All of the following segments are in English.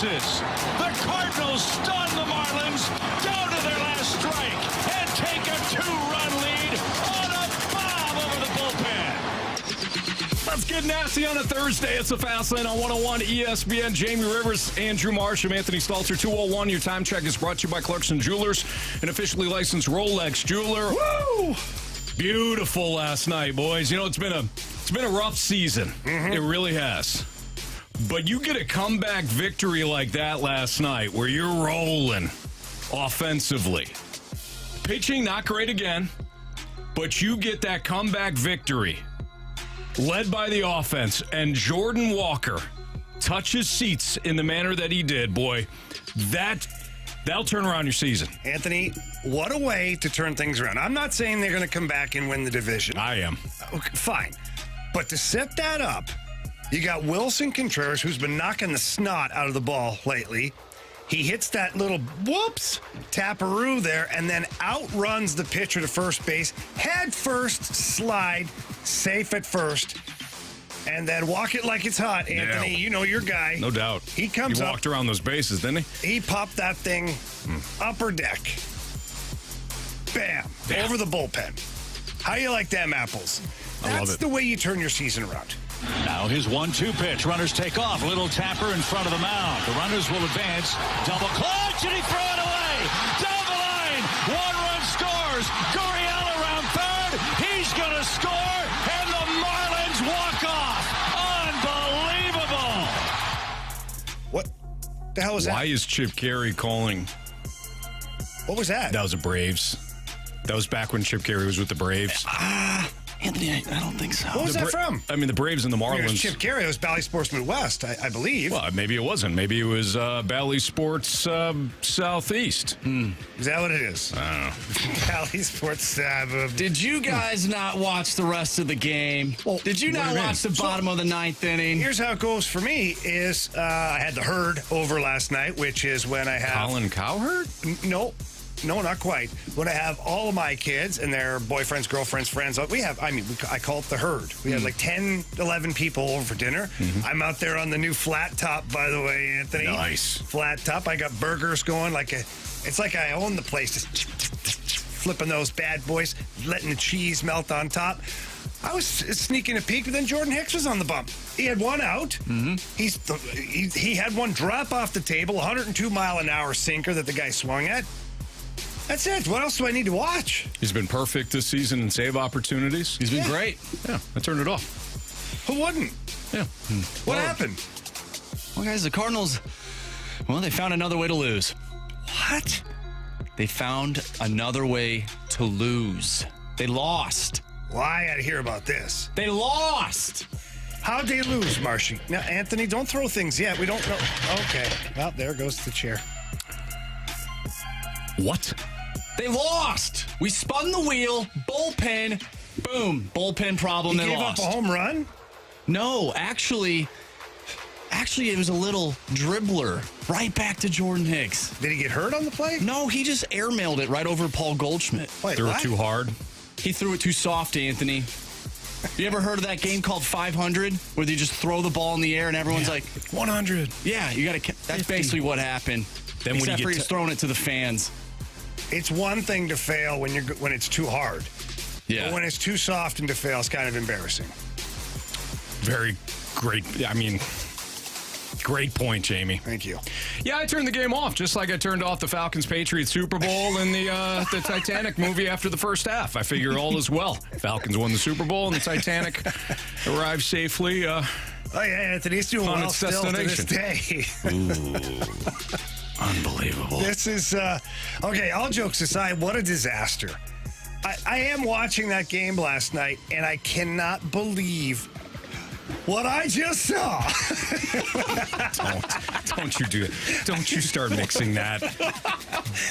bases. The Cardinals stun the Marlins down to their last strike and take a 2-run lead on a bomb over the bullpen. Let's get nasty on a Thursday. It's the Fast Lane on 101 ESPN. Jamie Rivers, Andrew Marsh, and Anthony Stalter. 201. Your time check is brought to you by Clarkson Jewelers, an officially licensed Rolex jeweler. Woo! Beautiful last night, boys. You know, it's been a rough season. Mm-hmm. It really has. But you get a comeback victory like that last night where you're rolling offensively. Pitching, not great again, but you get that comeback victory led by the offense, and Jordan Walker touches seats in the manner that he did. Boy, that'll turn around your season. Anthony, what a way to turn things around. I'm not saying they're going to come back and win the division. I am. Okay, fine. But to set that up, you got Wilson Contreras, who's been knocking the snot out of the ball lately. He hits that little whoops taparoo there and then outruns the pitcher to first base. Head first slide, safe at first. And then walk it like it's hot, Anthony. Yeah. You know your guy. No doubt. He comes up. He walked around those bases, didn't he? He popped that thing upper deck. Bam. Over the bullpen. How you like them apples? I love it. That's the way you turn your season around. Now his 1-2 pitch. Runners take off. Little tapper in front of the mound. The runners will advance. Double clutch, and he threw it away. Down the line. 1 run scores. Gurriel around third. He's going to score, and the Marlins walk off. Unbelievable. What the hell was that? Why is Chip Carey calling? What was that? That was the Braves. That was back when Chip Carey was with the Braves. Anthony, I don't think so. What was that from? I mean, the Braves and the Marlins. It was Chip Carey. It was Bally Sports Midwest, I believe. Well, maybe it wasn't. Maybe it was Bally Sports Southeast. Is that what it is? I don't know. Bally Sports. Did you guys not watch the rest of the game? Did you not watch the bottom of the 9th inning? Here's how it goes for me is I had the herd over last night, which is when I have... Colin Cowherd? No, not quite. When I have all of my kids and their boyfriends, girlfriends, friends, I call it the herd. We had like 10, 11 people over for dinner. Mm-hmm. I'm out there on the new flat top, by the way, Anthony. Nice. Flat top. I got burgers going it's like I own the place. Just flipping those bad boys, letting the cheese melt on top. I was sneaking a peek, but then Jordan Hicks was on the bump. He had one out. Mm-hmm. He had one drop off the table, 102-mile-an-hour sinker that the guy swung at. That's it. What else do I need to watch? He's been perfect this season in save opportunities. He's been great. Yeah, I turned it off. Who wouldn't? Yeah. What happened? Well, guys, the Cardinals, they found another way to lose. What? They found another way to lose. They lost. Well, I got to hear about this. They lost. How'd they lose, Marshy? Now, Anthony, don't throw things yet. We don't know. Okay. Well, there goes the chair. What? They lost. We spun the wheel. Bullpen. Boom. Bullpen problem. They lost. Gave up a home run? No, actually, it was a little dribbler right back to Jordan Hicks. Did he get hurt on the play? No, he just airmailed it right over Paul Goldschmidt. Wait, threw it too hard? He threw it too soft, Anthony. You ever heard of that game called 500, where they just throw the ball in the air and everyone's like 100? Yeah, you got to. That's 50. Basically what happened. Then Except for he's throwing it to the fans. It's one thing to fail when it's too hard. Yeah. But when it's too soft and to fail, it's kind of embarrassing. Very great. I mean, great point, Jamie. Thank you. Yeah, I turned the game off, just like I turned off the Falcons-Patriots Super Bowl and the Titanic movie after the first half. I figure all is well. Falcons won the Super Bowl, and the Titanic arrived safely. Oh, yeah, Anthony's doing well still to this day. Ooh. Unbelievable. This is, okay, all jokes aside, what a disaster. I am watching that game last night, and I cannot believe what I just saw. Don't you do it. Don't you start mixing that.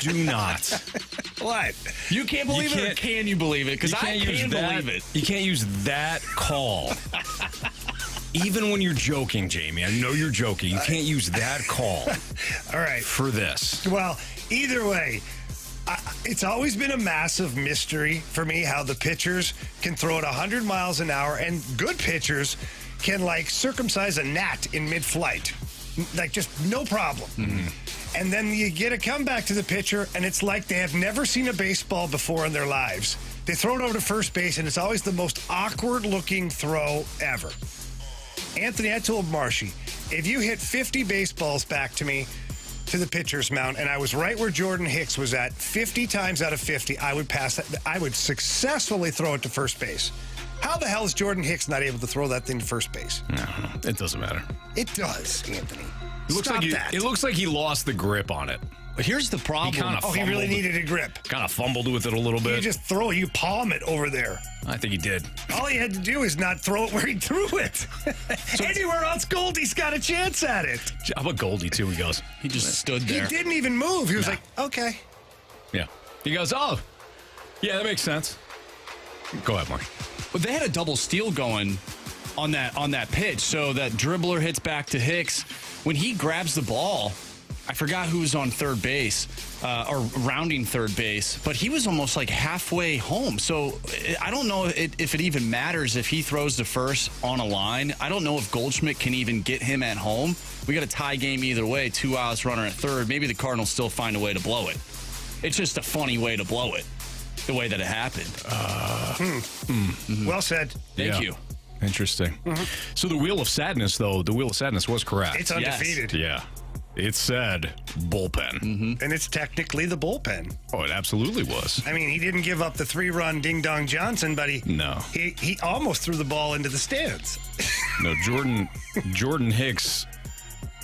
Do not. What? You can't believe it, or can you believe it? Because I can believe it. You can't use that call. Even when you're joking, Jamie, I know you're joking. You can't use that call. All right. For this. Well, either way, it's always been a massive mystery for me how the pitchers can throw it 100 miles an hour, and good pitchers can, circumcise a gnat in mid-flight. Like, just no problem. And then you get a comeback to the pitcher, and it's like they have never seen a baseball before in their lives. They throw it over to first base, and it's always the most awkward-looking throw ever. Anthony, I told Marshy, if you hit 50 baseballs back to me to the pitcher's mound, and I was right where Jordan Hicks was at, 50 times out of 50, I would pass that. I would successfully throw it to first base. How the hell is Jordan Hicks not able to throw that thing to first base? No, it doesn't matter. It does, Anthony. It looks like he lost the grip on it. But here's the problem. He really needed a grip. Kind of fumbled with it a little bit. You just throw it. You palm it over there. I think he did. All he had to do is not throw it where he threw it. Anywhere else, Goldie's got a chance at it. How about Goldie, too? He goes. He just stood there. He didn't even move. He was like, okay. Yeah. He goes, oh, yeah, that makes sense. Go ahead, Mark. But they had a double steal going on that pitch. So that dribbler hits back to Hicks. When he grabs the ball, I forgot who was on third base or rounding third base, but he was almost like halfway home. So I don't know if it even matters if he throws to first on a line. I don't know if Goldschmidt can even get him at home. We got a tie game either way, 2 outs, runner at third. Maybe the Cardinals still find a way to blow it. It's just a funny way to blow it, the way that it happened. Well said. Thank you. Interesting. So the Wheel of Sadness, though, was correct. It's undefeated. Yeah. It said bullpen. And it's technically the bullpen. Oh, it absolutely was. I mean, he didn't give up the 3-run Ding Dong Johnson, but he almost threw the ball into the stands. No, Jordan Hicks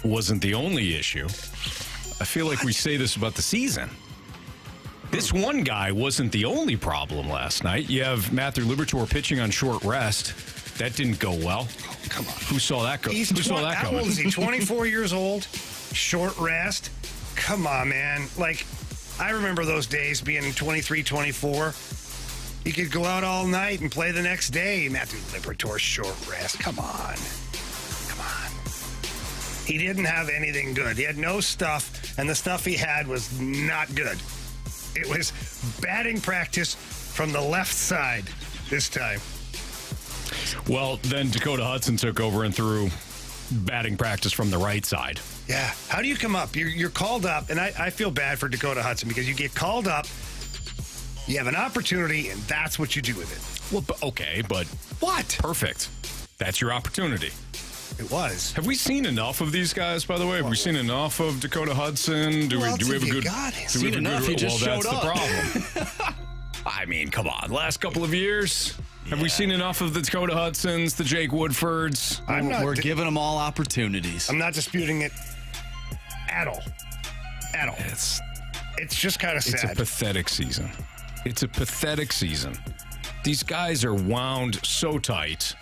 wasn't the only issue. I feel like we say this about the season. This one guy wasn't the only problem last night. You have Matthew Liberatore pitching on short rest. That didn't go well. Oh, come on. Who saw that go? How old is he? 24 years old? Short rest? Come on, man. Like, I remember those days being 23, 24. You could go out all night and play the next day. Matthew Liberatore, short rest. Come on. He didn't have anything good. He had no stuff, and the stuff he had was not good. It was batting practice from the left side this time. Well, then Dakota Hudson took over and threw batting practice from the right side. Yeah. How do you come up? You're called up, and I feel bad for Dakota Hudson because you get called up, you have an opportunity, and that's what you do with it. Well, okay, but what? Perfect. That's your opportunity. It was. Have we seen enough of these guys, by the way? Have we seen enough of Dakota Hudson? Do we have a good... Seen enough, he just showed up. That's the problem. I mean, come on. Last couple of years... Have we seen enough of the Dakota Hudsons, the Jake Woodfords? We're giving them all opportunities. I'm not disputing it at all. At all. It's just kind of sad. It's a pathetic season. These guys are wound so tight.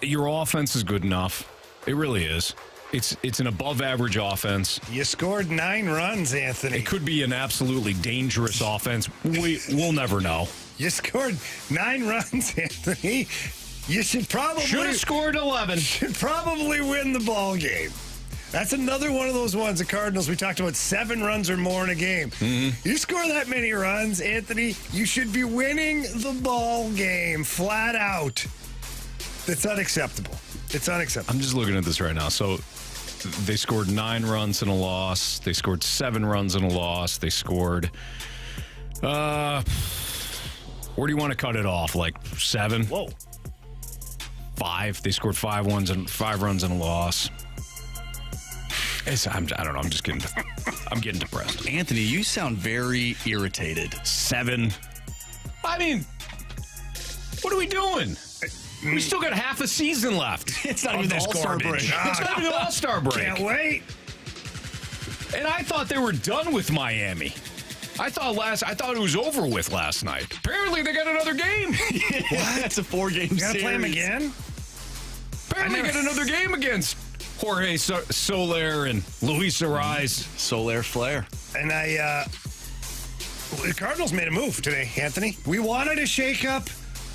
Your offense is good enough. It really is. It's an above-average offense. You scored 9 runs, Anthony. It could be an absolutely dangerous offense. We'll never know. You scored 9 runs, Anthony. You should have scored 11. Should probably win the ball game. That's another one of those ones, the Cardinals. We talked about 7 runs or more in a game. You score that many runs, Anthony, you should be winning the ball game flat out. It's unacceptable. I'm just looking at this right now. So they scored 9 runs in a loss. They scored 7 runs in a loss. They scored, where do you want to cut it off? Like 7? Whoa. 5. They scored 5 runs in a loss. I don't know. I'm getting depressed. Anthony, you sound very irritated. 7. I mean, what are we doing? We still got half a season left. It's not even the All-Star break. It's not even the All-Star break. Can't wait. And I thought they were done with Miami. I thought it was over with last night. Apparently, they got another game. What? That's a 4-game series. You gotta play them again? Apparently, they got another game against Jorge Soler and Luis Ariz. Soler Flair. And the Cardinals made a move today, Anthony. We wanted a shakeup.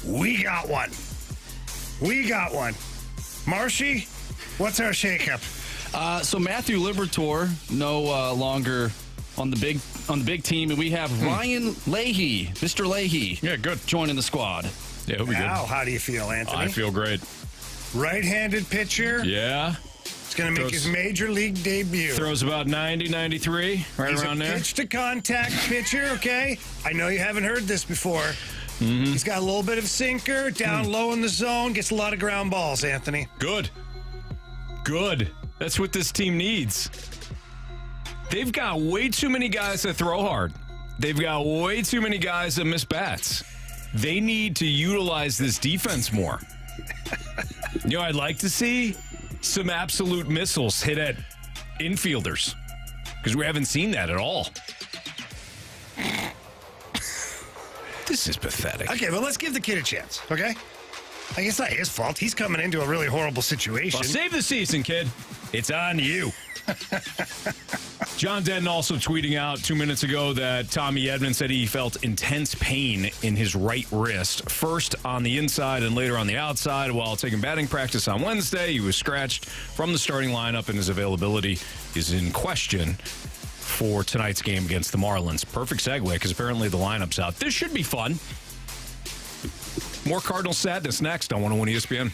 We got one. Marshy, what's our shakeup? So Matthew Liberatore no longer on the big team, and we have Ryan Leahy, Mr. Leahy. Yeah, good. Joining the squad. Yeah, he'll be good. Now, how do you feel, Anthony? I feel great. Right-handed pitcher. Yeah. He's going to make his major league debut. Throws about 90, 93, right He's around a there. pitch-to-contact pitcher, okay? I know you haven't heard this before. Mm-hmm. He's got a little bit of sinker, down low in the zone, gets a lot of ground balls, Anthony. Good. That's what this team needs. They've got way too many guys that throw hard. They've got way too many guys that miss bats. They need to utilize this defense more. I'd like to see some absolute missiles hit at infielders because we haven't seen that at all. This is pathetic. Okay, well, let's give the kid a chance, okay? It's not his fault. He's coming into a really horrible situation. Well, save the season, kid. It's on you. John Denton also tweeting out 2 minutes ago that Tommy Edman said he felt intense pain in his right wrist, first on the inside and later on the outside while taking batting practice on Wednesday. He was scratched from the starting lineup and his availability is in question for tonight's game against the Marlins. Perfect segue because apparently the lineup's out. This should be fun. More Cardinal sadness next on 101 ESPN.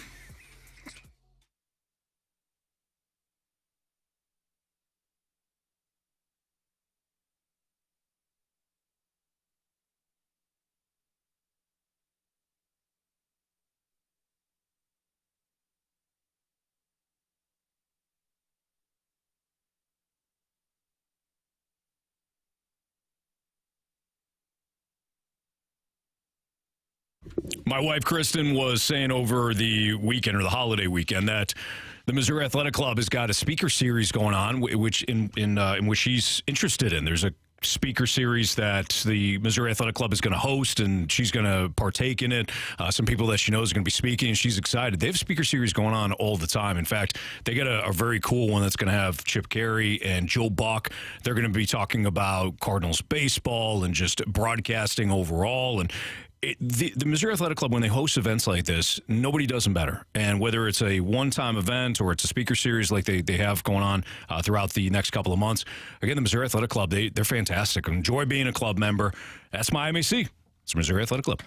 My wife, Kristen, was saying over the weekend or the holiday weekend that the Missouri Athletic Club has got a speaker series going on, which in which she's interested in. There's a speaker series that the Missouri Athletic Club is going to host, and she's going to partake in it. Some people that she knows are going to be speaking, and she's excited. They have speaker series going on all the time. In fact, they got a very cool one that's going to have Chip Carey and Joe Buck. They're going to be talking about Cardinals baseball and just broadcasting overall. And the Missouri Athletic Club, when they host events like this, nobody does them better. And whether it's a one-time event or it's a speaker series like they have going on throughout the next couple of months, again, the Missouri Athletic Club, they're fantastic. Enjoy being a club member. That's my MAC. It's Missouri Athletic Club.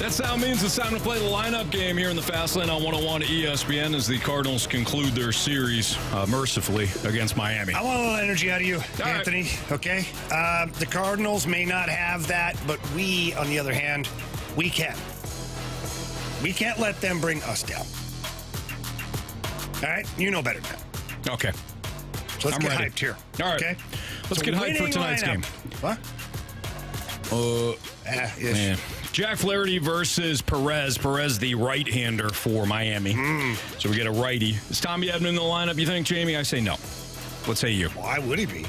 That sound means it's time to play the lineup game here in the Fast Lane on 101 ESPN as the Cardinals conclude their series mercifully against Miami. I want a little energy out of you, Anthony, okay? The Cardinals may not have that, but we, on the other hand, we can. We can't let them bring us down. All right? You know better than that. Okay. So let's I'm get ready. hyped here. All right. Okay? Let's get hyped for tonight's game. What? Man. Jack Flaherty versus Perez. Perez, the right-hander for Miami. So we get a righty. Is Tommy Edman in the lineup, you think, Jamie? I say no. What say you? Why would he be?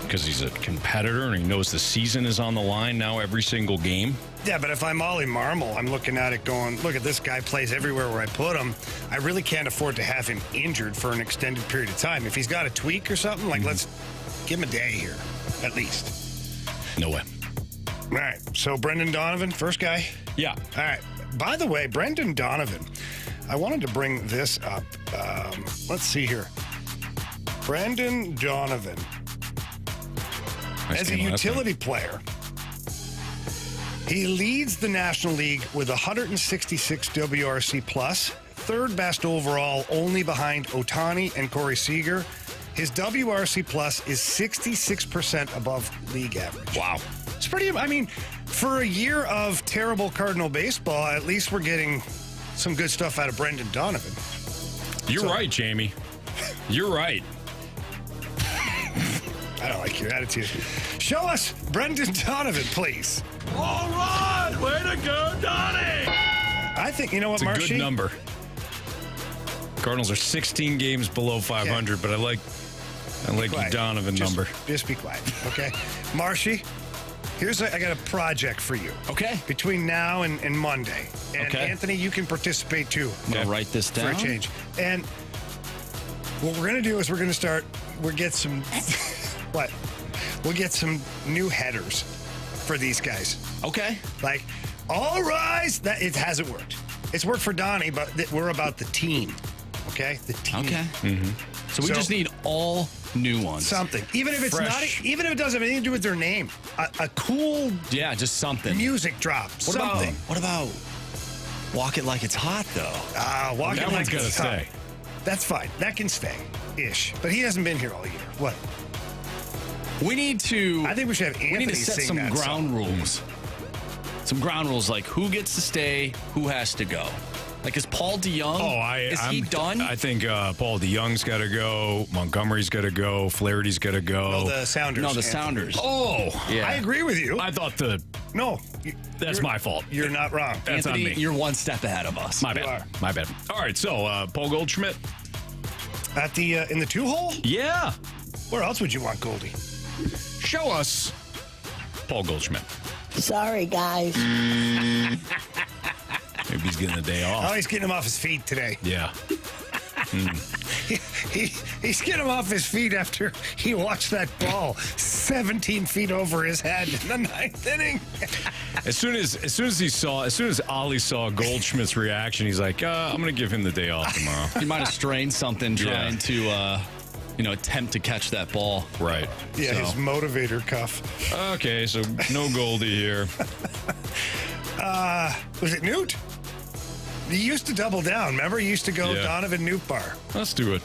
Because he's a competitor and he knows the season is on the line now every single game. Yeah, but if I'm Ollie Marmol, I'm looking at it going, look at this guy plays everywhere where I put him. I really can't afford to have him injured for an extended period of time. If he's got a tweak or something, like let's give him a day here, at least. No way. All right, so Brendan Donovan, first guy. Yeah. All right. By the way, Brendan Donovan, I wanted to bring this up. Let's see here. Brendan Donovan, Nice as a game last utility night. player, he leads the National League with 166 WRC plus, third best overall, only behind Ohtani and Corey Seager. His WRC plus is 66% above league average. Wow. It's pretty, I mean, for a year of terrible Cardinal baseball, at least we're getting some good stuff out of Brendan Donovan. You're right, Jamie. You're right. I don't like your attitude. Show us Brendan Donovan, please. All right. Way to go, Donnie. I think, you know what, It's a Marshy? good number. Cardinals are 16 games below 500, but I like your Quiet. Donovan number. Just be quiet, okay? Marshy, I got a project for you. Okay. Between now and Monday. And Okay. Anthony, you can participate too. I'm going to write this For down. a change. And what we're going to do is we'll get some, what? We'll get some new headers for these guys. Okay. Like, all rise. That it hasn't worked. It's worked for Donnie, but we're about the team. Okay? The team. Okay. So we just need all new ones. Something. Even if it's Fresh. not, even if it doesn't have anything to do with their name. A cool Yeah, just something. music drop. Something. What about Walk It Like It's Hot, though? Walking That one's like gotta it's hot. stay. That's fine. That can stay. Ish. But he hasn't been here all year. What? We need to. I think we should have Anthony We need to set sing some that ground song. rules. Some ground rules like who gets to stay, who has to go. Like, is Paul DeYoung? Is he done? I think Paul DeYoung's got to go. Montgomery's got to go. Flaherty's got to go. No, the Sounders. no, the Anthony. Sounders. Oh, Yeah. I agree with you. I thought No. that's my fault. You're not wrong. That's on Anthony, me. you're one step ahead of us. My You bad. are. My bad. All right, so Paul Goldschmidt. At the in the 2-hole? Yeah. Where else would you want Goldie? Show us Paul Goldschmidt. Sorry, guys. Maybe he's getting a day Oh, off. he's getting him off his feet today. Yeah. He's getting him off his feet after he watched that ball 17 feet over his head in the ninth inning. As soon as Ollie saw Goldschmidt's reaction, he's like, I'm going to give him the day off tomorrow. He might have strained something Yeah. trying to, attempt to catch that ball. Right. Yeah, So. his motivator cuff. Okay, so no Goldie here. Was it Newt? He used to double down. Remember, he used to go Yeah. Donovan Newt bar. Let's do it.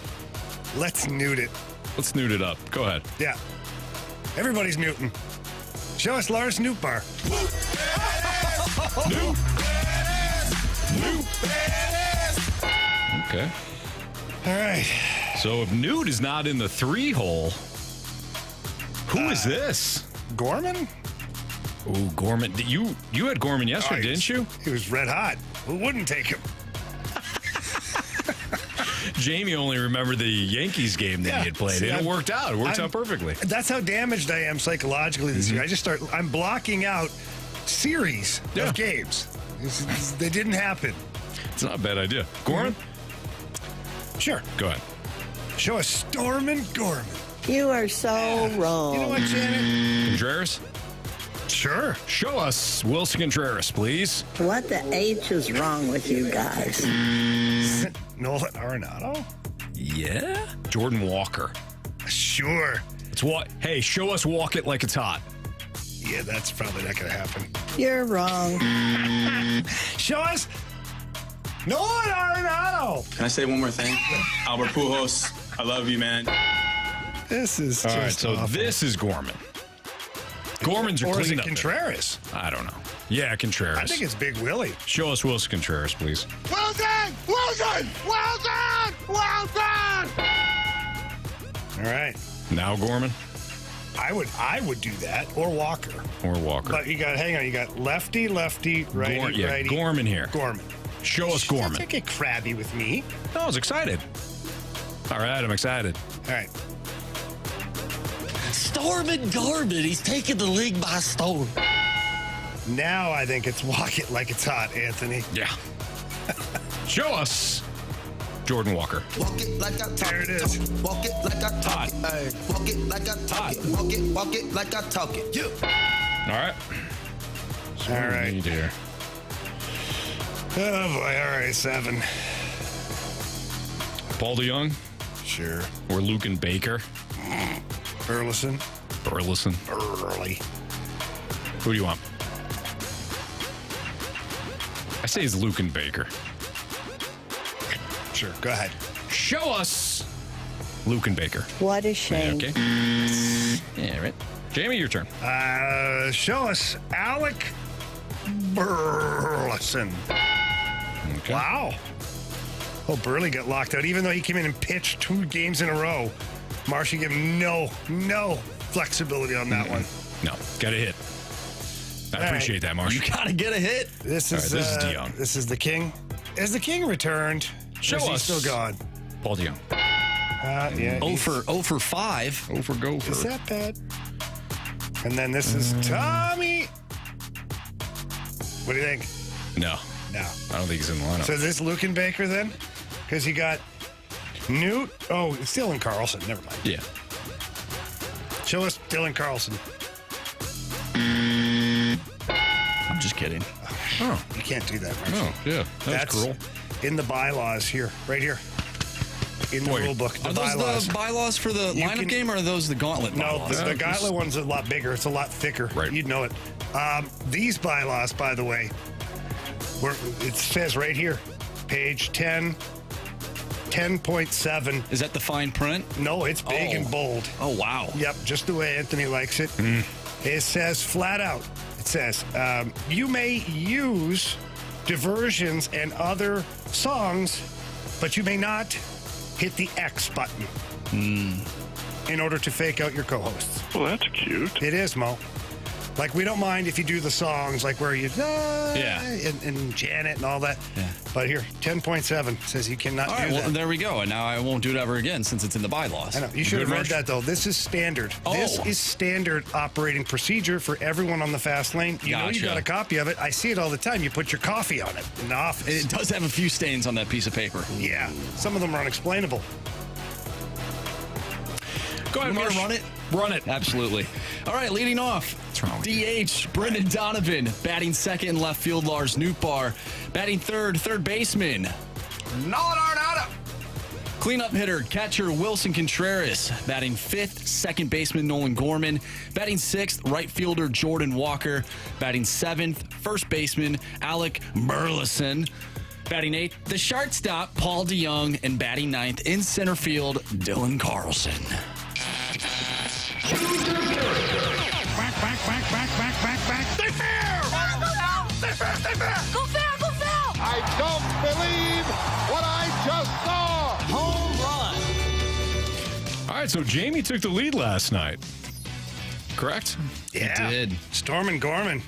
Let's Newt it. Let's snoot it up. Go ahead. Yeah. Everybody's Newton. Show us Lars Newt bar. Okay. All right. So if Newt is not in the 3-hole, who is this? Gorman? Ooh, Gorman. You had Gorman yesterday, didn't you? He was red hot. Who wouldn't take him? Jamie only remembered the Yankees game that Yeah, he had played, see, and it I'm- worked out. It worked I'm- out perfectly. That's how damaged I am psychologically this year. I'm blocking out series Yeah. of games. They didn't happen. It's not a bad idea. Gorman? Sure. Go ahead. Show us Stormin Gorman. You are so wrong. You know what, Janet? Contreras? Sure. Show us Wilson Contreras, please. What the H is wrong with you guys? Nolan Arenado? Yeah? Jordan Walker. Sure. It's what? Hey, show us Walk It Like It's Hot. Yeah, that's probably not going to happen. You're wrong. Show us Nolan Arenado. Can I say one more thing? Albert Pujols, I love you, man. This is All just right, so awful. this is Gorman. Gorman's your Or is it cleanup. Contreras? I don't know. Yeah, Contreras. I think it's Big Willie. Show us Wilson Contreras, please. Well done! Well done! Well done! Well done! All right. Now Gorman I would do that, or Walker. or Walker? But you got, hang on, you got lefty, righty, righty. Gorman here. Gorman. Show us Gorman. Don't get crabby with me. No, I was excited. All right, I'm excited. All right. Stormin' Garmin, he's taking the league by storm. Now I think it's walk it like it's hot, Anthony. Yeah. Show us Jordan Walker. Walk it like I talk There it is. Walk it like I talk it. Ay. Walk it like I talk it. Walk it like I talk it. You. All right. All right. Need here. Oh, boy. All right, 7. Paul DeYoung Sure. or Lucan Baker. Burleson. Burleson. Early. Who do you want? I say it's Lucan Baker. Sure. Go ahead. Show us Lucan Baker. What a Yeah, shame. okay. Yeah, right. Jamie, your turn. Show us Alec Burleson. Okay. Wow. Oh, Burley got locked out, even though he came in and pitched 2 games in a row. Marshy gave him no flexibility on that one. No, got a hit. I All appreciate that, Marsh. You gotta get a hit. This All is right, this is DeYoung. This is the King. Is the King returned? Show or is he us. still gone? Paul DeYoung. Yeah. 0 he's- for 5. Over Gopher. Is that bad? And then this is Tommy. What do you think? No, No. I don't think he's in the lineup. So is this Lucan Baker then? Because he got Newt. Oh, it's Dylan Carlson. Never mind. yeah. Show us Dylan Carlson. I'm just kidding. Oh, You can't do that, Marshall. oh, yeah. That's cruel. In the bylaws here, right here. In the Boy, rule book, the Are those bylaws. the bylaws for the You lineup can- game, or are those the Gauntlet No, bylaws? the Gauntlet one's a lot bigger. It's a lot thicker. Right. You'd know it. These bylaws, by the way, it says right here, page 10, 10.7. Is that the fine print? No, it's big Oh. and bold. Oh, wow. Yep, just the way Anthony likes it. It says flat out, it says, you may use diversions and other songs, but you may not hit the X button in order to fake out your co-hosts. Well, that's cute. It is, Mo. Like, we don't mind if you do the songs, like where you, Yeah. and Janet and all that. Yeah. But here, 10.7 says you cannot All do right, well, that. there we go. And now I won't do it ever again since it's in the bylaws. I know. You should have Good, read Marsh? that, though. This is standard. This Oh. is standard operating procedure for everyone on the fast lane. You know you Gotcha. got a copy of it. I see it all the time. You put your coffee on it in the office. It does have a few stains on that piece of paper. Yeah. Some of them are unexplainable. Go ahead, You want me Marsh. to run it? Run it. Absolutely. All right, leading off. What's wrong with DH, Brendan Donovan. Batting second in left field, Lars Nootbaar. Batting third baseman. Nolan Arenado. Cleanup hitter, catcher Wilson Contreras. Batting fifth, second baseman Nolan Gorman. Batting sixth, right fielder Jordan Walker. Batting seventh, first baseman Alec Burleson. Batting eighth, the shortstop Paul DeYoung. And batting ninth in center field, Dylan Carlson. I don't believe what I just saw. Home run. All right, so Jamie took the lead last night. Correct? Yeah. did. Stormin' Gorman.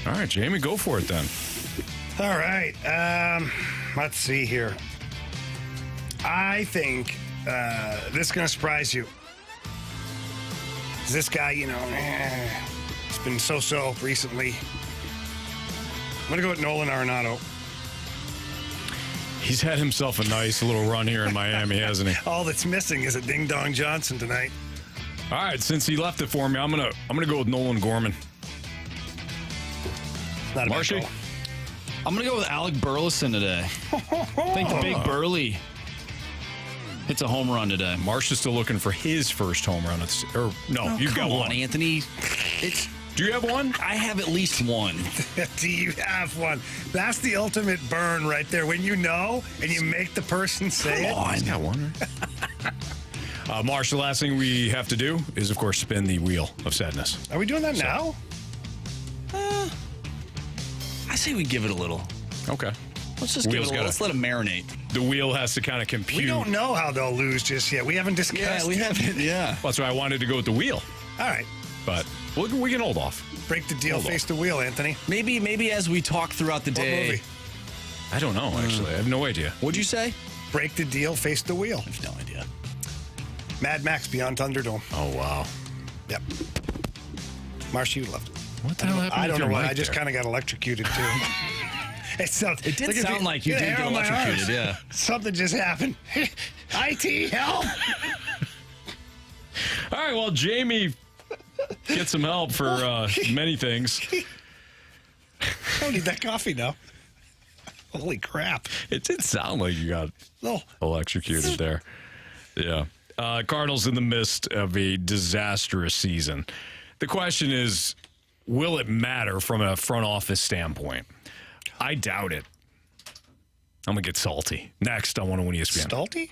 All right, Jamie, go for it then. All right. Let's see here. I think this is going to surprise you. This guy, it's been so-so recently. I'm going to go with Nolan Arenado. He's had himself a nice little run here in Miami, hasn't he? All that's missing is a Ding Dong Johnson tonight. All right, since he left it for me, I'm gonna go with Nolan Gorman. Not a bad Marshy? call. I'm going to go with Alec Burleson today. I think the big Burley hits a home run today. Marsh is still looking for his first home run. You've got Come one. on, Anthony. It's Do you have one? I have at least one. Do you have one? That's the ultimate burn right there. When you know and you make the person say it. He's got one. Marsh, the last thing we have to do is, of course, spin the wheel of sadness. Are we doing that now? I say we give it a little. Okay. Let's just give it a little. Let's let it marinate. The wheel has to kind of compute. We don't know how they'll lose just yet. We haven't discussed. Yeah, we haven't. Yeah. Well, that's why I wanted to go with the wheel. All right. But we can hold off. Break the deal, face the wheel, Anthony. Maybe as we talk throughout the day. What movie? I don't know, actually. I have no idea. What'd you say? Break the deal, face the wheel. I have no idea. Mad Max Beyond Thunderdome. Oh, wow. Yep. Marsh, you loved it. What the hell happened I with don't know your why. mic I just there? kind of got electrocuted, too. It did sound like you did get electrocuted, yeah. Something just happened. IT, help! All right, well, Jamie get some help for many things. I don't need that coffee now. Holy crap. It did sound like you got No. electrocuted there. Yeah. Cardinals in the midst of a disastrous season. The question is, will it matter from a front office standpoint? I doubt it. I'm going to get salty. Next on 101 ESPN. Stalty?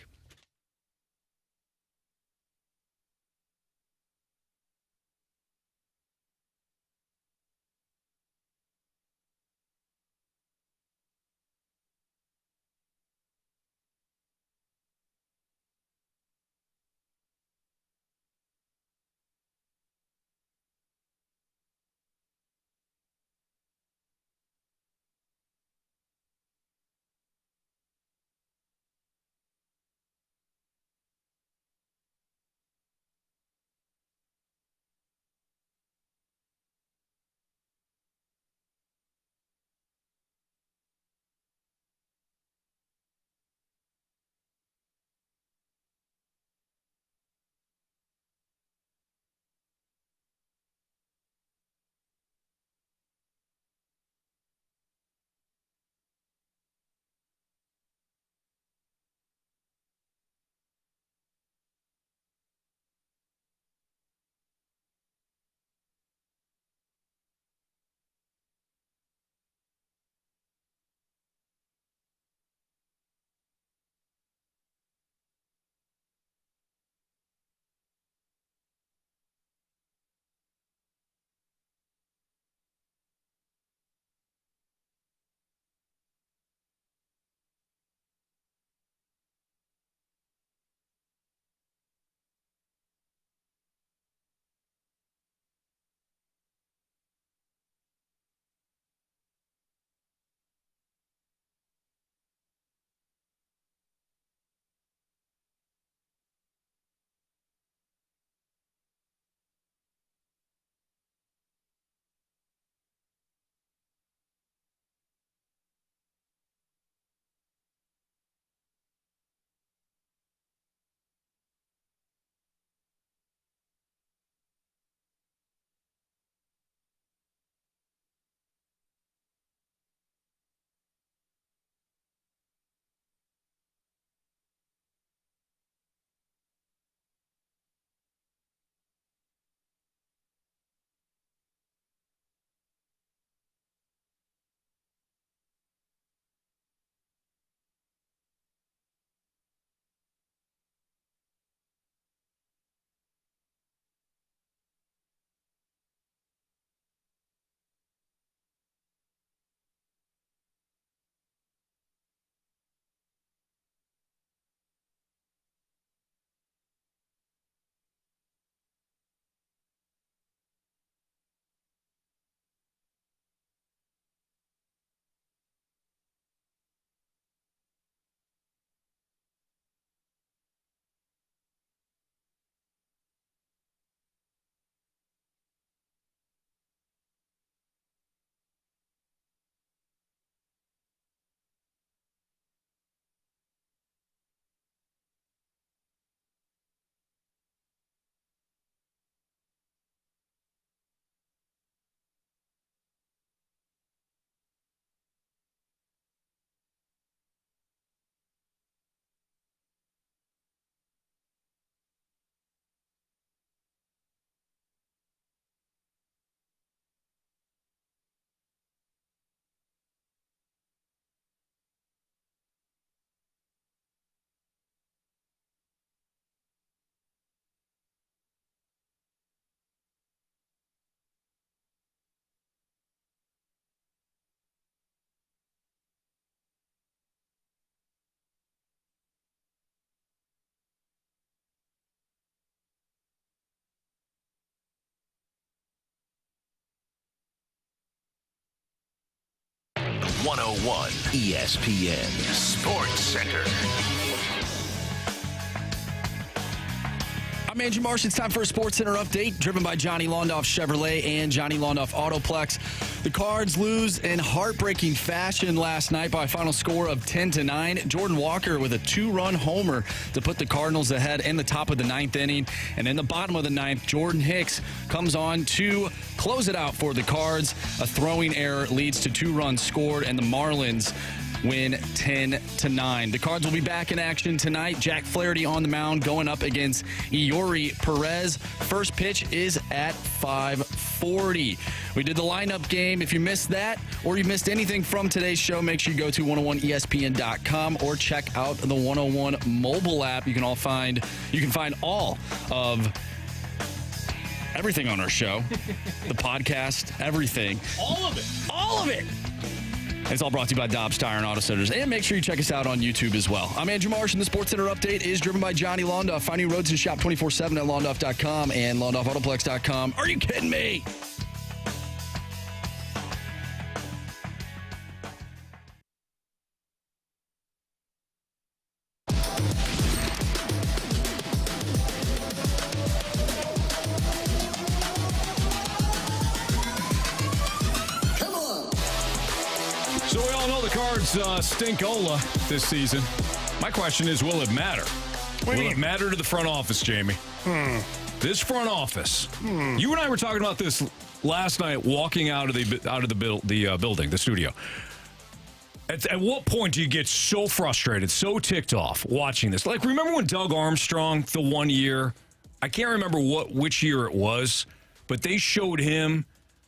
101 ESPN Sports Center. I'm Andrew Marsh. It's time for a Sports Center update, driven by Johnny Londoff Chevrolet and Johnny Londoff Autoplex. The Cards lose in heartbreaking fashion last night by a final score of 10-9. Jordan Walker with a 2-run homer to put the Cardinals ahead in the top of the ninth inning. And in the bottom of the ninth, Jordan Hicks comes on to close it out for the Cards. A throwing error leads to 2 runs scored, and the Marlins win 10-9. The Cards will be back in action tonight. Jack Flaherty on the mound going up against Iori Perez. First pitch is at 5:40. We did the lineup game. If you missed that or you missed anything from today's show, make sure you go to 101ESPN.com or check out the 101 mobile app. You can find all of everything on our show, the podcast, everything. All of it. All of it. It's all brought to you by Dobbs Tire and Auto Centers. And make sure you check us out on YouTube as well. I'm Andrew Marsh, and the Sports Center update is driven by Johnny Londoff. Find new roads to shop 24/7 at Londoff.com and LondoffAutoplex.com. Are you kidding me? So we all know the Cards stinkola this season. My question is, will it matter? Will it matter to the front office, Jamie? This front office. You and I were talking about this last night, walking out of the building, the studio. At what point do you get so frustrated, so ticked off watching this? Like, remember when Doug Armstrong, the one year, I can't remember which year it was, but they showed him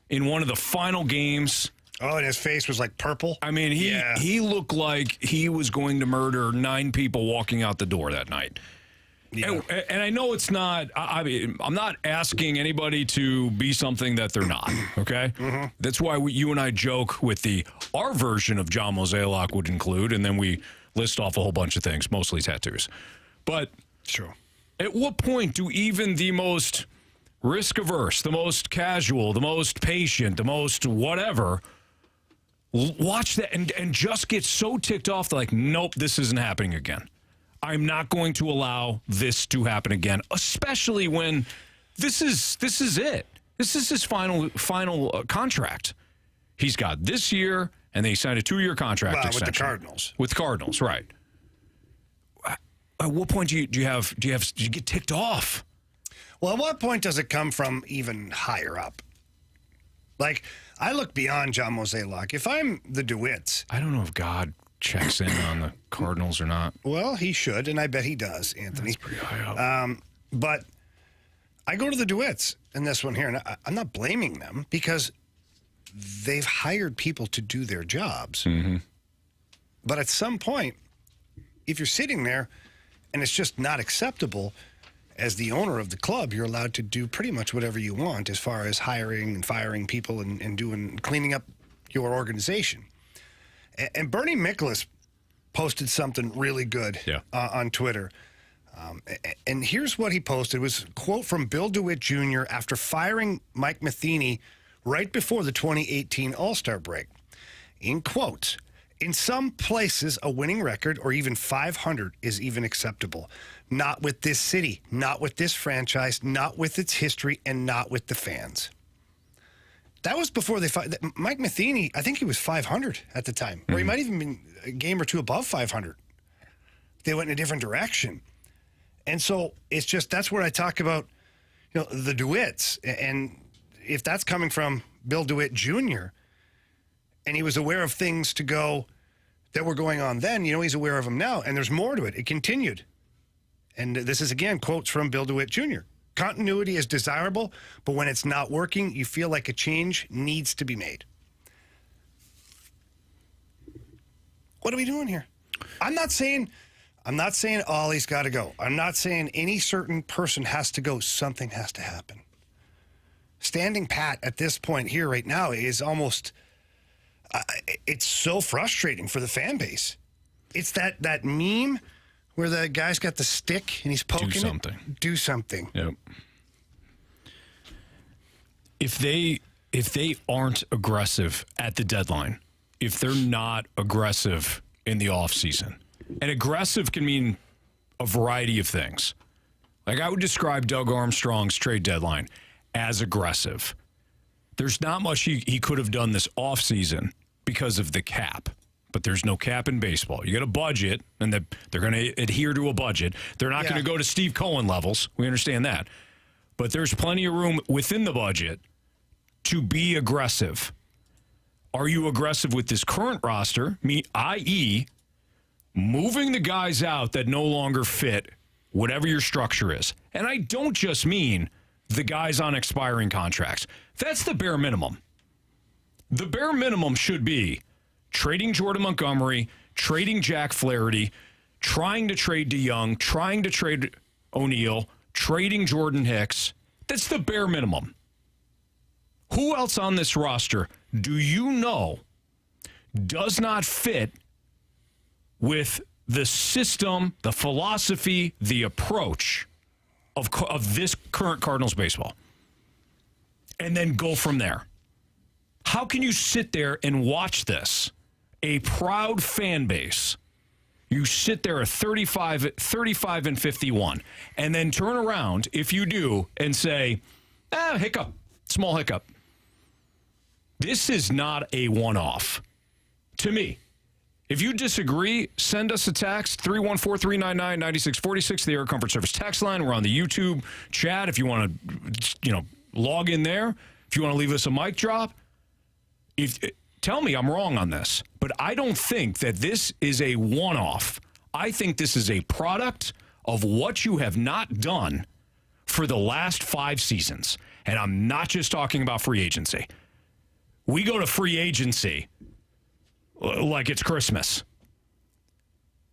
in one of the final games. Oh, and his face was like purple. I mean, he looked like he was going to murder 9 people walking out the door that night. Yeah. And I know it's not, I'm not asking anybody to be something that they're not, okay? Mm-hmm. That's why you and I joke with our version of John Mozeliak would include, and then we list off a whole bunch of things, mostly tattoos. But sure. At what point do even the most risk-averse, the most casual, the most patient, the most whatever watch that and just get so ticked off, like, nope, this isn't happening again. I'm not going to allow this to happen again, especially when this is it. This is his final contract. He's got this year, and then he signed a 2-year contract extension with the Cardinals. With the Cardinals, right? At what point do you get ticked off? Well, at what point does it come from even higher up? Like, I look beyond John Mozeliak. If I'm the DeWitts, I don't know if God checks in on the Cardinals or not. Well, he should, and I bet he does, Anthony. That's pretty high up. But I go to the DeWitts in this one here, and I'm not blaming them because they've hired people to do their jobs. Mm-hmm. But at some point, if you're sitting there and it's just not acceptable, as the owner of the club, you're allowed to do pretty much whatever you want as far as hiring and firing people and cleaning up your organization. And Bernie Miklasz posted something really good on Twitter. And here's what he posted. It was a quote from Bill DeWitt Jr. after firing Mike Matheny right before the 2018 All-Star break. In quotes, "In some places, a winning record or even 500 is even acceptable. Not with this city, not with this franchise, not with its history, and not with the fans." That was before they fired Mike Matheny. I think he was 500 at the time, or he might even been a game or two above 500. They went in a different direction. And so it's just, that's where I talk about, the DeWitts. And if that's coming from Bill DeWitt Jr., and he was aware of things that were going on then, he's aware of them now. And there's more to it. It continued. And this is, again, quotes from Bill DeWitt Jr. "Continuity is desirable, but when it's not working, you feel like a change needs to be made." What are we doing here? I'm not saying Ollie's got to go. I'm not saying any certain person has to go. Something has to happen. Standing pat at this point here right now is almost... it's so frustrating for the fan base. It's that meme where the guy's got the stick and he's poking it. Do something. Yep. If they aren't aggressive at the deadline, if they're not aggressive in the offseason. And aggressive can mean a variety of things. Like I would describe Doug Armstrong's trade deadline as aggressive. There's not much he could have done this offseason because of the cap. But there's no cap in baseball. You got a budget, and they're going to adhere to a budget. They're not going to go to Steve Cohen levels. We understand that. But there's plenty of room within the budget to be aggressive. Are you aggressive with this current roster, i.e., moving the guys out that no longer fit whatever your structure is? And I don't just mean the guys on expiring contracts. That's the bare minimum. The bare minimum should be trading Jordan Montgomery, trading Jack Flaherty, trying to trade DeYoung, trying to trade O'Neill, trading Jordan Hicks. That's the bare minimum. Who else on this roster do you know does not fit with the system, the philosophy, the approach of this current Cardinals baseball? And then go from there. How can you sit there and watch this? A proud fan base. You sit there at 35 and 51, and then turn around, if you do, and say, hiccup, small hiccup. This is not a one-off to me. If you disagree, send us a text, 314-399-9646, the Air Comfort Service text line. We're on the YouTube chat if you want to, log in there. If you want to leave us a mic drop. Tell me I'm wrong on this, but I don't think that this is a one-off. I think this is a product of what you have not done for the last 5 seasons. And I'm not just talking about free agency. We go to free agency like it's Christmas.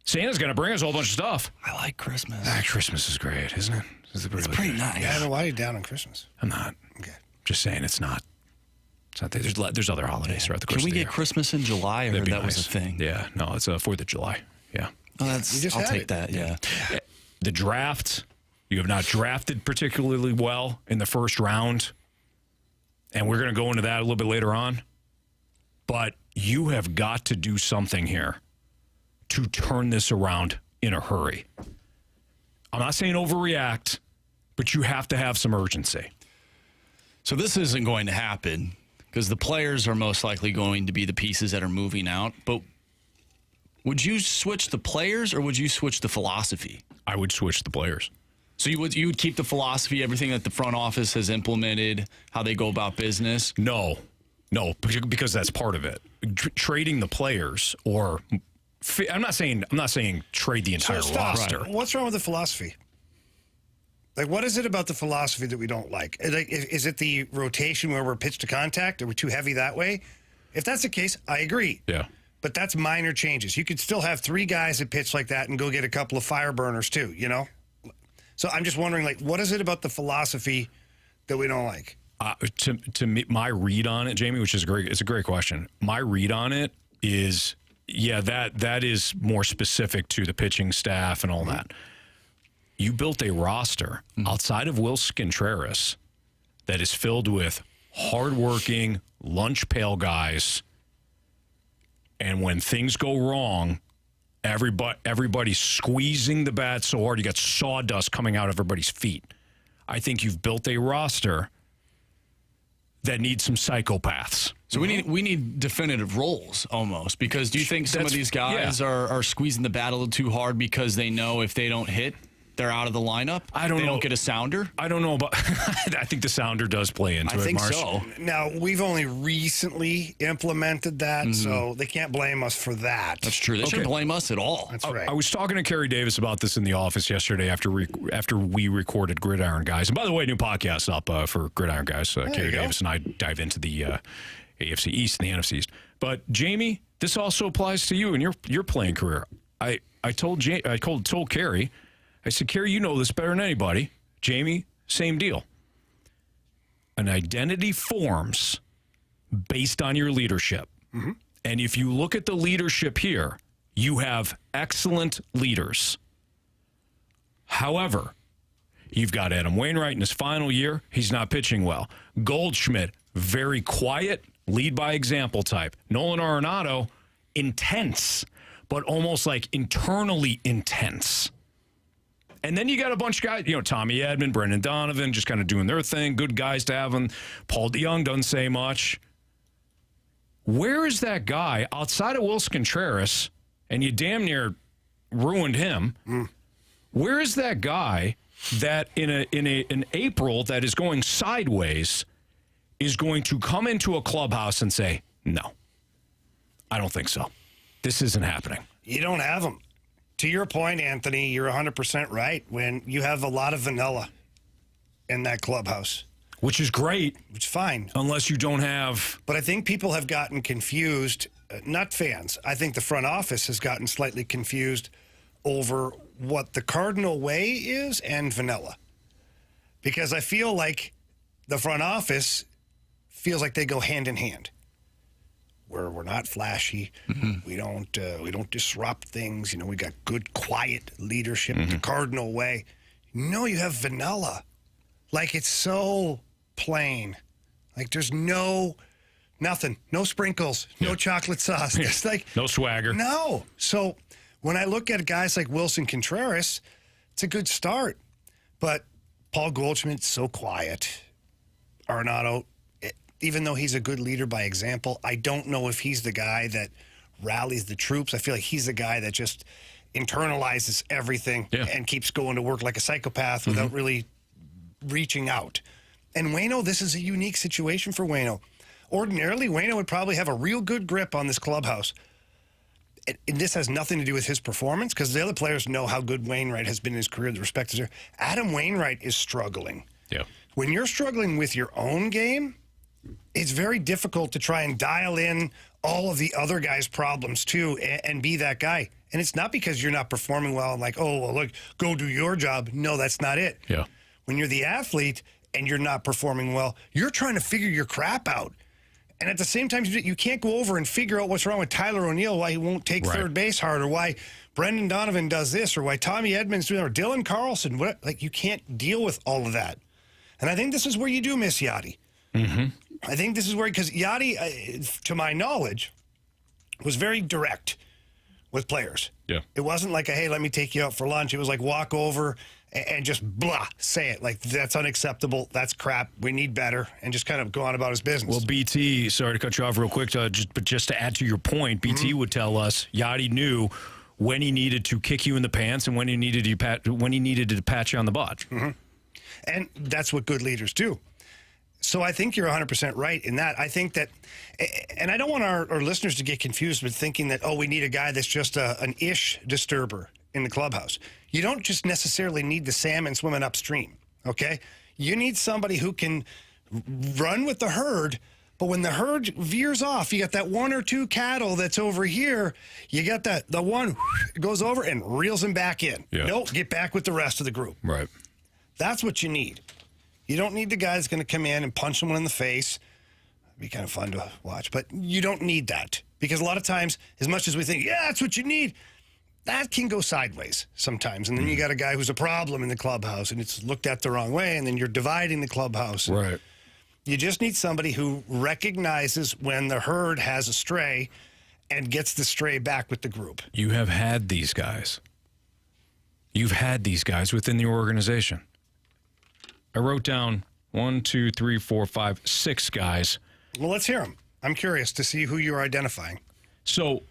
Santa's going to bring us a whole bunch of stuff. I like Christmas. Christmas is great, isn't it? It's pretty nice. Yeah, I don't know why you're down on Christmas. I'm not. Okay. Just saying it's not. It's not there's other holidays throughout the course Can of the we year. get Christmas in July? I heard that was a thing. Yeah, no, it's 4th of July. Yeah. Oh, I'll take that, yeah. The draft, you have not drafted particularly well in the first round, and we're going to go into that a little bit later on. But you have got to do something here to turn this around in a hurry. I'm not saying overreact, but you have to have some urgency. So this isn't going to happen because the players are most likely going to be the pieces that are moving out. But would you switch the players or would you switch the philosophy? I would switch the players. So you would keep the philosophy, everything that the front office has implemented, how they go about business? No, because that's part of it. Trading the players, or I'm not saying trade the entire roster. Right. What's wrong with the philosophy? Like, what is it about the philosophy that we don't like? Is it the rotation where we're pitch to contact? Are we too heavy that way? If that's the case, I agree. Yeah. But that's minor changes. You could still have 3 guys that pitch like that and go get a couple of fire burners too, So I'm just wondering, what is it about the philosophy that we don't like? To me, my read on it, Jamie, which is it's a great question. My read on it is, that is more specific to the pitching staff and all that. You built a roster outside of Will Contreras that is filled with hardworking, lunch pail guys. And when things go wrong, everybody's squeezing the bat so hard, you got sawdust coming out of everybody's feet. I think you've built a roster that needs some psychopaths. So we need definitive roles almost, because do you think some of these guys are squeezing the bat a little too hard because they know if they don't hit, they're out of the lineup? I don't know. They don't get a sounder? I don't know about I think the sounder does play into it, I think Marsh. so. Now, we've only recently implemented that, so they can't blame us for that. That's true. They shouldn't blame us at all. That's right. I was talking to Kerry Davis about this in the office yesterday after we recorded Gridiron Guys. And by the way, new podcast up for Gridiron Guys. Kerry Davis and I dive into the AFC East and the NFC East. But Jamie, this also applies to you and your playing career. I told Kerry, I said, Kerry, you know this better than anybody. Jamie, same deal. An identity forms based on your leadership. Mm-hmm. And if you look at the leadership here, you have excellent leaders. However, you've got Adam Wainwright in his final year. He's not pitching well. Goldschmidt, very quiet, lead by example type. Nolan Arenado, intense, but almost like internally intense. And then you got a bunch of guys, Tommy Edman, Brendan Donovan, just kind of doing their thing. Good guys to have them. Paul DeJong doesn't say much. Where is that guy outside of Wilson Contreras, and you damn near ruined him? Where is that guy that in April that is going sideways is going to come into a clubhouse and say, no, I don't think so. This isn't happening. You don't have him. To your point, Anthony, you're 100% right. When you have a lot of vanilla in that clubhouse. Which is great. Which is fine. Unless you don't have... But I think people have gotten confused, not fans. I think the front office has gotten slightly confused over what the Cardinal way is and vanilla. Because I feel like the front office feels like they go hand in hand. We're not flashy. We don't disrupt things. We got good, quiet leadership. The Cardinal way. No, you have vanilla. Like, it's so plain. Like, there's nothing. No sprinkles. No chocolate sauce. It's like no swagger. No. So when I look at guys like Wilson Contreras, it's a good start. But Paul Goldschmidt's so quiet. Arenado, even though he's a good leader by example, I don't know if he's the guy that rallies the troops. I feel like he's the guy that just internalizes everything and keeps going to work like a psychopath without really reaching out. And Waino, this is a unique situation for Waino. Ordinarily, Waino would probably have a real good grip on this clubhouse. And this has nothing to do with his performance, because the other players know how good Wainwright has been in his career. The respect is there. Adam Wainwright is struggling. Yeah. When you're struggling with your own game, it's very difficult to try and dial in all of the other guys' problems too and be that guy. And it's not because you're not performing well and like, oh, well, look, go do your job. No, that's not it. Yeah. When you're the athlete and you're not performing well, you're trying to figure your crap out. And at the same time, you can't go over and figure out what's wrong with Tyler O'Neill, why he won't take third base hard, or why Brendan Donovan does this, or why Tommy Edman's doing it, or Dylan Carlson. Like, you can't deal with all of that. And I think this is where you do miss Yachty. I think this is where, because Yachty, to my knowledge, was very direct with players. Yeah. It wasn't like, hey, let me take you out for lunch. It was like, walk over and just blah, say it. Like, that's unacceptable. That's crap. We need better. And just kind of go on about his business. Well, BT, sorry to cut you off real quick, but just to add to your point, BT would tell us Yachty knew when he needed to kick you in the pants and when he needed to pat you on the butt. And that's what good leaders do. So I think you're 100% right in that. I think that, and I don't want our listeners to get confused with thinking that, oh, we need a guy that's just an ish disturber in the clubhouse. You don't just necessarily need the salmon swimming upstream, okay? You need somebody who can run with the herd, but when the herd veers off, you got that one or two cattle that's over here, you got the one goes over and reels him back in. Yeah. Nope, get back with the rest of the group. Right. That's what you need. You don't need the guy that's going to come in and punch someone in the face. It'd be kind of fun to watch, but you don't need that, because a lot of times, as much as we think, yeah, that's what you need, that can go sideways sometimes. And then you got a guy who's a problem in the clubhouse and it's looked at the wrong way, and then you're dividing the clubhouse. Right. You just need somebody who recognizes when the herd has a stray and gets the stray back with the group. You have had these guys. You've had these guys within the organization. I wrote down 1, 2, 3, 4, 5, 6 guys. Well, let's hear them. I'm curious to see who you're identifying. So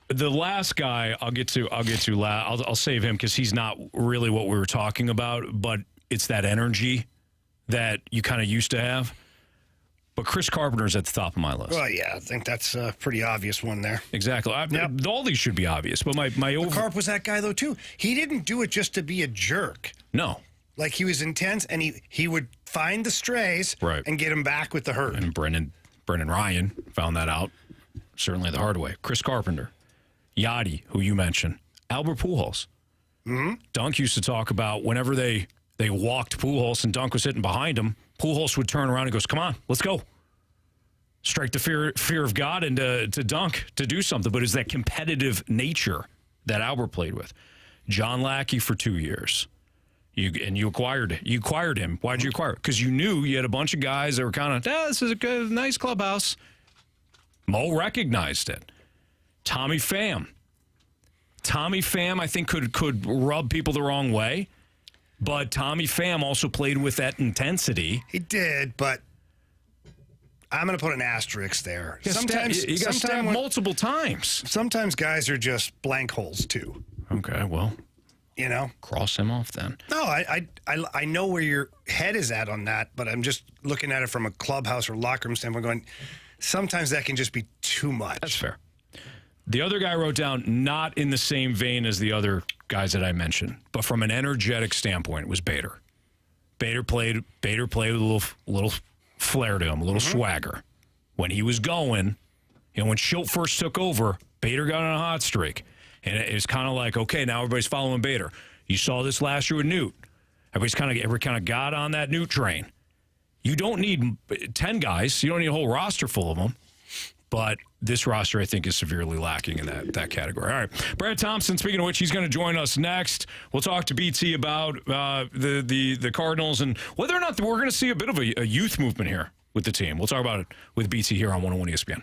the last guy I'll get to I'll save him because he's not really what we were talking about, but it's that energy that you kind of used to have. But Chris Carpenter's at the top of my list. Well, yeah, I think that's a pretty obvious one there. Exactly. All these should be obvious, but Carp was that guy, though, too. He didn't do it just to be a jerk. No. Like, he was intense, and he would find the strays and get them back with the herd. And Brendan Ryan found that out, certainly the hard way. Chris Carpenter, Yachty, who you mentioned, Albert Pujols. Dunk used to talk about whenever they walked Pujols and Dunk was sitting behind him, Pujols would turn around and goes, come on, let's go. Strike the fear of God into to Dunk to do something. But it's that competitive nature that Albert played with. John Lackey for 2 years. You acquired him. Why'd you acquire him? Because you knew you had a bunch of guys that were kind of, this is a good, nice clubhouse. Mo recognized it. Tommy Pham, I think, could rub people the wrong way, but Tommy Pham also played with that intensity. He did, but I'm going to put an asterisk there. You got stabbed multiple times. Sometimes guys are just blank holes too. Okay, well, cross him off then. No, I know where your head is at on that, but I'm just looking at it from a clubhouse or locker room standpoint, going, sometimes that can just be too much. That's fair. The other guy wrote down, not in the same vein as the other guys that I mentioned, but from an energetic standpoint, it was Bader. Bader played with a little flair to him, a little swagger. When he was going, when Schilt first took over, Bader got on a hot streak. And it's kind of like, okay, now everybody's following Bader. You saw this last year with Newt. Everybody kind of got on that Newt train. You don't need 10 guys. You don't need a whole roster full of them. But this roster, I think, is severely lacking in that category. All right. Brad Thompson, speaking of which, he's going to join us next. We'll talk to BT about the Cardinals and whether or not we're going to see a bit of a youth movement here with the team. We'll talk about it with BT here on 101 ESPN.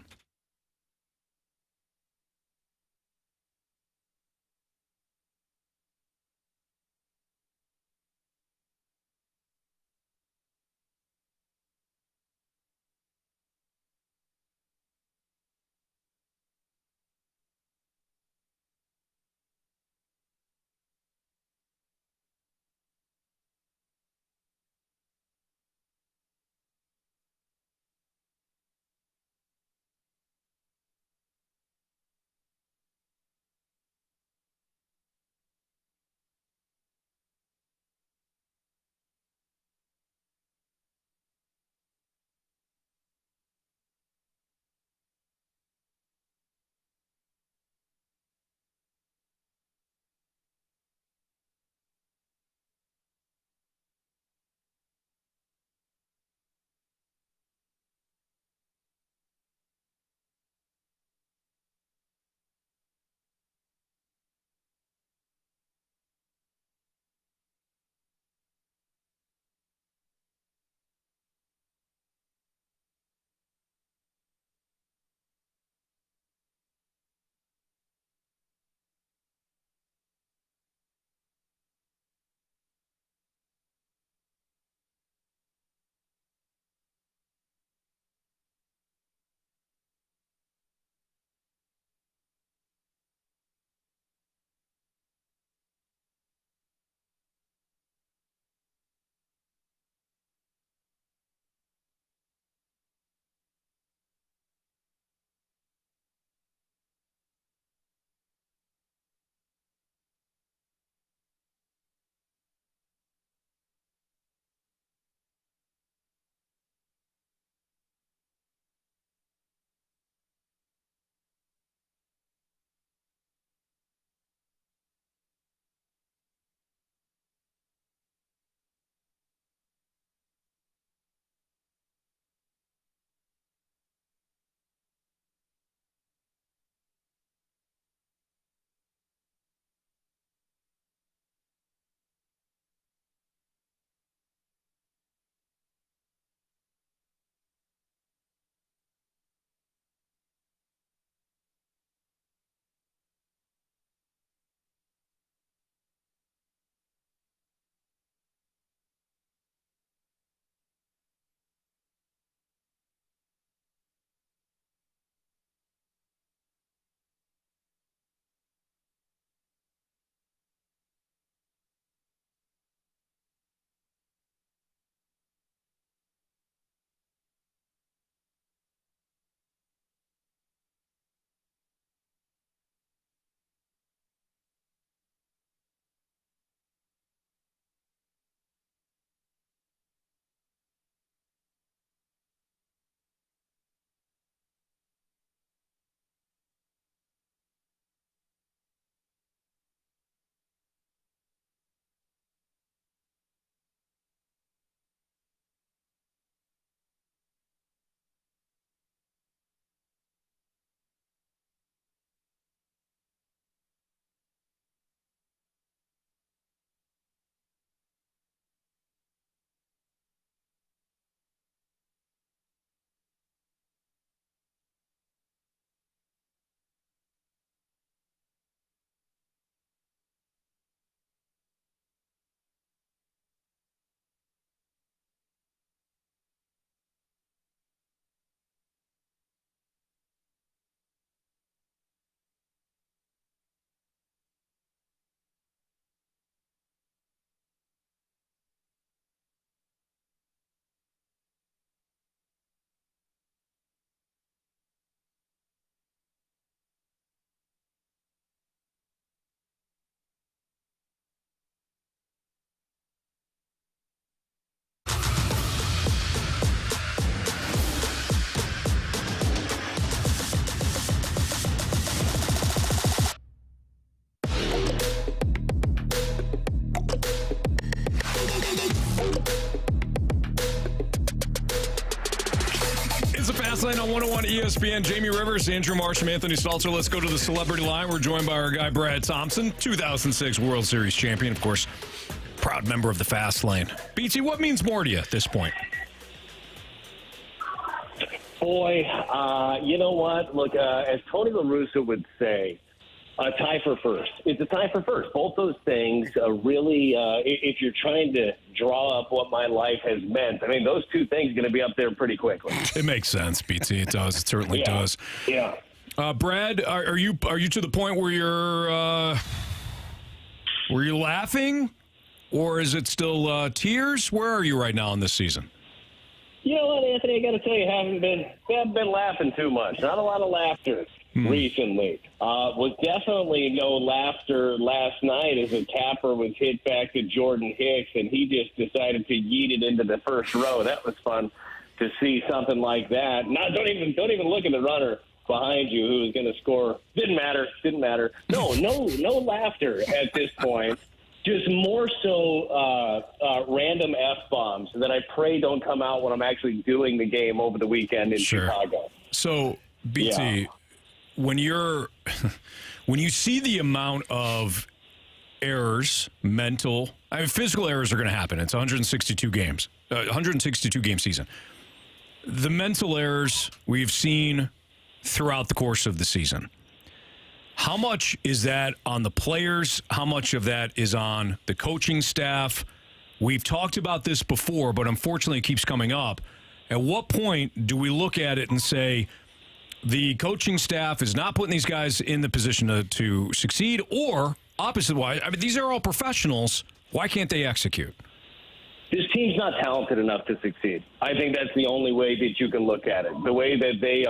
Fastlane on 101 ESPN. Jamie Rivers, Andrew Marsham, Anthony Stalter. Let's go to the celebrity line. We're joined by our guy, Brad Thompson, 2006 World Series champion, of course, proud member of the Fastlane. BT, what means more to you at this point? Boy, you know what? Look, as Tony La Russa would say, a tie for first. It's a tie for first. Both those things really, if you're trying to draw up what my life has meant, I mean, those two things are going to be up there pretty quickly. It makes sense, BT. It does. It certainly does. Yeah. Brad, are you to the point where you're laughing, or is it still tears? Where are you right now in this season? You know what, Anthony? I got to tell you, haven't been laughing too much. Not a lot of laughter recently. Was definitely no laughter last night as a tapper was hit back to Jordan Hicks, and he just decided to yeet it into the first row. That was fun to see something like that. Don't even look at the runner behind you who was going to score. Didn't matter. No laughter at this point. Just more so random F-bombs that I pray don't come out when I'm actually doing the game over the weekend in Chicago. So, BT, when you see the amount of errors, physical errors are going to happen. It's 162 games, 162 game season. The mental errors we've seen throughout the course of the season. How much is that on the players? How much of that is on the coaching staff? We've talked about this before, but unfortunately it keeps coming up. At what point do we look at it and say the coaching staff is not putting these guys in the position to succeed, or opposite-wise, I mean, these are all professionals. Why can't they execute? This team's not talented enough to succeed. I think that's the only way that you can look at it. The way that they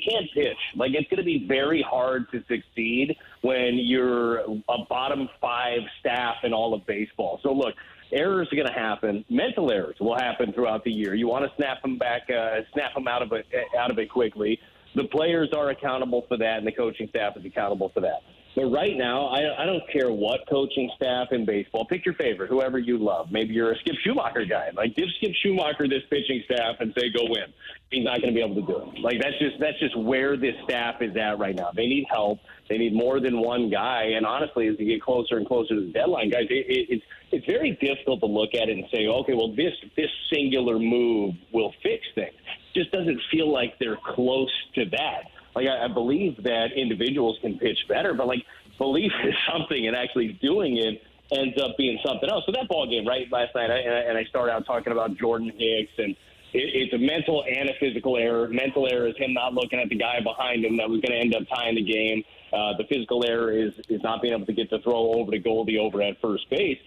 can't pitch. Like, it's going to be very hard to succeed when you're a bottom five staff in all of baseball. So, look, errors are going to happen. Mental errors will happen throughout the year. You want to snap them back, snap them out of it quickly. The players are accountable for that, and the coaching staff is accountable for that. But right now, I don't care what coaching staff in baseball. Pick your favorite, whoever you love. Maybe you're a Skip Schumacher guy. Like, give Skip Schumacher this pitching staff and say, go win. He's not going to be able to do it. Like, that's just where this staff is at right now. They need help. They need more than one guy. And honestly, as you get closer and closer to the deadline, guys, it's very difficult to look at it and say, okay, well, this singular move will fix things. It just doesn't feel like they're close to that. Like, I believe that individuals can pitch better, but, like, belief is something, and actually doing it ends up being something else. So that ball game, right, last night, and I started out talking about Jordan Hicks, and it's a mental and a physical error. Mental error is him not looking at the guy behind him that was going to end up tying the game. The physical error is not being able to get the throw over to Goldie over at first base.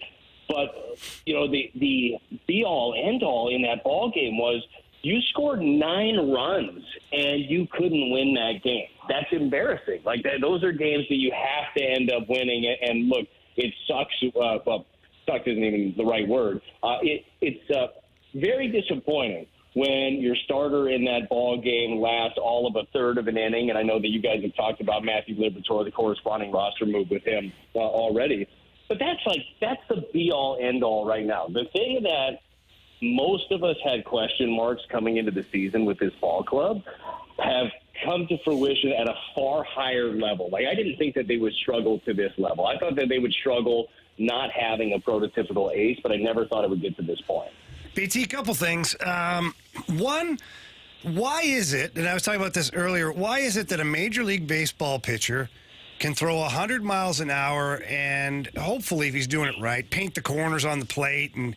But, you know, the be-all, end-all in that ball game was you scored 9 runs and you couldn't win that game. That's embarrassing. Like, those are games that you have to end up winning. And look, it sucks. Well, sucks isn't even the right word. It's very disappointing when your starter in that ball game lasts all of a third of an inning. And I know that you guys have talked about Matthew Liberatore, the corresponding roster move with him already. But that's the be-all, end-all right now. The thing that most of us had question marks coming into the season with this ball club have come to fruition at a far higher level. Like, I didn't think that they would struggle to this level. I thought that they would struggle not having a prototypical ace, but I never thought it would get to this point. BT, couple things. One, why is it, and I was talking about this earlier, why is it that a Major League Baseball pitcher can throw 100 miles an hour and hopefully, if he's doing it right, paint the corners on the plate and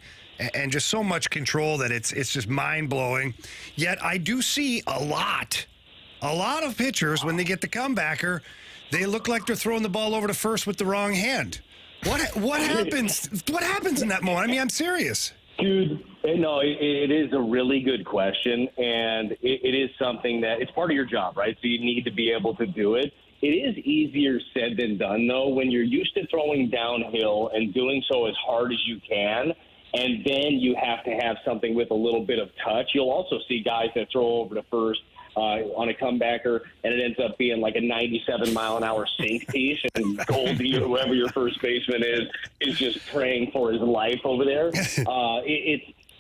just so much control that it's just mind-blowing. Yet I do see a lot of pitchers, when they get the comebacker, they look like they're throwing the ball over to first with the wrong hand. What happens? What happens in that moment? I mean, I'm serious. Dude, no, it is a really good question, and it is something that it's part of your job, right? So you need to be able to do it. It is easier said than done, though, when you're used to throwing downhill and doing so as hard as you can. And then you have to have something with a little bit of touch. You'll also see guys that throw over to first on a comebacker, and it ends up being like a 97-mile-an-hour sink piece, and Goldie, or whoever your first baseman is just praying for his life over there.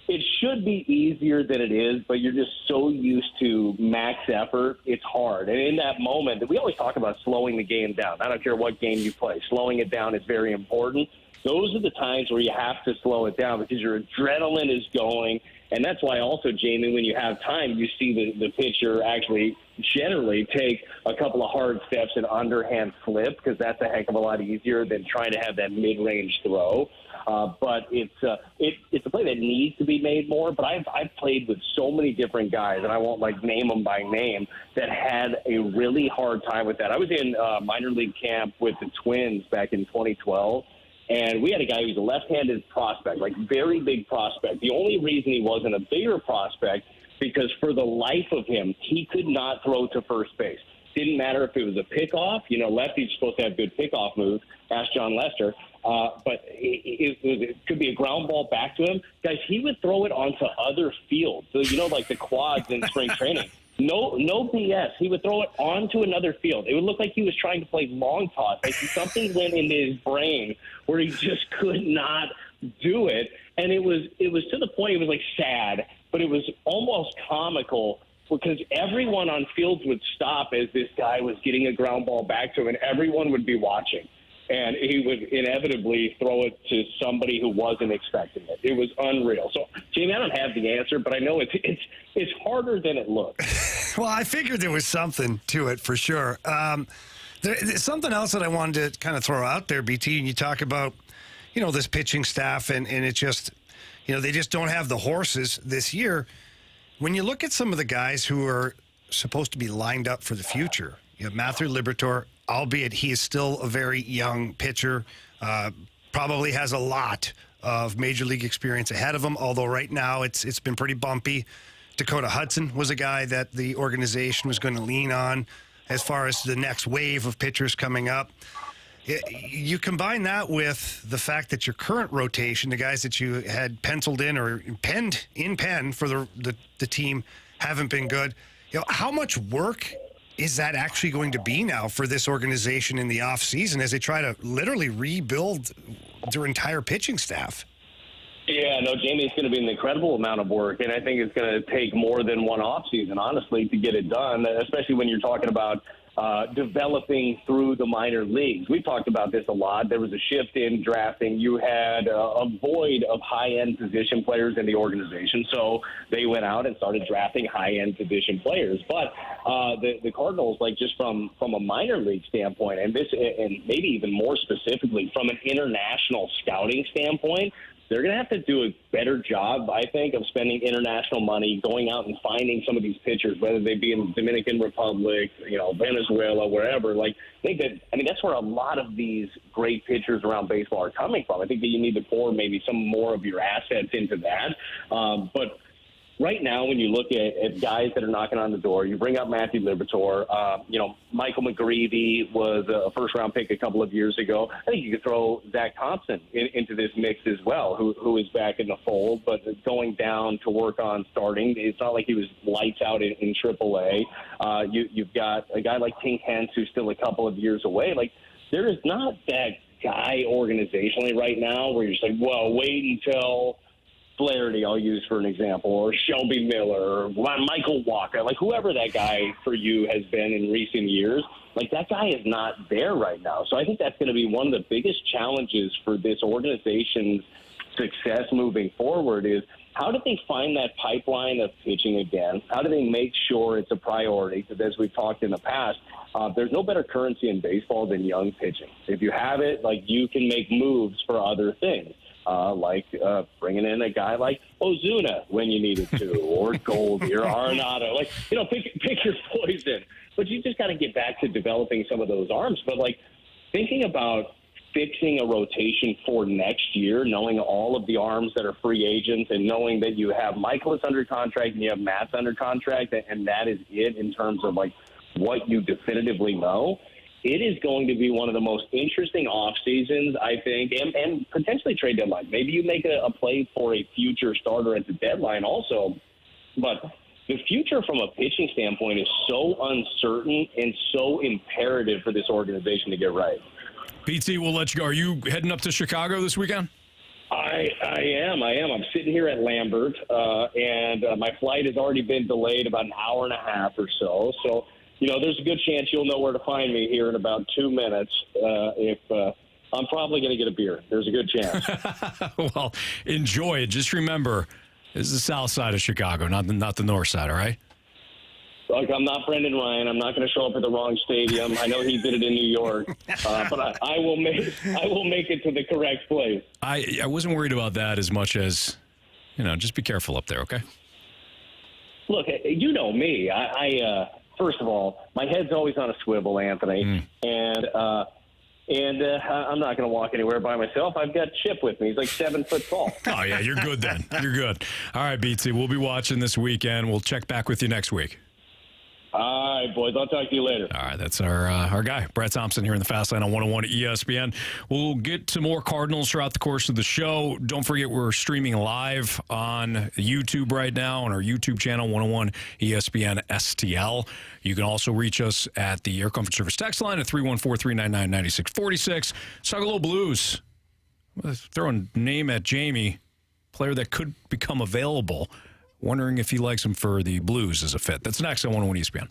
it should be easier than it is, but you're just so used to max effort, it's hard. And in that moment, we always talk about slowing the game down. I don't care what game you play. Slowing it down is very important. Those are the times where you have to slow it down because your adrenaline is going. And that's why also, Jamie, when you have time, you see the pitcher actually generally take a couple of hard steps and underhand flip because that's a heck of a lot easier than trying to have that mid-range throw. But it's a play that needs to be made more. But I've played with so many different guys, and I won't name them by name, that had a really hard time with that. I was in minor league camp with the Twins back in 2012. And we had a guy who was a left-handed prospect, very big prospect. The only reason he wasn't a bigger prospect because for the life of him, he could not throw to first base. Didn't matter if it was a pickoff. Lefties are supposed to have good pickoff moves. Ask John Lester. But it could be a ground ball back to him. Guys, he would throw it onto other fields. So, like the quads in spring training. No BS. He would throw it onto another field. It would look like he was trying to play long toss. Something went into his brain where he just could not do it. And it was to the point, it was sad, but it was almost comical because everyone on fields would stop as this guy was getting a ground ball back to him, and everyone would be watching. And he would inevitably throw it to somebody who wasn't expecting it. It was unreal. So, Jamie, I don't have the answer, but I know it's harder than it looks. Well, I figured there was something to it for sure. There's something else that I wanted to kind of throw out there, BT, and you talk about, this pitching staff, and it just, they just don't have the horses this year. When you look at some of the guys who are supposed to be lined up for the future, Matthew Liberatore, albeit he is still a very young pitcher, probably has a lot of major league experience ahead of him, although right now it's been pretty bumpy. Dakota Hudson was a guy that the organization was going to lean on as far as the next wave of pitchers coming up. You combine that with the fact that your current rotation, the guys that you had penciled in or penned in pen for the team, haven't been good. How much work is that actually going to be now for this organization in the offseason as they try to literally rebuild their entire pitching staff? Yeah, no, Jamie, it's going to be an incredible amount of work, and I think it's going to take more than one offseason, honestly, to get it done, especially when you're talking about developing through the minor leagues. We've talked about this a lot. There was a shift in drafting. You had a void of high-end position players in the organization, so they went out and started drafting high-end position players. But the Cardinals, just from a minor league standpoint, and maybe even more specifically from an international scouting standpoint, they're going to have to do a better job, I think, of spending international money, going out and finding some of these pitchers, whether they be in the Dominican Republic, Venezuela, wherever. That's where a lot of these great pitchers around baseball are coming from. I think that you need to pour maybe some more of your assets into that. But right now, when you look at guys that are knocking on the door, you bring up Matthew Liberatore. Michael McGreevy was a first-round pick a couple of years ago. I think you could throw Zach Thompson into this mix as well, who is back in the fold, but going down to work on starting. It's not like he was lights out in AAA. You've got a guy like Tink Hence who's still a couple of years away. There is not that guy organizationally right now where you're just well, wait until Flaherty, I'll use for an example, or Shelby Miller, or Michael Walker, whoever that guy for you has been in recent years, that guy is not there right now. So I think that's going to be one of the biggest challenges for this organization's success moving forward is how do they find that pipeline of pitching again? How do they make sure it's a priority? Because as we've talked in the past, there's no better currency in baseball than young pitching. If you have it, you can make moves for other things. Bringing in a guy like Ozuna when you needed to, or Goldie, or Arenado. Pick your poison. But you just got to get back to developing some of those arms. But, thinking about fixing a rotation for next year, knowing all of the arms that are free agents and knowing that you have Michaelis under contract and you have Matt's under contract, and that is it in terms of, what you definitively know, it is going to be one of the most interesting off seasons, I think, and potentially trade deadline. Maybe you make a play for a future starter at the deadline also. But the future from a pitching standpoint is so uncertain and so imperative for this organization to get right. BT, we'll let you go. Are you heading up to Chicago this weekend? I am. I'm sitting here at Lambert, and my flight has already been delayed about an hour and a half or so. So, there's a good chance you'll know where to find me here in about 2 minutes. If I'm probably going to get a beer. There's a good chance. Well, enjoy it. Just remember, this is the south side of Chicago, not the north side, all right? Look, I'm not Brendan Ryan. I'm not going to show up at the wrong stadium. I know he did it in New York, but I will make it to the correct place. I wasn't worried about that as much as, just be careful up there, okay? Look, you know me. I first of all, my head's always on a swivel, Anthony, and I'm not going to walk anywhere by myself. I've got Chip with me. He's like 7 foot tall. Oh, yeah, you're good then. You're good. All right, Beatsy, we'll be watching this weekend. We'll check back with you next week. All right, boys. I'll talk to you later. All right, that's our guy, Brett Thompson, here in the Fast Lane on 101 ESPN. We'll get to more Cardinals throughout the course of the show. Don't forget, we're streaming live on YouTube right now on our YouTube channel, 101 ESPN STL. You can also reach us at the Air Comfort Service text line at 314-399-9646. Let's talk a little Blues. Let's throw a name at Jamie, player that could become available. Wondering if he likes him for the Blues as a fit. That's next on 101 ESPN.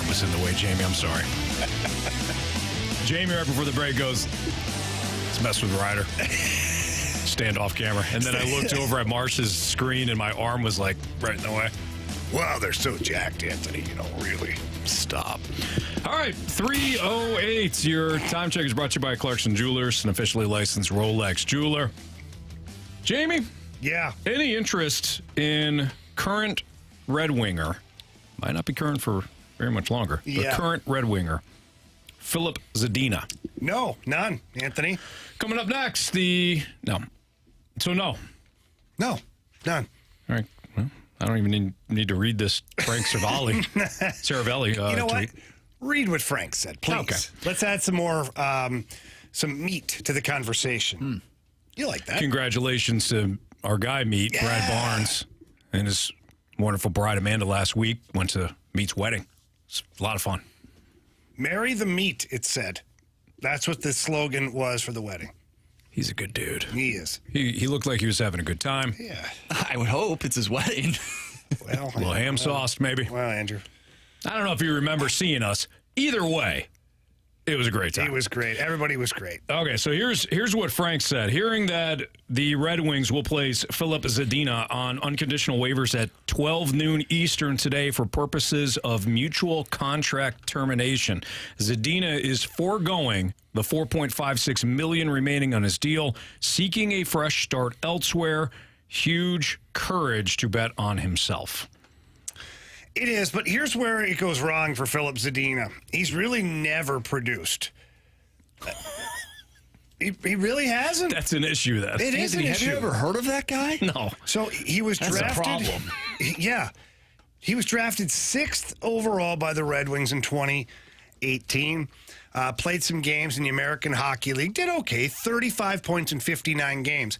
Was in the way, Jamie. I'm sorry. Jamie, right before the break, goes, let's mess with Ryder. Stand off camera. And then I looked over at Marsh's screen, and my arm was like right in the way. Wow, they're so jacked, Anthony. Really. Stop. All right, 3:08. Your time check is brought to you by Clarkson Jewelers, an officially licensed Rolex jeweler. Jamie? Yeah. Any interest in current Red Winger? Might not be current for very much longer. But current Red Winger, Filip Zadina. No, none, Anthony. Coming up next, no. No, none. All right. Well, I don't even need to read this Frank Saravelli. You know tweet. what? Read what Frank said, please. Okay. Let's add some more, some meat to the conversation. You like that? Congratulations to our guy, Brad Barnes, and his wonderful bride, Amanda, last week. Went to Meat's wedding. It's a lot of fun. Marry the meat, it said. That's what the slogan was for the wedding. He's a good dude. He is. He looked like he was having a good time. Yeah. I would hope it's his wedding. Well, a little ham sauced, maybe. Well, Andrew. I don't know if you remember seeing us. Either way, it was a great time. It was great. Everybody was great. Okay, so here's what Frank said. Hearing that the Red Wings will place Filip Zadina on unconditional waivers at 12 noon Eastern today for purposes of mutual contract termination. Zadina is foregoing the $4.56 million remaining on his deal, seeking a fresh start elsewhere. Huge courage to bet on himself. It is, but here's where it goes wrong for Filip Zadina. He's really never produced. He really hasn't. That's an issue, then. It is an issue. Have you ever heard of that guy? No. So he was drafted. That's a problem. Yeah. He was drafted 6th overall by the Red Wings in 2018. Played some games in the American Hockey League. Did okay. 35 points in 59 games.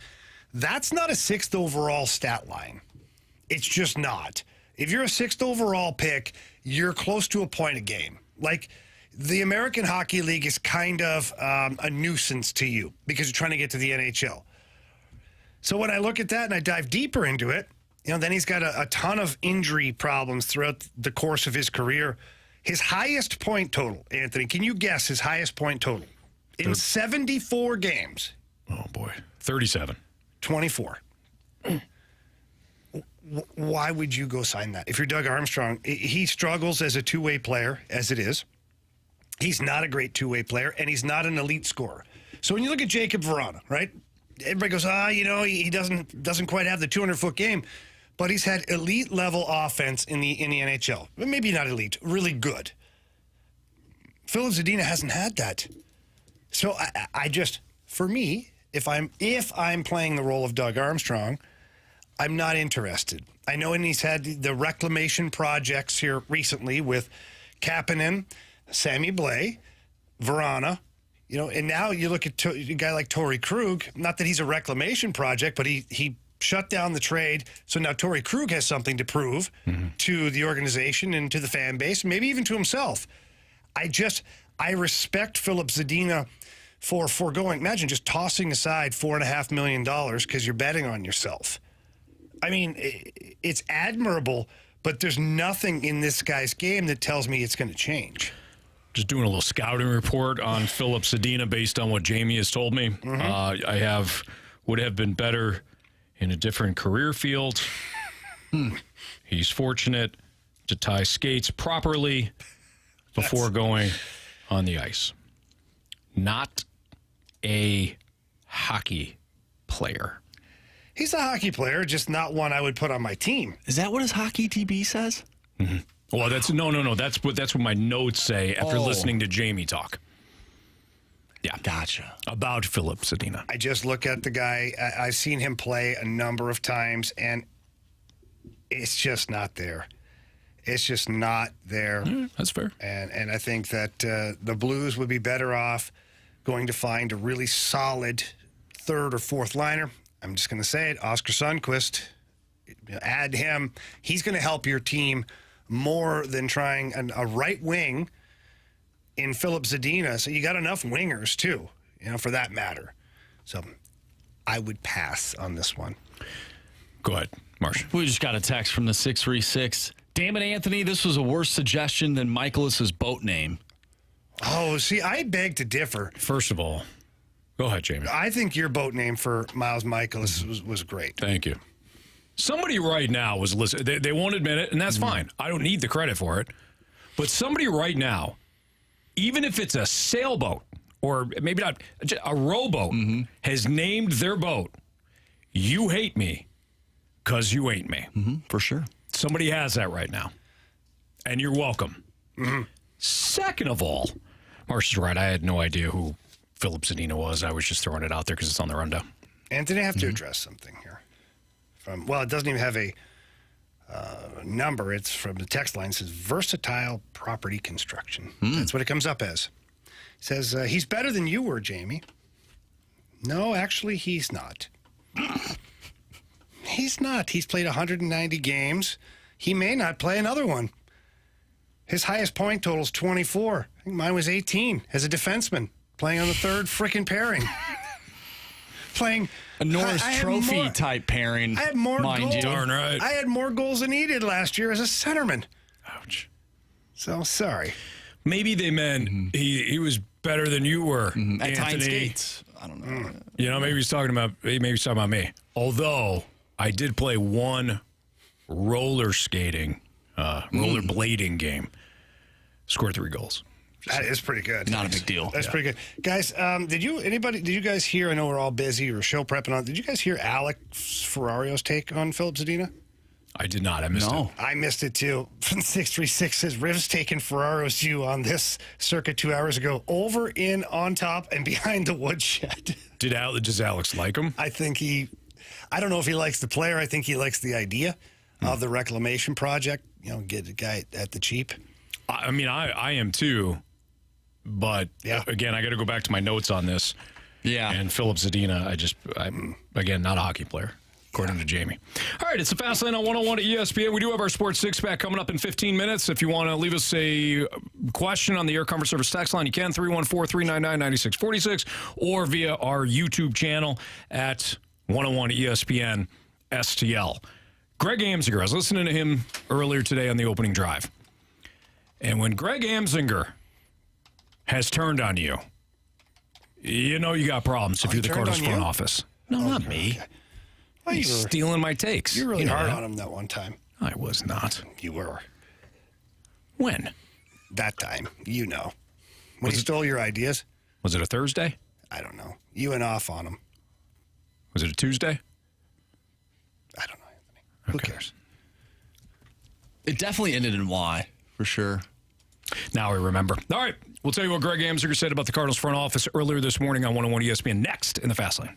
That's not a 6th overall stat line. It's just not. If you're a 6th overall pick, you're close to a point a game. Like, the American Hockey League is kind of a nuisance to you because you're trying to get to the NHL. So when I look at that and I dive deeper into it, then he's got a ton of injury problems throughout the course of his career. His highest point total, Anthony, can you guess his highest point total? In 74 games. Oh, boy. 37. 24. Why would you go sign that? If you're Doug Armstrong, he struggles as a two-way player, as it is. He's not a great two-way player, and he's not an elite scorer. So when you look at Jacob Vrana, right? Everybody goes, he doesn't quite have the 200-foot game, but he's had elite-level offense in the NHL. Maybe not elite, really good. Filip Zadina hasn't had that. So I just, for me, if I'm playing the role of Doug Armstrong, I'm not interested. I know, and he's had the reclamation projects here recently with Kapanen, Sammy Blais, Vrana, and now you look at a guy like Torrey Krug. Not that he's a reclamation project, but he shut down the trade. So now Torrey Krug has something to prove to the organization and to the fan base, maybe even to himself. I respect Filip Zadina for foregoing. Imagine just tossing aside $4.5 million because you're betting on yourself. I mean, it's admirable, but there's nothing in this guy's game that tells me it's going to change. Just doing a little scouting report on Filip Zadina based on what Jamie has told me. Would have been better in a different career field. He's fortunate to tie skates properly before going on the ice. Not a hockey player. He's a hockey player, just not one I would put on my team. Is that what his hockey DB says? Mm-hmm. Well, that's no. That's what my notes say after listening to Jamie talk. Yeah, gotcha. About Filip Zadina. I just look at the guy. I've seen him play a number of times, and it's just not there. It's just not there. That's fair. And I think that the Blues would be better off going to find a really solid third or fourth liner. I'm just going to say it, Oscar Sundqvist. Add him. He's going to help your team more than trying a right wing in Filip Zadina. So you got enough wingers, too, for that matter. So I would pass on this one. Go ahead, Marsh. We just got a text from the 636. Damn it, Anthony, this was a worse suggestion than Michaelis's boat name. Oh, see, I beg to differ. First of all, go ahead, Jamie. I think your boat name for Miles Michaelis was great. Thank you. Somebody right now was listening. They won't admit it, and that's fine. I don't need the credit for it. But somebody right now even if it's a sailboat or maybe not a rowboat, has named their boat, "You hate me because you ain't me." For sure. Somebody has that right now, and you're welcome. Second of all, Marsh is right. I had no idea who Filip Zadina was. I was just throwing it out there because it's on the rundown. Anthony, I have to address something here. It doesn't even have a number. It's from the text line. It says Versatile Property Construction. That's what it comes up as. It says, he's better than you were, Jamie. No, actually, he's not. He's not. He's played 190 games. He may not play another one. His highest point total is 24. I think mine was 18 as a defenseman, playing on the third frickin' pairing. Playing a Norris Trophy type pairing. I had more goals. Darn right. I had more goals than he did last year as a centerman. Ouch. So sorry. Maybe they meant he was better than you were, At Tyne Anthony. Skates. I don't know. You know, maybe he's talking about me. Although I did play one roller skating, roller blading game. Scored 3 goals. That is pretty good. Not a big deal. That's pretty good. Guys, did you guys hear, I know we're all busy or show prepping on, did you guys hear Alex Ferrario's take on Filip Zadina? I did not. I missed it. I missed it too. 636 says Riv's taking Ferrario's view on this circuit 2 hours ago. Over, in, on top, and behind the woodshed. Does Alex like him? I think I don't know if he likes the player. I think he likes the idea of the reclamation project. You know, get a guy at the cheap. I mean, I am too. But again, I got to go back to my notes on this. Yeah. And Filip Zadina, I'm again not a hockey player, according to Jamie. All right, it's the Fast Lane on 101 at ESPN. We do have our Sports Six Pack coming up in 15 minutes. If you want to leave us a question on the Air Comfort Service text line, you can 314-399-9646 or via our YouTube channel at 101 ESPN STL. Greg Amsinger, I was listening to him earlier today on the opening drive. And when Greg Amsinger has turned on you, you know you got problems if you're the Cardinals front office. No, not me. Okay. Well, He's stealing my takes. You're really You know hard that. on him that one time. I was not. You were. When? That time. You know. When he stole your ideas? Was it a Thursday? I don't know. You went off on him. Was it a Tuesday? I don't know, Anthony. Who cares? It definitely ended in Y, for sure. Now I remember. All right. We'll tell you what Greg Amsinger said about the Cardinals front office earlier this morning on 101 ESPN next in the Fast Lane.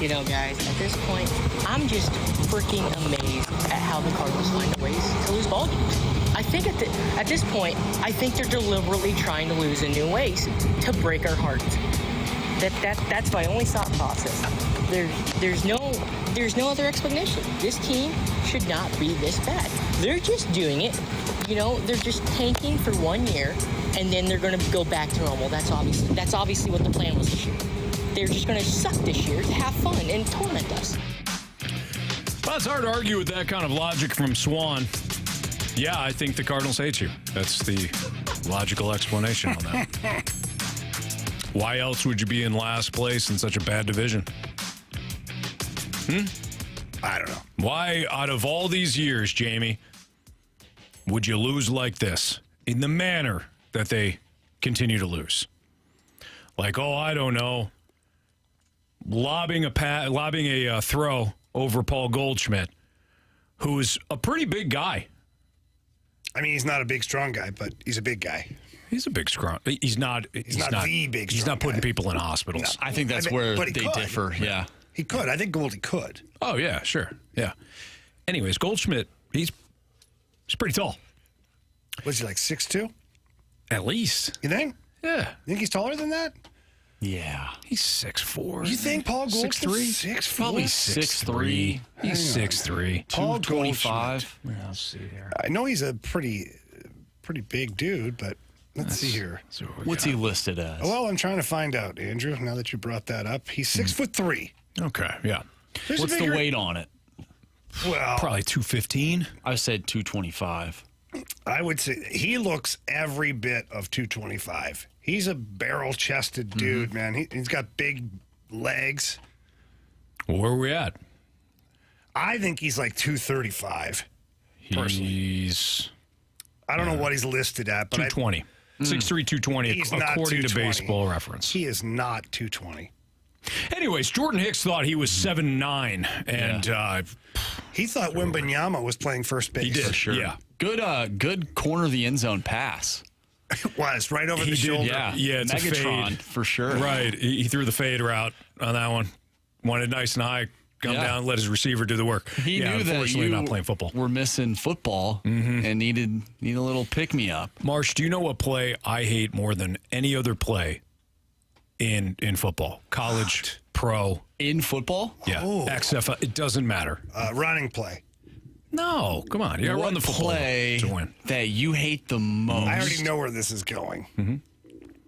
You know, guys, at this point, I'm just freaking amazed at how the Cardinals find ways to lose ball games. I think at this point, I think they're deliberately trying to lose in new ways to break our hearts. That's my only thought process. There's no other explanation. This team should not be this bad. They're just doing it. You know, they're just tanking for 1 year, and then they're going to go back to normal. That's obviously what the plan was this year. They're just going to suck this year to have fun and torment us. Well, it's hard to argue with that kind of logic from Swan. Yeah, I think the Cardinals hate you. That's the logical explanation on that. Why else would you be in last place in such a bad division? I don't know. Why, out of all these years, Jamie, would you lose like this in the manner that they continue to lose? Like, I don't know, lobbing a throw over Paul Goldschmidt, who is a pretty big guy. I mean, he's not a big, strong guy, but he's a big guy. He's a big, strong. He's not the big. He's not putting people in hospitals. No. I think that's where they differ. Yeah, he could. I think Goldie could. Oh yeah, sure, yeah. Anyways, Goldschmidt, he's pretty tall. Was he like 6'2"? At least. You think? Yeah. You think he's taller than that? Yeah. He's 6'4". You think Paul Goldschmidt 6'3"? 6'4"? Probably 6'3". He's 6'3". Paul 225. Let's see here. I know he's a pretty big dude, but let's see here. What's he listed as? Well, I'm trying to find out, Andrew, now that you brought that up. He's 6'3". Okay, yeah. What's the weight on it? Well, probably 215. I said 225. I would say he looks every bit of 225. He's a barrel-chested dude, man. He's got big legs. Well, where are we at? I think he's like 235. He's... I don't know what he's listed at, but 220. 6'3", 220, he's not according 220. to Baseball Reference. He is not 220. Anyways, Jordan Hicks thought he was 7'9", and he thought Wembanyama was playing first base. He did, for sure. Yeah. Good corner of the end zone pass. It was right over the shoulder. Yeah, it's Megatron, a fade. for sure. Right. He threw the fade route on that one. Wanted nice and high, come down, let his receiver do the work. He knew that you not playing football. Were missing football and need a little pick-me-up. Marsh, do you know what play I hate more than any other play in football? College, pro. In football? Yeah. XFL. It doesn't matter. Running play. No, come on. You got to run the football play to win. That you hate the most? I already know where this is going.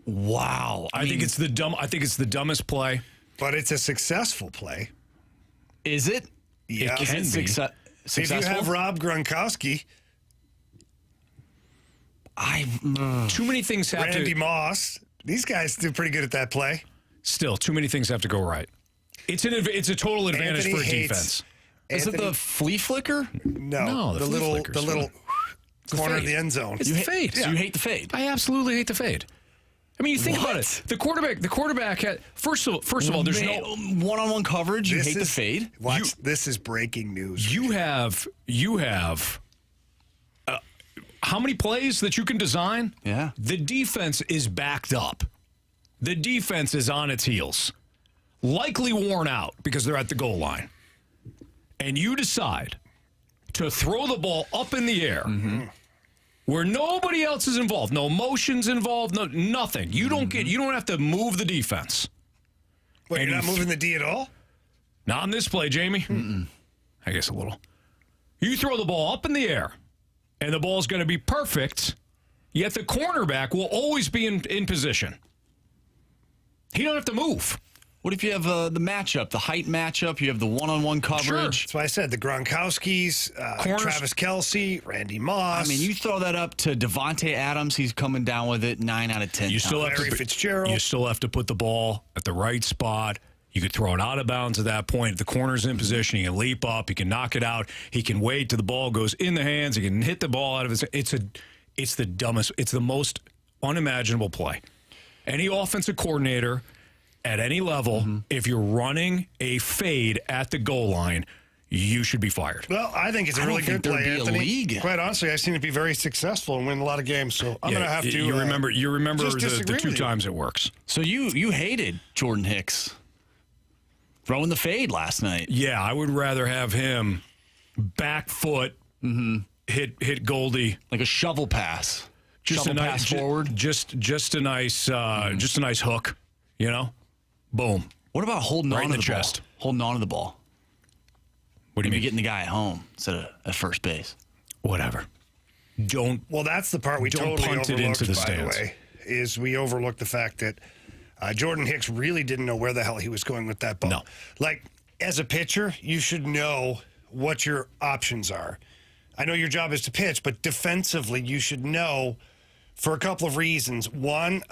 Wow. I think it's the dumbest play. But it's a successful play. Is it? Yeah. It can be. Successful? If you have Rob Gronkowski, too many things have Randy to... Moss, these guys do pretty good at that play. Still, too many things have to go right. It's a total advantage Anthony for a hates- defense. Is it the flea flicker? No, the the flea little flicker's corner of fade. the end zone. It's the fade. So you hate the fade? I absolutely hate the fade. I mean, you think about it. The quarterback had first of all, there's no one-on-one coverage. You hate the fade. Watch, this is breaking news. You have how many plays that you can design? Yeah. The defense is backed up. The defense is on its heels, likely worn out because they're at the goal line. And you decide to throw the ball up in the air where nobody else is involved, no emotions involved, nothing. You don't have to move the defense. Wait, And you're not you- moving the D at all? Not in this play, Jamie. I guess a little. You throw the ball up in the air, and the ball's going to be perfect, yet the cornerback will always be in position. He don't have to move. What if you have the matchup, the height matchup? You have the one-on-one coverage. That's why I said the Gronkowskis, Travis Kelce, Randy Moss. I mean, you throw that up to Devontae Adams. He's coming down with it 9 out of 10 You times. still have Larry Fitzgerald. You still have to put the ball at the right spot. You could throw it out of bounds at that point. The corner's in position. He can leap up. He can knock it out. He can wait till the ball goes in the hands. He can hit the ball out of his. It's the dumbest. It's the most unimaginable play. Any offensive coordinator at any level, if you're running a fade at the goal line, you should be fired. Well, I think it's a really good play, Anthony. League. Quite honestly, I've seen it be very successful and win a lot of games. So I'm going to have to. You remember just the disagree two with you. times it works. So you hated Jordan Hicks throwing the fade last night. Yeah, I would rather have him back foot hit Goldie like a shovel pass. Shovel pass forward. Just a nice hook, you know? Boom. What about holding right on in to the the chest? ball? Holding on to the ball. What do you Maybe mean? getting the guy at home instead of at first base. Whatever. Don't. Well, that's the part we don't totally punt it overlooked, into the by stands. the way, is we overlooked the fact that Jordan Hicks really didn't know where the hell he was going with that ball. No. Like, as a pitcher, you should know what your options are. I know your job is to pitch, but defensively, you should know for a couple of reasons. One,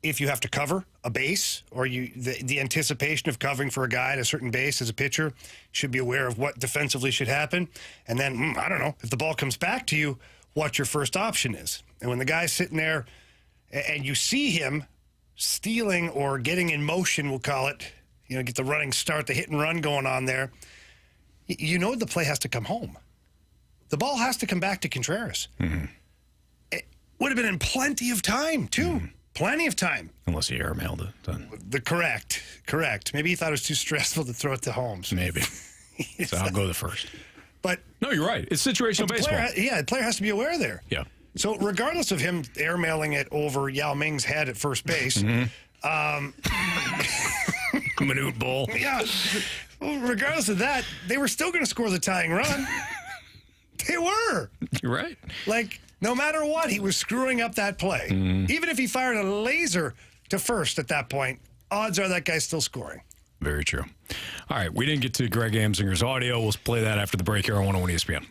if you have to cover a base or the anticipation of covering for a guy at a certain base as a pitcher, should be aware of what defensively should happen. And then, I don't know, if the ball comes back to you, what your first option is. And when the guy's sitting there and you see him stealing or getting in motion, we'll call it, get the running start, the hit and run going on there, you know the play has to come home. The ball has to come back to Contreras. Mm-hmm. It would have been in plenty of time, too. Mm-hmm. Plenty of time. Unless he airmailed it. Correct. Maybe he thought it was too stressful to throw it to Holmes. Maybe. So I'll go the first. But no, you're right. It's situational baseball. The player has to be aware there. Yeah. So regardless of him airmailing it over Yao Ming's head at first base, Minute ball. Yeah. Well, regardless of that, they were still going to score the tying run. They were. You're right. Like, no matter what, he was screwing up that play. Even if he fired a laser to first at that point, odds are that guy's still scoring. Very true. All right, we didn't get to Greg Amsinger's audio. We'll play that after the break here on 101 ESPN.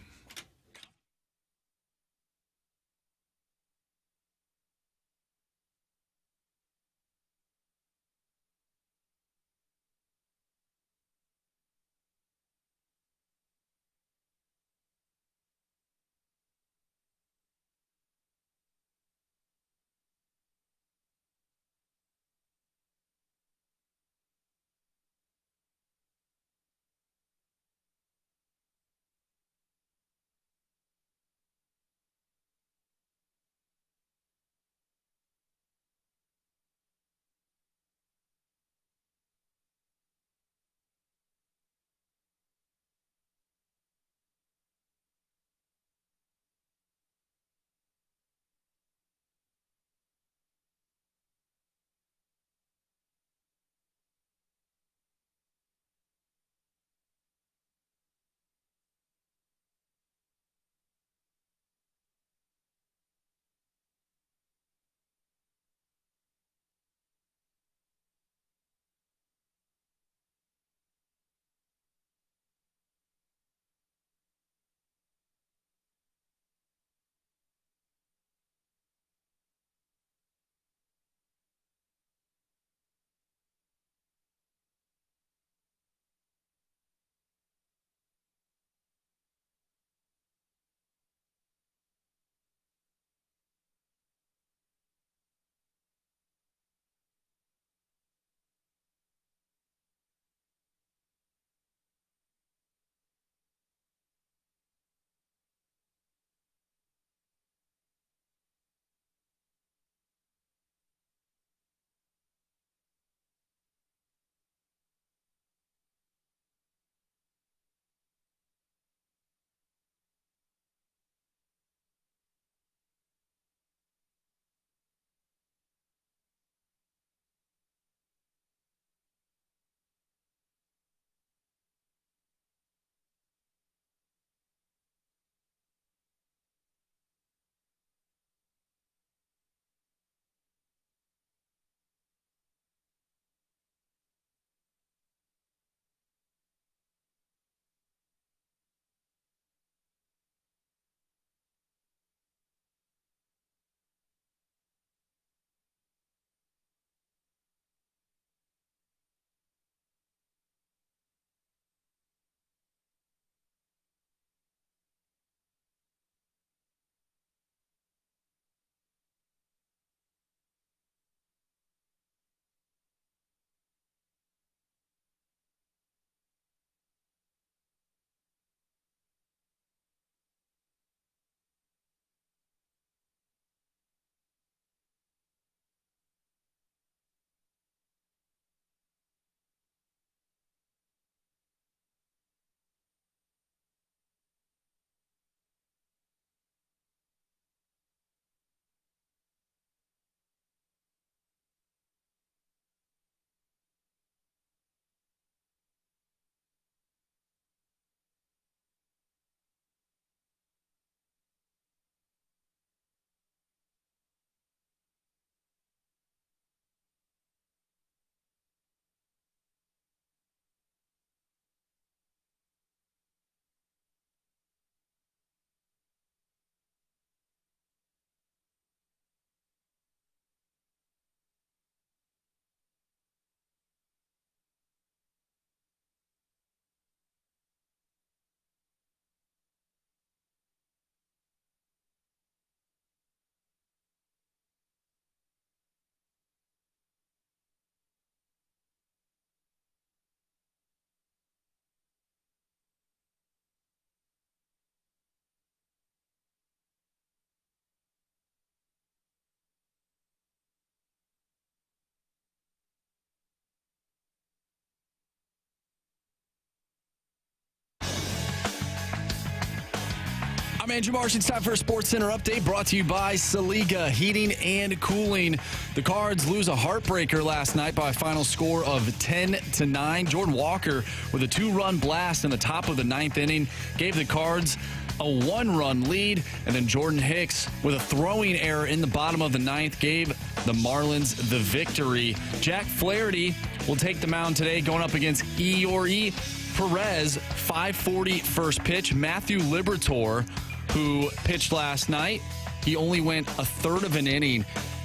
I'm Andrew Marsh. It's time for a Sports Center update brought to you by Saliga Heating and Cooling. The Cards lose a heartbreaker last night by a final score of 10-9. Jordan Walker with a 2-run blast in the top of the 9th inning gave the Cards a 1-run lead, and then Jordan Hicks with a throwing error in the bottom of the 9th gave the Marlins the victory. Jack Flaherty will take the mound today going up against Eori Perez. 5:40 first pitch. Matthew Liberatore, who pitched last night, he only went a third of an inning,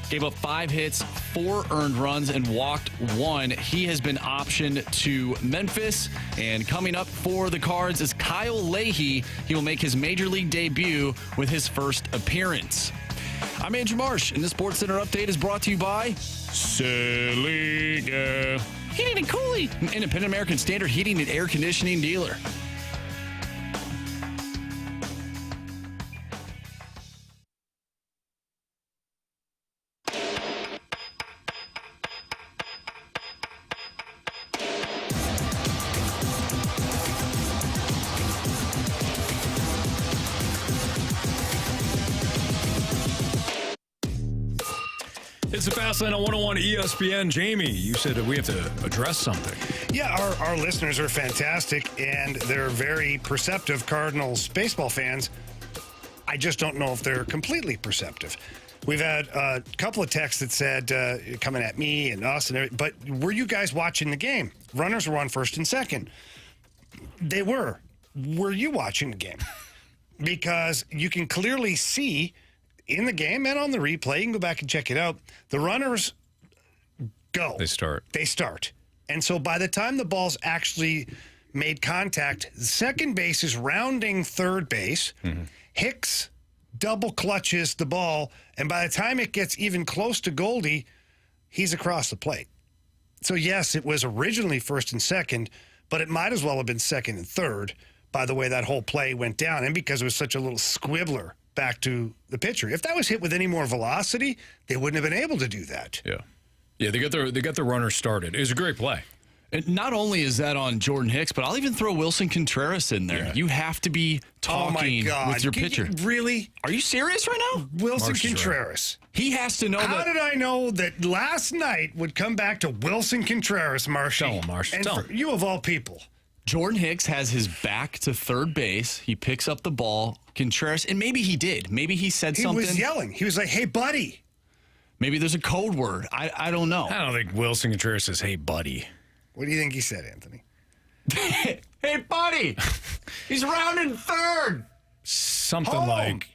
gave up 5 hits, 4 earned runs, and walked 1. He has been optioned to Memphis. And coming up for the Cards is Kyle Leahy. He will make his Major League debut with his first appearance. I'm Andrew Marsh, and the Sports Center update is brought to you by Saliga Heating and Cooling, an independent American Standard heating and air conditioning dealer. It's a Fast Lane on 101 ESPN. Jamie, you said that we have to address something. Yeah, our listeners are fantastic, and they're very perceptive Cardinals baseball fans. I just don't know if they're completely perceptive. We've had a couple of texts that said, coming at me and us, and everything, but were you guys watching the game? Runners were on first and second. They were. Were you watching the game? Because you can clearly see in the game and on the replay, you can go back and check it out, the runners go. They start. And so by the time the ball's actually made contact, second base is rounding third base. Mm-hmm. Hicks double clutches the ball, and by the time it gets even close to Goldie, he's across the plate. So yes, it was originally first and second, but it might as well have been second and third by the way that whole play went down, and because it was such a little squibbler back to the pitcher. If that was hit with any more velocity, they wouldn't have been able to do that. Yeah, they got the runner started. It was a great play. And not only is that on Jordan Hicks, but I'll even throw Wilson Contreras in there. Yeah. You have to be talking with your pitcher. Really? Are you serious right now? Wilson Contreras. Right. He has to know How did I know that last night would come back to Wilson Contreras, Marshy? Tell him, Marsh. And for you of all people. Jordan Hicks has his back to third base. He picks up the ball. Contreras, and maybe he did. Maybe he said something. He was yelling. He was like, hey, buddy. Maybe there's a code word. I don't know. I don't think Wilson Contreras says, hey, buddy. What do you think he said, Anthony? Hey, buddy. He's rounding third. Something home. Like,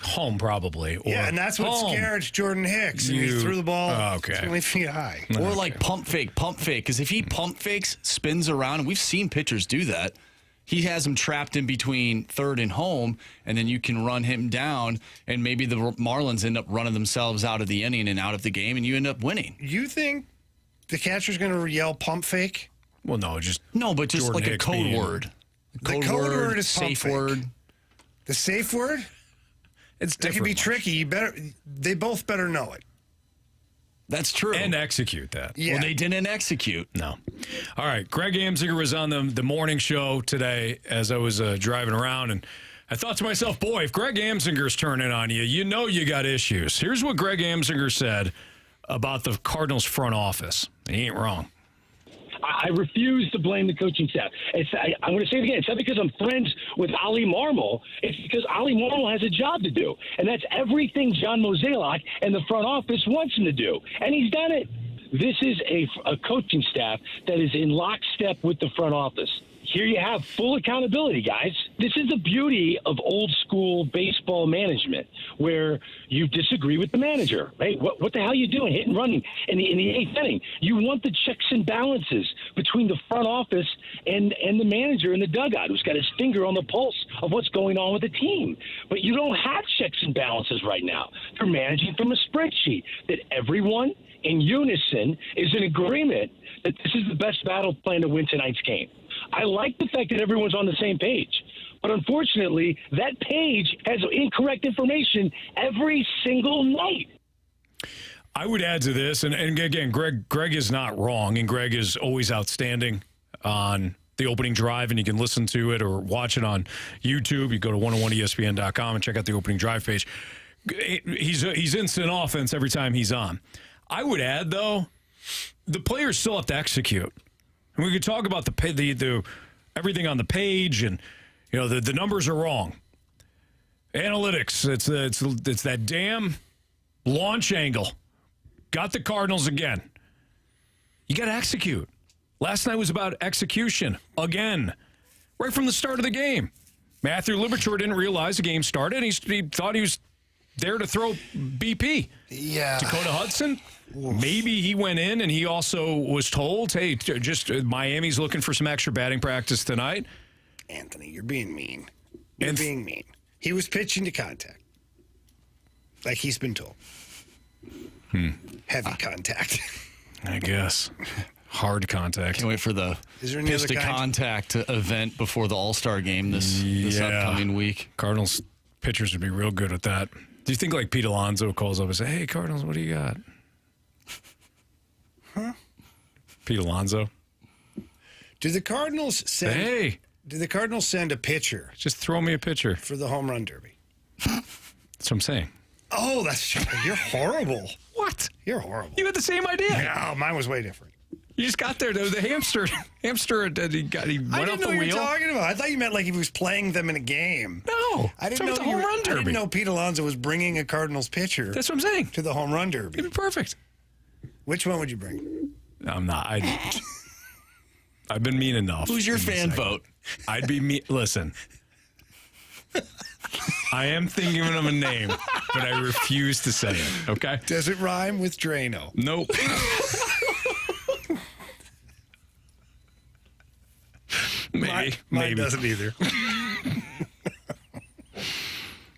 home probably. Or yeah, and that's what scared Jordan Hicks. And he threw the ball 20 feet high. Or like pump fake. Because if he pump fakes, spins around, and we've seen pitchers do that, he has him trapped in between third and home, and then you can run him down, and maybe the Marlins end up running themselves out of the inning and out of the game, and you end up winning. You think the catcher's going to yell pump fake? Well, no, but just Jordan like Hicks a code word. The code word is safe pump word. Fake. The safe word? It's different. It can be tricky. They both better know it. That's true. And execute that. Yeah. Well, they didn't execute. No. All right. Greg Amsinger was on the morning show today as I was driving around, and I thought to myself, boy, if Greg Amsinger's turning on you, you know you got issues. Here's what Greg Amsinger said about the Cardinals front office. He ain't wrong. I refuse to blame the coaching staff. I'm going to say it again. It's not because I'm friends with Ali Marmol. It's because Ali Marmol has a job to do. And that's everything John Mozeliak and the front office wants him to do. And he's done it. This is a coaching staff that is in lockstep with the front office. Here you have full accountability, guys. This is the beauty of old school baseball management, where you disagree with the manager. Hey, what the hell are you doing, hitting and running in the eighth inning? You want the checks and balances between the front office and the manager in the dugout, who's got his finger on the pulse of what's going on with the team. But you don't have checks and balances right now. They're managing from a spreadsheet that everyone in unison is in agreement that this is the best battle plan to win tonight's game. I like the fact that everyone's on the same page. But unfortunately, that page has incorrect information every single night. I would add to this, and again, Greg is not wrong, and Greg is always outstanding on the opening drive, and you can listen to it or watch it on YouTube. You go to 101ESPN.com and check out the opening drive page. He's instant offense every time he's on. I would add, though, the players still have to execute. And we could talk about the everything on the page, and the numbers are wrong. Analytics, it's that damn launch angle. Got the Cardinals again. You got to execute. Last night was about execution again, right from the start of the game. Matthew Liberatore didn't realize the game started. He thought he was there to throw BP. Yeah. Dakota Hudson, maybe he went in and he also was told, hey, just Miami's looking for some extra batting practice tonight. Anthony, you're being mean. You're being mean. He was pitching to contact, like he's been told. Heavy contact. I guess. Hard contact. Can't wait for the pitch to contact event before the All-Star game this upcoming week. Cardinals pitchers would be real good at that. Do you think like Pete Alonso calls up and say, hey, Cardinals, what do you got? Huh? Pete Alonso? Do the Cardinals send a pitcher? Just throw me a pitcher. For the home run derby. That's what I'm saying. Oh, you're horrible. What? You're horrible. You had the same idea. No, mine was way different. You just got there. The hamster, he went off the wheel. I didn't know what you were talking about. I thought you meant like he was playing them in a game. No. I didn't know the home run derby. I didn't know Pete Alonso was bringing a Cardinals pitcher. That's what I'm saying. To the home run derby. It'd be perfect. Which one would you bring? I'm not. I've been mean enough. Who's your fan vote? I'd be mean. Listen. I am thinking of a name, but I refuse to say it, okay? Does it rhyme with Drano? Nope. Maybe. Mine doesn't either.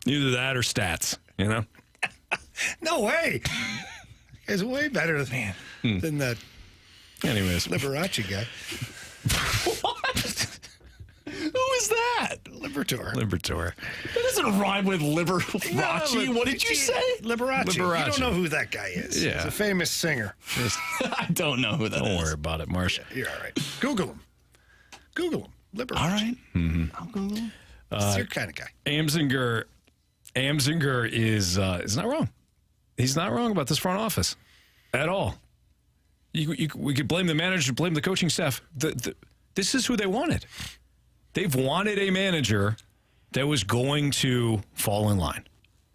Either that or stats, No way. It's way better than that Liberace guy. What? Who is that? Liberatore. That doesn't rhyme with Liberace. What did you say? Liberace. You don't know who that guy is. Yeah. He's a famous singer. I don't know who that is. Don't worry about it, Marsh. Yeah, you're all right. Google him. Liberace. All right. Mm-hmm. I'll Google him. He's your kind of guy. Amsinger is not wrong. He's not wrong about this front office at all. We could blame the manager, blame the coaching staff. This is who they wanted. They've wanted a manager that was going to fall in line.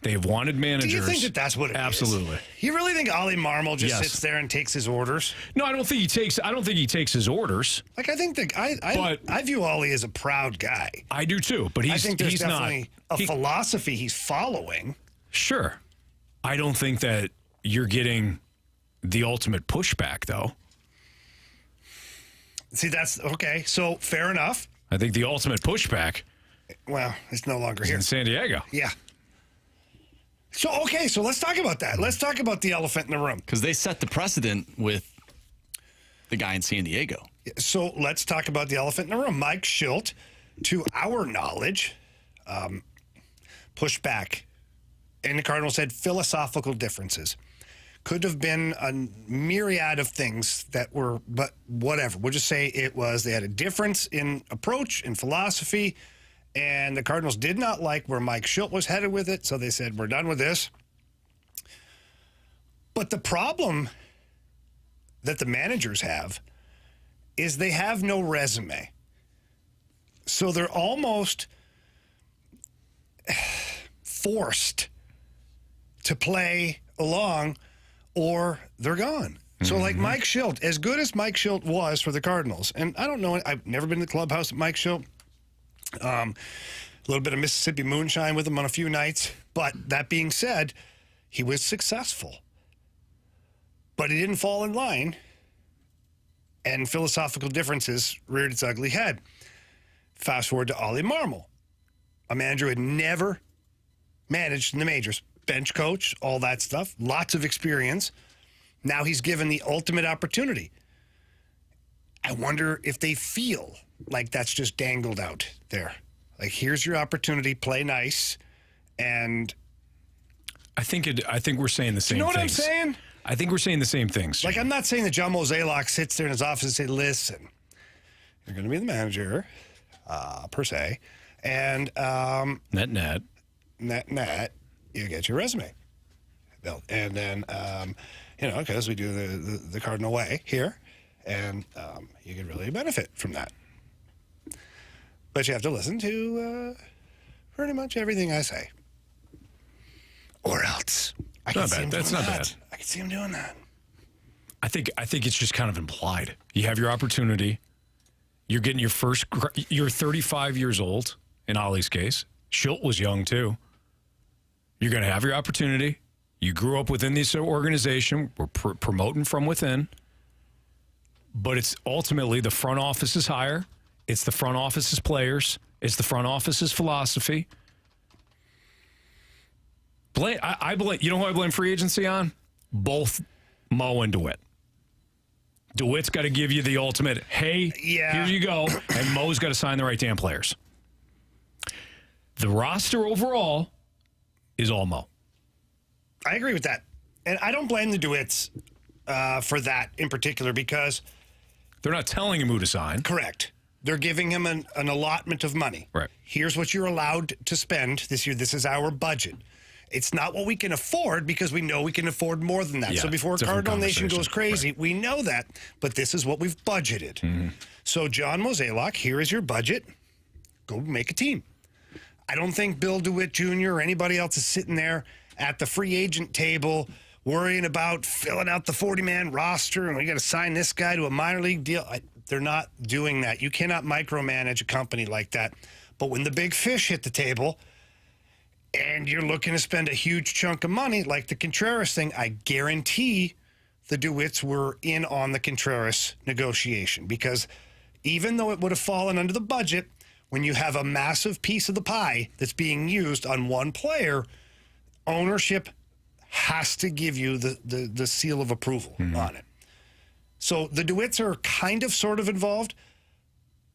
They've wanted managers. Do you think that's what it is? Absolutely. You really think Ollie Marmol just sits there and takes his orders? No, I don't think he takes his orders. Like I view Ollie as a proud guy. I do too, but I think there's definitely a philosophy he's following. Sure. I don't think that you're getting the ultimate pushback, though. See, that's okay. So fair enough. I think the ultimate pushback. Well, it's no longer here in San Diego. Yeah. So let's talk about that. Let's talk about the elephant in the room. Because they set the precedent with the guy in San Diego. So let's talk about the elephant in the room. Mike Shildt, to our knowledge, pushed back. And the Cardinals had philosophical differences. Could have been a myriad of things that were, but whatever. We'll just say it was. They had a difference in approach and philosophy. And the Cardinals did not like where Mike Shildt was headed with it, so they said, we're done with this. But the problem that the managers have is they have no resume. So they're almost forced to play along or they're gone. So like Mike Shildt, as good as Mike Shildt was for the Cardinals, and I don't know, I've never been to the clubhouse at Mike Shildt. A little bit of Mississippi moonshine with him on a few nights. But that being said, he was successful. But he didn't fall in line. And philosophical differences reared its ugly head. Fast forward to Ollie Marmol, a manager who had never managed in the majors. Bench coach, all that stuff, lots of experience. Now he's given the ultimate opportunity. I wonder if they feel like that's just dangled out there. Like, here's your opportunity, play nice, and I think we're saying the same things. You know what I'm saying? I think we're saying the same things. Like, I'm not saying that John Mozeliak sits there in his office and say, listen, You're going to be the manager, per se. And net. You get your resume built. And then, because we do the Cardinal way here, and you can really benefit from that. But you have to listen to pretty much everything I say. Or else. That's not bad. I can see him doing that. I think it's just kind of implied. You have your opportunity. You're getting your first. You're 35 years old in Ollie's case. Schilt was young too. You're going to have your opportunity. You grew up within this organization. We're promoting from within. But it's ultimately the front office's hire. It's the front office's players. It's the front office's philosophy. I blame. You know who I blame free agency on? Both Mo and DeWitt. DeWitt's got to give you the ultimate, hey, here you go. And Mo's got to sign the right damn players. The roster overall is all Mo. I agree with that. And I don't blame the DeWitts for that in particular because they're not telling him who to sign. Correct. They're giving him an allotment of money. Right. Here's what you're allowed to spend this year. This is our budget. It's not what we can afford because we know we can afford more than that. Yeah, so before Cardinal Nation goes crazy, we know that. But this is what we've budgeted. Mm-hmm. So John Mozeliak, here is your budget. Go make a team. I don't think Bill DeWitt Jr. or anybody else is sitting there at the free agent table worrying about filling out the 40-man roster and we got to sign this guy to a minor league deal. They're not doing that. You cannot micromanage a company like that. But when the big fish hit the table and you're looking to spend a huge chunk of money, like the Contreras thing, I guarantee the DeWitts were in on the Contreras negotiation because even though it would have fallen under the budget, when you have a massive piece of the pie that's being used on one player, ownership has to give you the seal of approval on it. So the DeWitts are kind of sort of involved,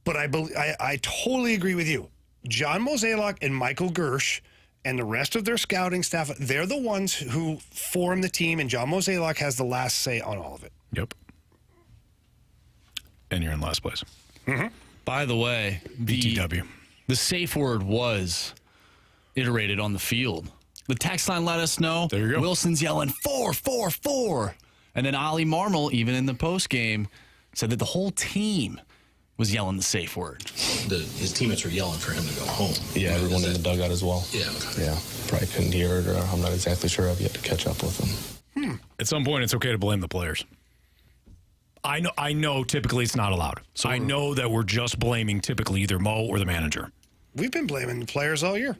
but I totally agree with you. John Mozeliak and Michael Gersh and the rest of their scouting staff, they're the ones who form the team, and John Mozeliak has the last say on all of it. Yep. And you're in last place. Mm-hmm. By the way, BTW. The safe word was iterated on the field. The text line let us know. There you go. Wilson's yelling 4-4-4. And then Ollie Marmol, even in the postgame, said that the whole team was yelling the safe word. His teammates were yelling for him to go home. Yeah, everyone in the dugout as well. Yeah. Okay. Yeah, probably couldn't hear it, or I'm not exactly sure. I've yet to catch up with them. At some point, it's okay to blame the players. I know typically it's not allowed. So I know that we're just blaming typically either Mo or the manager. We've been blaming the players all year.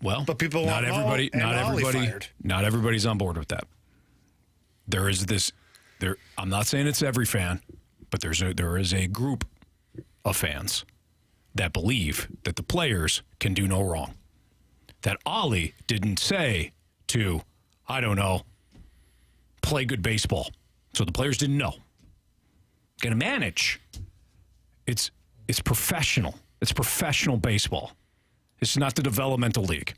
But people not want everybody, Mo and Ollie fired. Not everybody's on board with that. There is this. I'm not saying it's every fan, but there is a group of fans that believe that the players can do no wrong. That Ollie didn't say to, I don't know, play good baseball. So the players didn't know. Going to manage. It's professional. It's professional baseball. It's not the developmental league.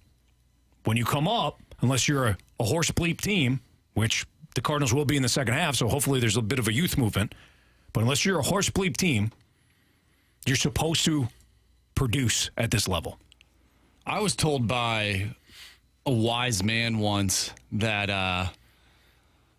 When you come up, unless you're a horse bleep team, which the Cardinals will be in the second half, so hopefully there's a bit of a youth movement. But unless you're a horse bleep team, you're supposed to produce at this level. I was told by a wise man once that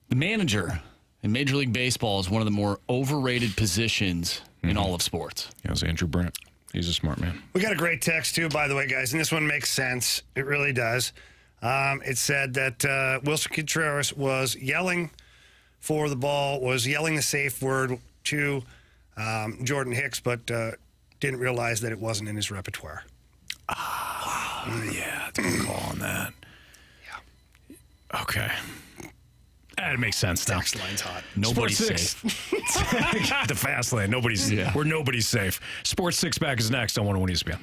the manager in Major League Baseball is one of the more overrated positions in all of sports. Yeah, it was Andrew Brandt. He's a smart man. We got a great text, too, by the way, guys, and this one makes sense. It really does. It said that Wilson Contreras was yelling for the ball, was yelling the safe word to Jordan Hicks, but didn't realize that it wasn't in his repertoire. Yeah, good call on that. Yeah. Okay. That makes sense now. Text line's hot. Nobody's Sports safe. The fast lane. We're nobody's safe. Sports Six Pack is next on 101 ESPN.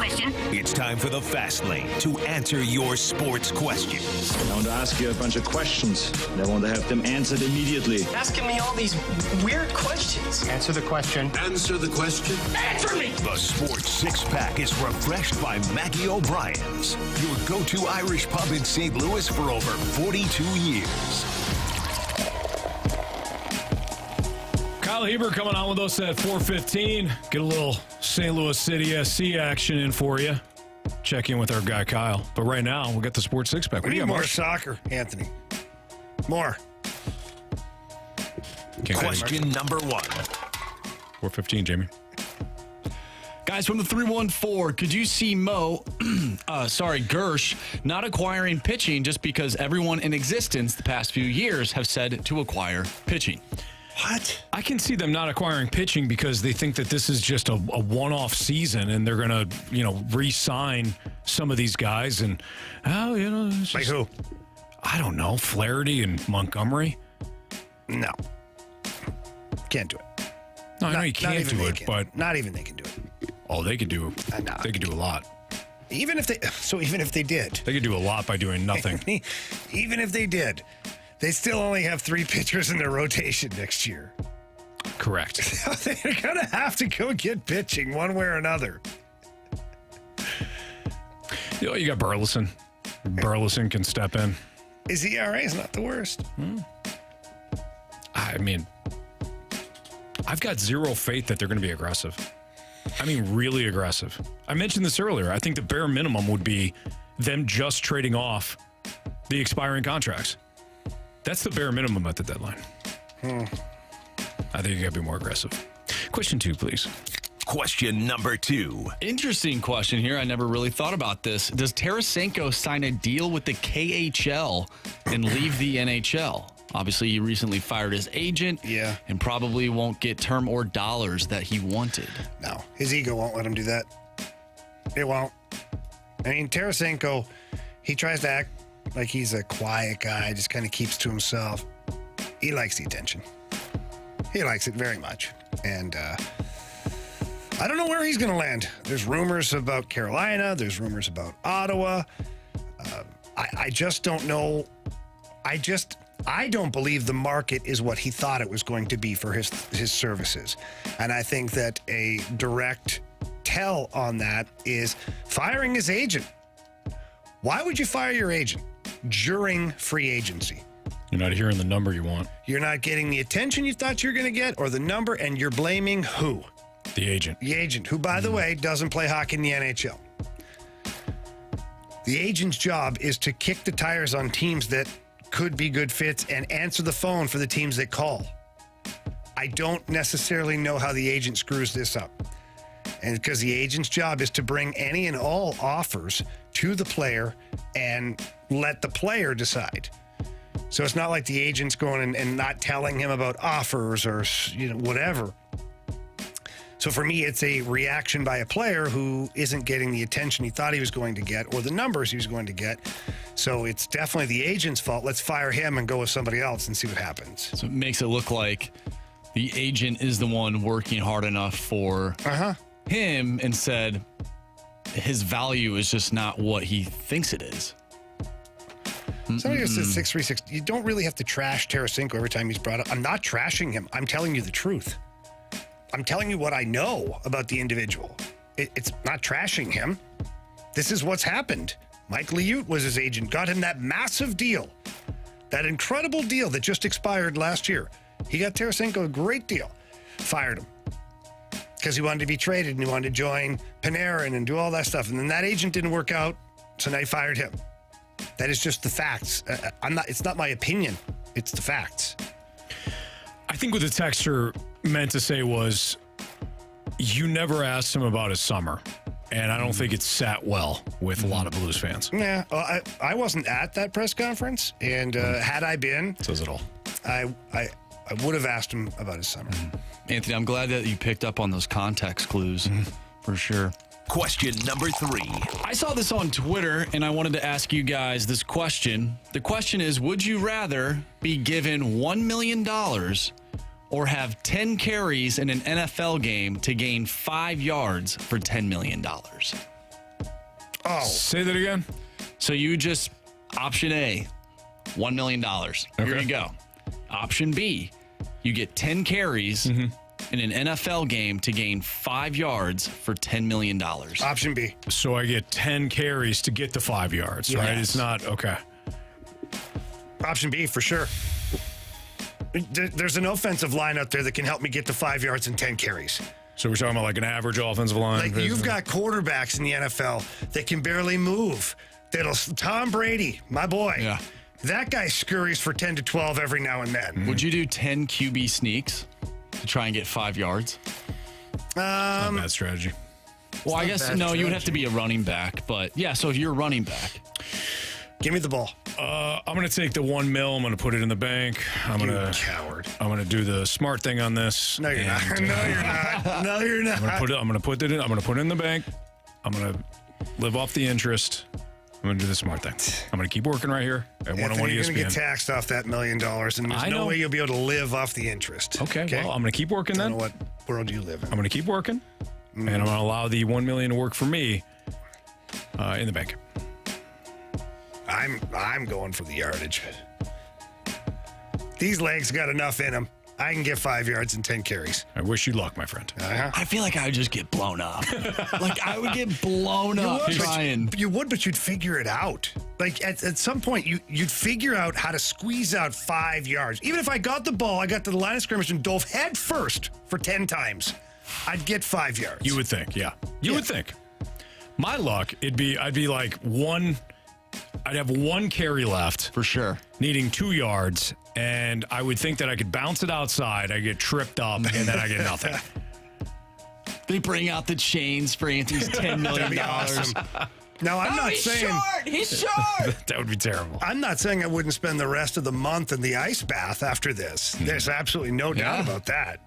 question. It's time for the Fast Lane to answer your sports questions. I want to ask you a bunch of questions. I want to have them answered immediately. Asking me all these weird questions. Answer the question. Answer the question. Answer me! The Sports Six-Pack is refreshed by Maggie O'Brien's, your go-to Irish pub in St. Louis for over 42 years. Kyle Hiebert coming on with us at 4:15. Get a little St. Louis City SC action in for you. Check in with our guy Kyle. But right now, we'll get the Sports Six-Pack. We need more soccer, Anthony. More. Question number 1. 4:15, Jamie. Guys, from the 314, could you see Gersh not acquiring pitching just because everyone in existence the past few years have said to acquire pitching? What? I can see them not acquiring pitching because they think that this is just a one-off season and they're going to, re-sign some of these guys. And, like who? I don't know. Flaherty and Montgomery? No. Can't do it. No, I know you can't do it, but... Not even they can do it. Oh, they could do They could do a lot. Even if they did. They could do a lot by doing nothing. Even if they did. They still only have 3 pitchers in their rotation next year. Correct. They're going to have to go get pitching one way or another. You got Burleson. Burleson can step in. His ERA is not the worst. I mean, I've got zero faith that they're going to be aggressive. I mean, really aggressive. I mentioned this earlier. I think the bare minimum would be them just trading off the expiring contracts. That's the bare minimum at the deadline. I think you got to be more aggressive. Question 2, please. Question number 2. Interesting question here. I never really thought about this. Does Tarasenko sign a deal with the KHL and leave the NHL? Obviously, he recently fired his agent. Yeah. And probably won't get term or dollars that he wanted. No, his ego won't let him do that. It won't. I mean, Tarasenko, he tries to act like he's a quiet guy, just kind of keeps to himself. He likes the attention. He likes it very much. And I don't know where he's going to land. There's rumors about Carolina. There's rumors about Ottawa. I just don't know. I don't believe the market is what he thought it was going to be for his services. And I think that a direct tell on that is firing his agent. Why would you fire your agent during free agency? You're not hearing the number you want. You're not getting the attention you thought you were going to get or the number, and you're blaming who? The agent. The agent, who, by the way, doesn't play hockey in the NHL. The agent's job is to kick the tires on teams that could be good fits and answer the phone for the teams that call. I don't necessarily know how the agent screws this up. And because the agent's job is to bring any and all offers to the player and let the player decide. So it's not like the agent's going and not telling him about offers or whatever. So for me, it's a reaction by a player who isn't getting the attention he thought he was going to get or the numbers he was going to get. So it's definitely the agent's fault. Let's fire him and go with somebody else and see what happens. So it makes it look like the agent is the one working hard enough for him and said his value is just not what he thinks it is. Somebody just said 636. You don't really have to trash Tarasenko every time he's brought up. I'm not trashing him. I'm telling you the truth. I'm telling you what I know about the individual. It's not trashing him. This is what's happened. Mike Liut was his agent, got him that massive deal, that incredible deal that just expired last year. He got Tarasenko a great deal, fired him because he wanted to be traded and he wanted to join Panarin and do all that stuff. And then that agent didn't work out, so now he fired him. That is just the facts. It's not my opinion. It's the facts. I think what the texter meant to say was, you never asked him about his summer. And I don't think it sat well with a lot of Blues fans. Yeah, I wasn't at that press conference. And had I been, says it all. I would have asked him about his summer. Anthony, I'm glad that you picked up on those context clues for sure. Question number 3. I saw this on Twitter, and I wanted to ask you guys this question. The question is, would you rather be given $1 million or have 10 carries in an NFL game to gain 5 yards for $10 million? Oh. Say that again. So you just, option A, $1 million. Here you go. Option B, you get 10 carries in an NFL game to gain 5 yards for $10 million. Option B. So I get 10 carries to get the 5 yards, right? Yes. It's not, okay. Option B for sure. There's an offensive line out there that can help me get to 5 yards and 10 carries. So we're talking about like an average offensive line? Like you've got quarterbacks in the NFL that can barely move. Tom Brady, my boy. Yeah. That guy scurries for 10 to 12 every now and then. Would you do 10 QB sneaks to try and get 5 yards? Not a bad strategy. Well, I guess, no, you would have to be a running back. But, yeah, so if you're a running back. Give me the ball. I'm going to take the $1 million. I'm going to put it in the bank. Coward. I'm going to do the smart thing on this. No, you're not. No, you're not. No, you're not. I'm going to put it in the bank. I'm going to live off the interest. I'm going to do the smart thing. I'm going to keep working right here at 101 ESPN. You're going to get taxed off that $1 million, and there's no way you'll be able to live off the interest. Okay, well, I'm going to keep working then. I don't know what world you live in. I'm going to keep working, and I'm going to allow the $1 million to work for me in the bank. I'm going for the yardage. These legs got enough in them. I can get 5 yards and 10 carries. I wish you luck, my friend. I feel like I would just get blown up. Like, I would get blown up trying. You would, but you'd figure it out. Like, at some point, you'd figure out how to squeeze out 5 yards. Even if I got the ball, I got to the line of scrimmage and dove head first for 10 times, I'd get 5 yards. You would think, yeah. You would think. My luck, I'd be like I'd have 1 carry left. For sure. Needing 2 yards, and I would think that I could bounce it outside, I get tripped up, and then I get nothing. They bring out the chains for Anthony's $10 million. That'd be awesome. No, I'm not saying... He's short! That would be terrible. I'm not saying I wouldn't spend the rest of the month in the ice bath after this. There's absolutely no doubt about that.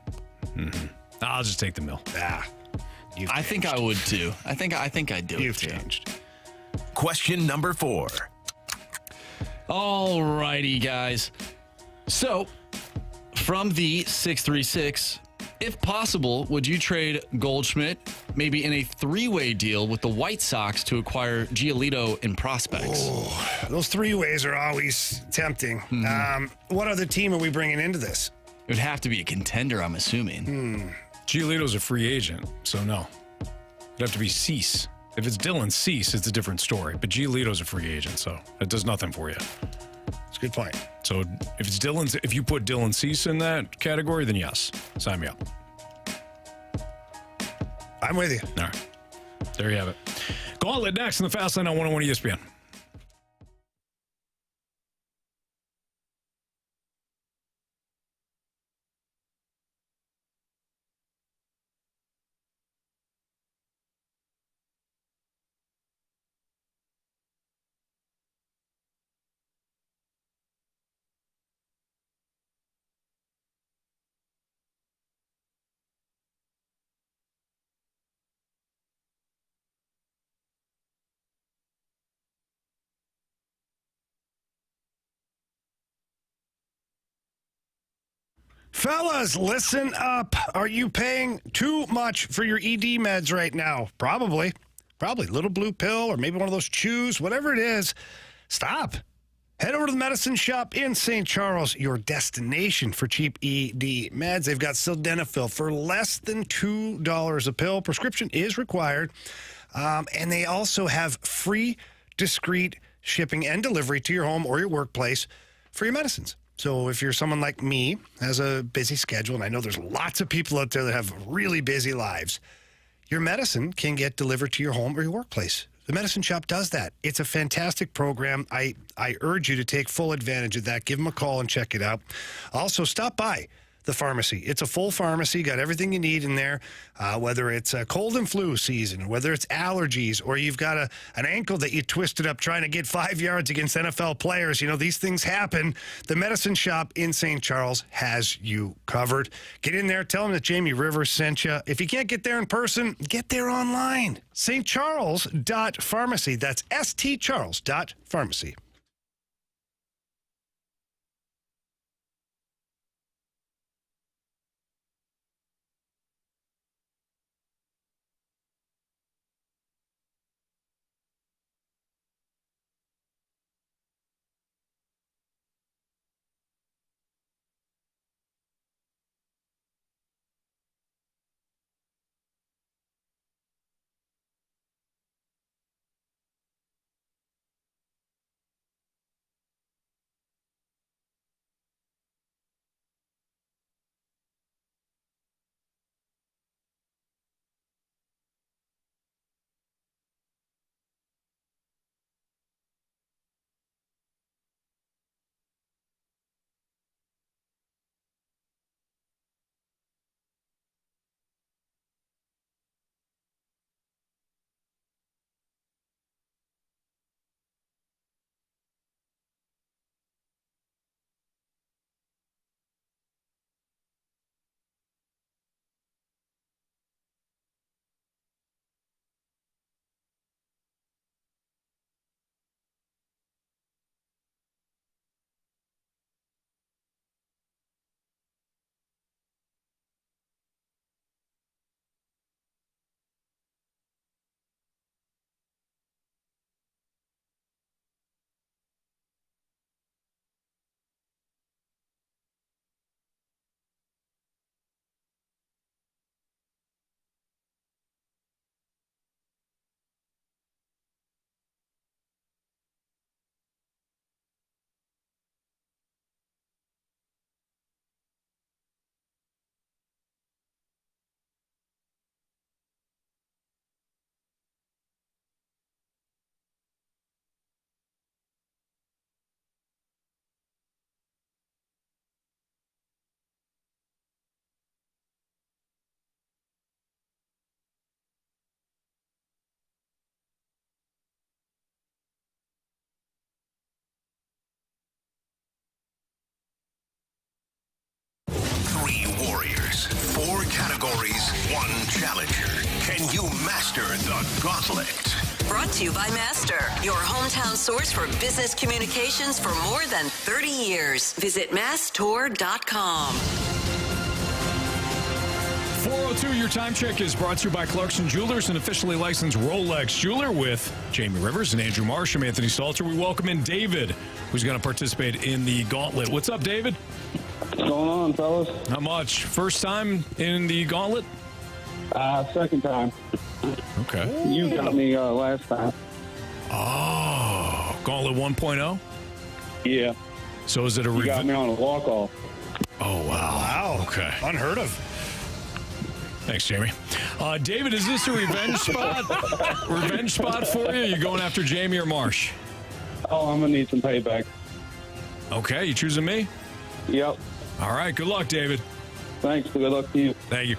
I'll just take the mill. I think I would, too. I think I'd do it, You've changed. Question number 4. All righty, guys. So, from the 636, if possible, would you trade Goldschmidt maybe in a 3-way deal with the White Sox to acquire Giolito and prospects? Oh, those 3-ways are always tempting. What other team are we bringing into this? It would have to be a contender, I'm assuming. Giolito's a free agent, so no. It'd have to be Cease. If it's Dylan Cease, it's a different story. But Giolito's a free agent, so it does nothing for you. That's a good point. So if you put Dylan Cease in that category, then yes, sign me up. I'm with you. All right. There you have it. Gauntlet next in the Fast Lane on 101 ESPN. Fellas, listen up. Are you paying too much for your ED meds right now? Probably. Little blue pill or maybe one of those chews, whatever it is. Stop. Head over to the medicine shop in St. Charles, your destination for cheap ED meds. They've got sildenafil for less than $2 a pill. Prescription is required. And they also have free, discreet shipping and delivery to your home or your workplace for your medicines. So if you're someone like me, has a busy schedule, and I know there's lots of people out there that have really busy lives, your medicine can get delivered to your home or your workplace. The Medicine Shop does that. It's a fantastic program. I urge you to take full advantage of that. Give them a call and check it out. Also, stop by the pharmacy. It's a full pharmacy, got everything you need in there, whether it's a cold and flu season, whether it's allergies, or you've got an ankle that you twisted up trying to get 5 yards against NFL players. You know, these things happen. The Medicine Shop in St. Charles has you covered. Get in there, tell them that Jamie Rivers sent you. If you can't get there in person, get there online. stcharles.pharmacy. That's stcharles.pharmacy. one challenger. Can you master the gauntlet? Brought to you by Master, your hometown source for business communications for more than 30 years. Visit masstour.com. 4:02, your time check is brought to you by Clarkson Jewelers, an officially licensed Rolex jeweler, with Jamie Rivers and Andrew Marsh. I'm Anthony Stalter. We welcome in David, who's going to participate in the Gauntlet. What's up, David? What's going on, fellas? Not much. First time in the Gauntlet? Second time. Okay. You got me last time. Oh, Gauntlet 1.0? Yeah. So is it a You got me on a walk-off. Oh, wow. Wow. Okay. Unheard of. Thanks, Jamie. David, is this a revenge spot? Revenge spot for you? You going after Jamie or Marsh? Oh, I'm going to need some payback. Okay, you choosing me? Yep. All right, good luck, David. Thanks. Good luck to you. Thank you.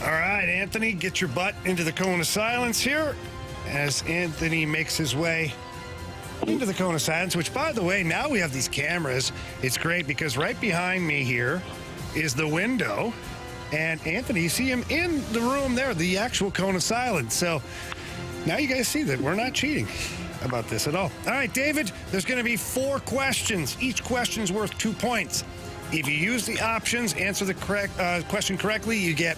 All right, Anthony, get your butt into the cone of silence here as Anthony makes his way into the cone of silence, which, by the way, now we have these cameras. It's great because right behind me here is the window. And Anthony, you see him in the room there, the actual cone of silence. So now you guys see that we're not cheating about this at all. All right, David, there's going to be 4 questions. Each question is worth 2 points. If you use the options, answer the correct question correctly, you get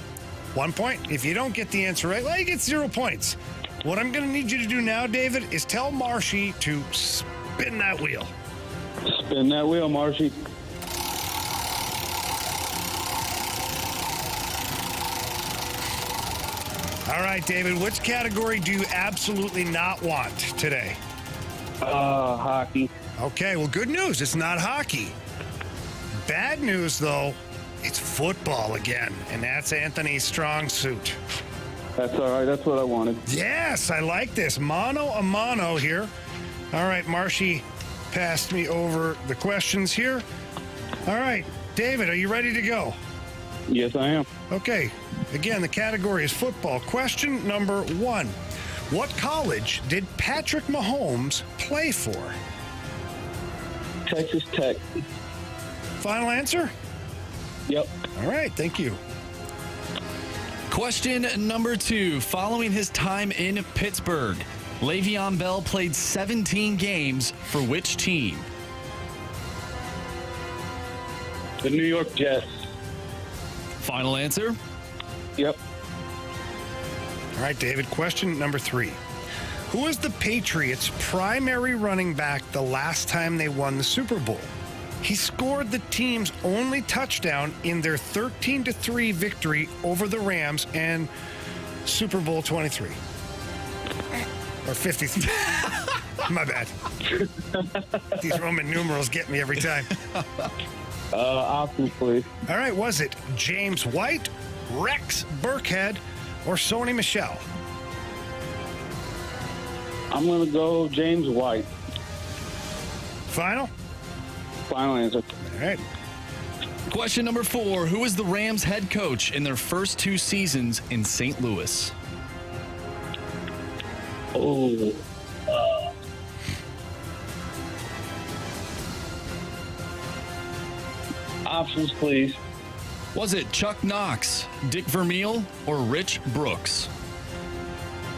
1 point. If you don't get the answer right, well, you get 0 points. What I'm going to need you to do now, David, is tell Marshy to spin that wheel. Spin that wheel, Marshy. All right, David, which category do you absolutely not want today? Hockey. Okay, well, good news. It's not hockey. Bad news, though, it's football again, and that's Anthony's strong suit. That's all right. That's what I wanted. Yes, I like this. Mano a mano here. All right, Marshy passed me over the questions here. All right, David, are you ready to go? Yes, I am. Okay. Again, the category is football. Question number 1. What college did Patrick Mahomes play for? Texas Tech. Final answer? Yep. All right, thank you. Question number 2. Following his time in Pittsburgh, Le'Veon Bell played 17 games for which team? The New York Jets. Final answer? Yep. All right, David, question number 3. Who was the Patriots' primary running back the last time they won the Super Bowl? He scored the team's only touchdown in their 13-3 victory over the Rams and Super Bowl 23. Or 53. My bad. These Roman numerals get me every time. Options, please. All right, was it James White, Rex Burkhead, or Sony Michel? I'm going to go James White. Final? Final answer. All right. Question number 4. Who was the Rams head coach in their first 2 seasons in St. Louis? Oh. Options, please. Was it Chuck Knox, Dick Vermeil, or Rich Brooks?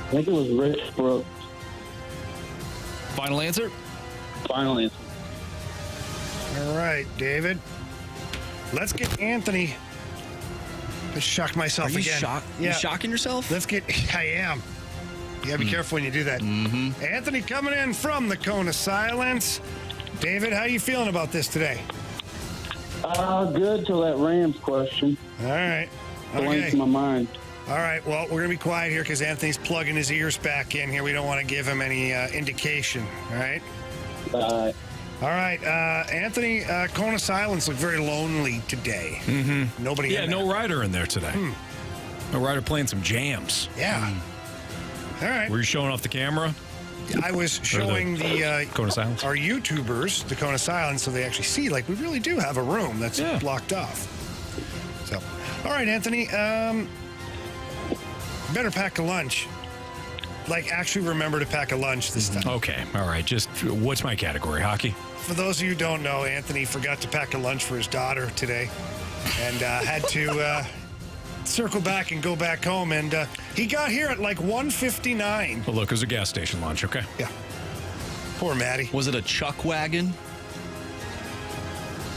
I think it was Rich Brooks. Final answer? Final answer. All right, David. Let's get Anthony. I shocked myself Are you again. shocked? You shocking yourself? Let's get. I am. You gotta be careful when you do that. Mm-hmm. Anthony coming in from the cone of silence. David, how you feeling about this today? Good till that Rams question. All right. Blanks my mind. All right. Well, we're gonna be quiet here because Anthony's plugging his ears back in here. We don't want to give him any indication. All right. All right, Anthony, cone of silence looked very lonely today. Mm-hmm. Nobody. Yeah, no Ryder in there today. No Ryder playing some jams. Yeah. All right. Were you showing off the camera? I was showing the Cone of Silence. our YouTubers the cone of silence, so they actually see like we really do have a room that's blocked off. So, all right, Anthony, better pack a lunch. Like, actually remember to pack a lunch this time. Okay, all right. Just what's my category? Hockey. For those of you who don't know, Anthony forgot to pack a lunch for his daughter today, and had to circle back and go back home. And he got here at like 1:59. Well, look, it was a gas station lunch, okay? Yeah. Poor Matty. Was it a chuck wagon?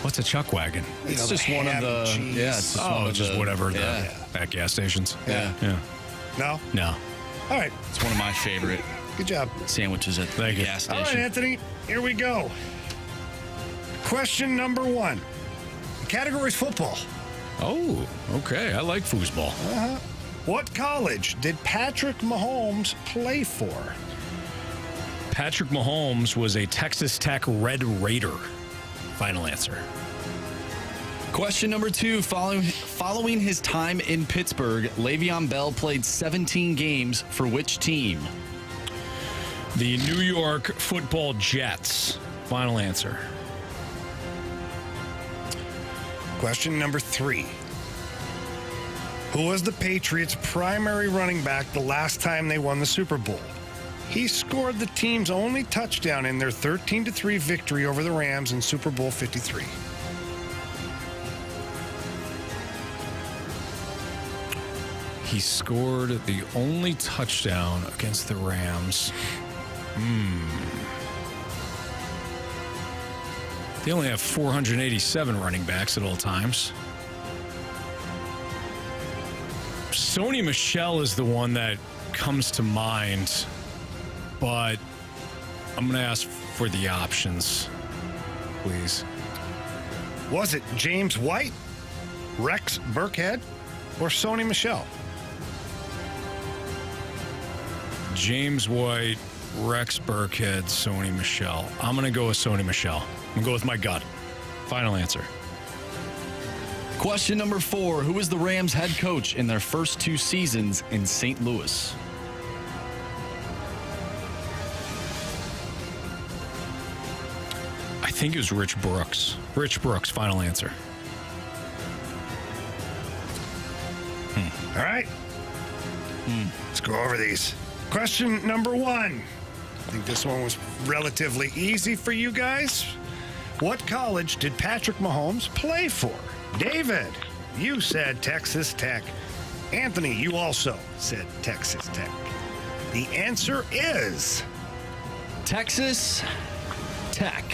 What's a chuck wagon? It's just one of the. cheese. Yeah, it's just one of just the, whatever Yeah. at gas stations. Yeah. No? No. All right. It's one of my favorite Good job. sandwiches at the gas All station. right, Anthony. Here we go. Question number 1. The category is football. Oh, okay. I like foosball. What college did Patrick Mahomes play for? Patrick Mahomes was a Texas Tech Red Raider. Final answer. Question number 2. Following his time in Pittsburgh, Le'Veon Bell played 17 games for which team? The New York Football Jets. Final answer. Question number 3. Who was the Patriots' primary running back the last time they won the Super Bowl? He scored the team's only touchdown in their 13-3 victory over the Rams in Super Bowl 53. He scored the only touchdown against the Rams. They only have 487 running backs at all times. Sony Michel is the one that comes to mind, but I'm going to ask for the options, please. Was it James White, Rex Burkhead, or Sony Michel? James White, Rex Burkhead, Sony Michel. I'm going to go with Sony Michel. I'm going to go with my gut. Final answer. Question number 4. Who was the Rams head coach in their first 2 seasons in St. Louis? I think it was Rich Brooks. Rich Brooks, final answer. All right. Let's go over these. Question number 1. I think this one was relatively easy for you guys. What college did Patrick Mahomes play for? David, you said Texas Tech. Anthony, you also said Texas Tech. The answer is Texas Tech.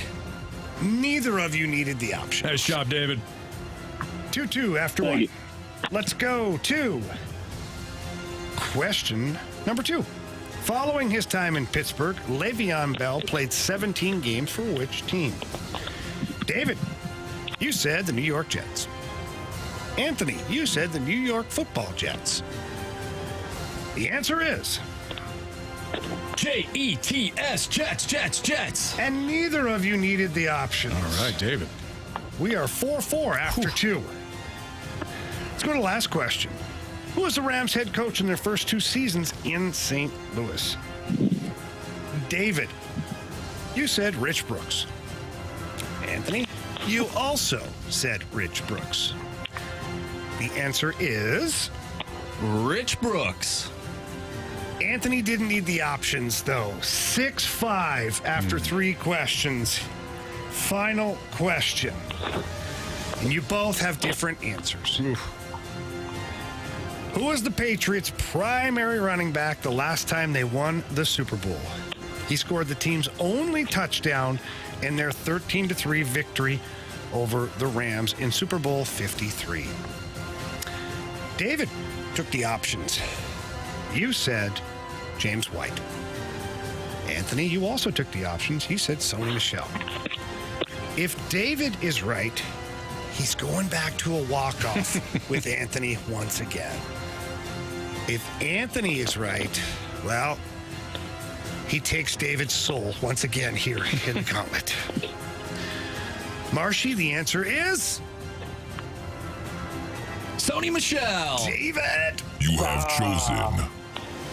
Neither of you needed the option. Nice job, David. 2-2 after 1. Let's go to question number 2. Following his time in Pittsburgh, Le'Veon Bell played 17 games for which team? David, you said the New York Jets. Anthony, you said the New York Football Jets. The answer is Jets, Jets. And neither of you needed the options. All right, David. We are 4-4 after 2. Let's go to the last question. Who was the Rams head coach in their first 2 seasons in St. Louis? David, you said Rich Brooks. Anthony, you also said Rich Brooks. The answer is Rich Brooks. Anthony didn't need the options, though. 6-5 after 3 questions. Final question. And you both have different answers. Who was the Patriots' primary running back the last time they won the Super Bowl? He scored the team's only touchdown in their 13-3 victory over the Rams in Super Bowl 53. David took the options. You said James White. Anthony, you also took the options. He said Sony Michel. If David is right, he's going back to a walk-off with Anthony once again. If Anthony is right, well, he takes David's soul once again here in the Gauntlet. Marshy, the answer is Sony Michel. David. You have chosen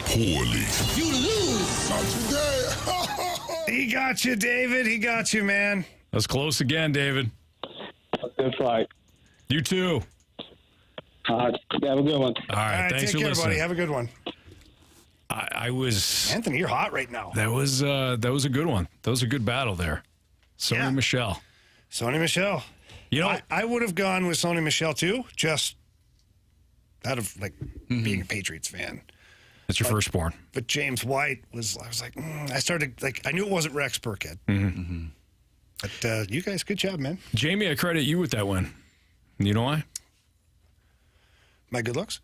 poorly. You lose. Not today. He got you, David. He got you, man. That's close again, David. Good fight. You too. Have a good one. All right, thanks take for care, listening. buddy. Have a good one. I was Anthony, you're hot right now. That was a good one. That was a good battle there. Sony Michel. Sony Michel. You know, I would have gone with Sony Michel too. Just out of being a Patriots fan. That's your firstborn. But James White I was like, I started, I knew it wasn't Rex Burkhead. But you guys, good job, man. Jamie, I credit you with that win. You know why? My good looks?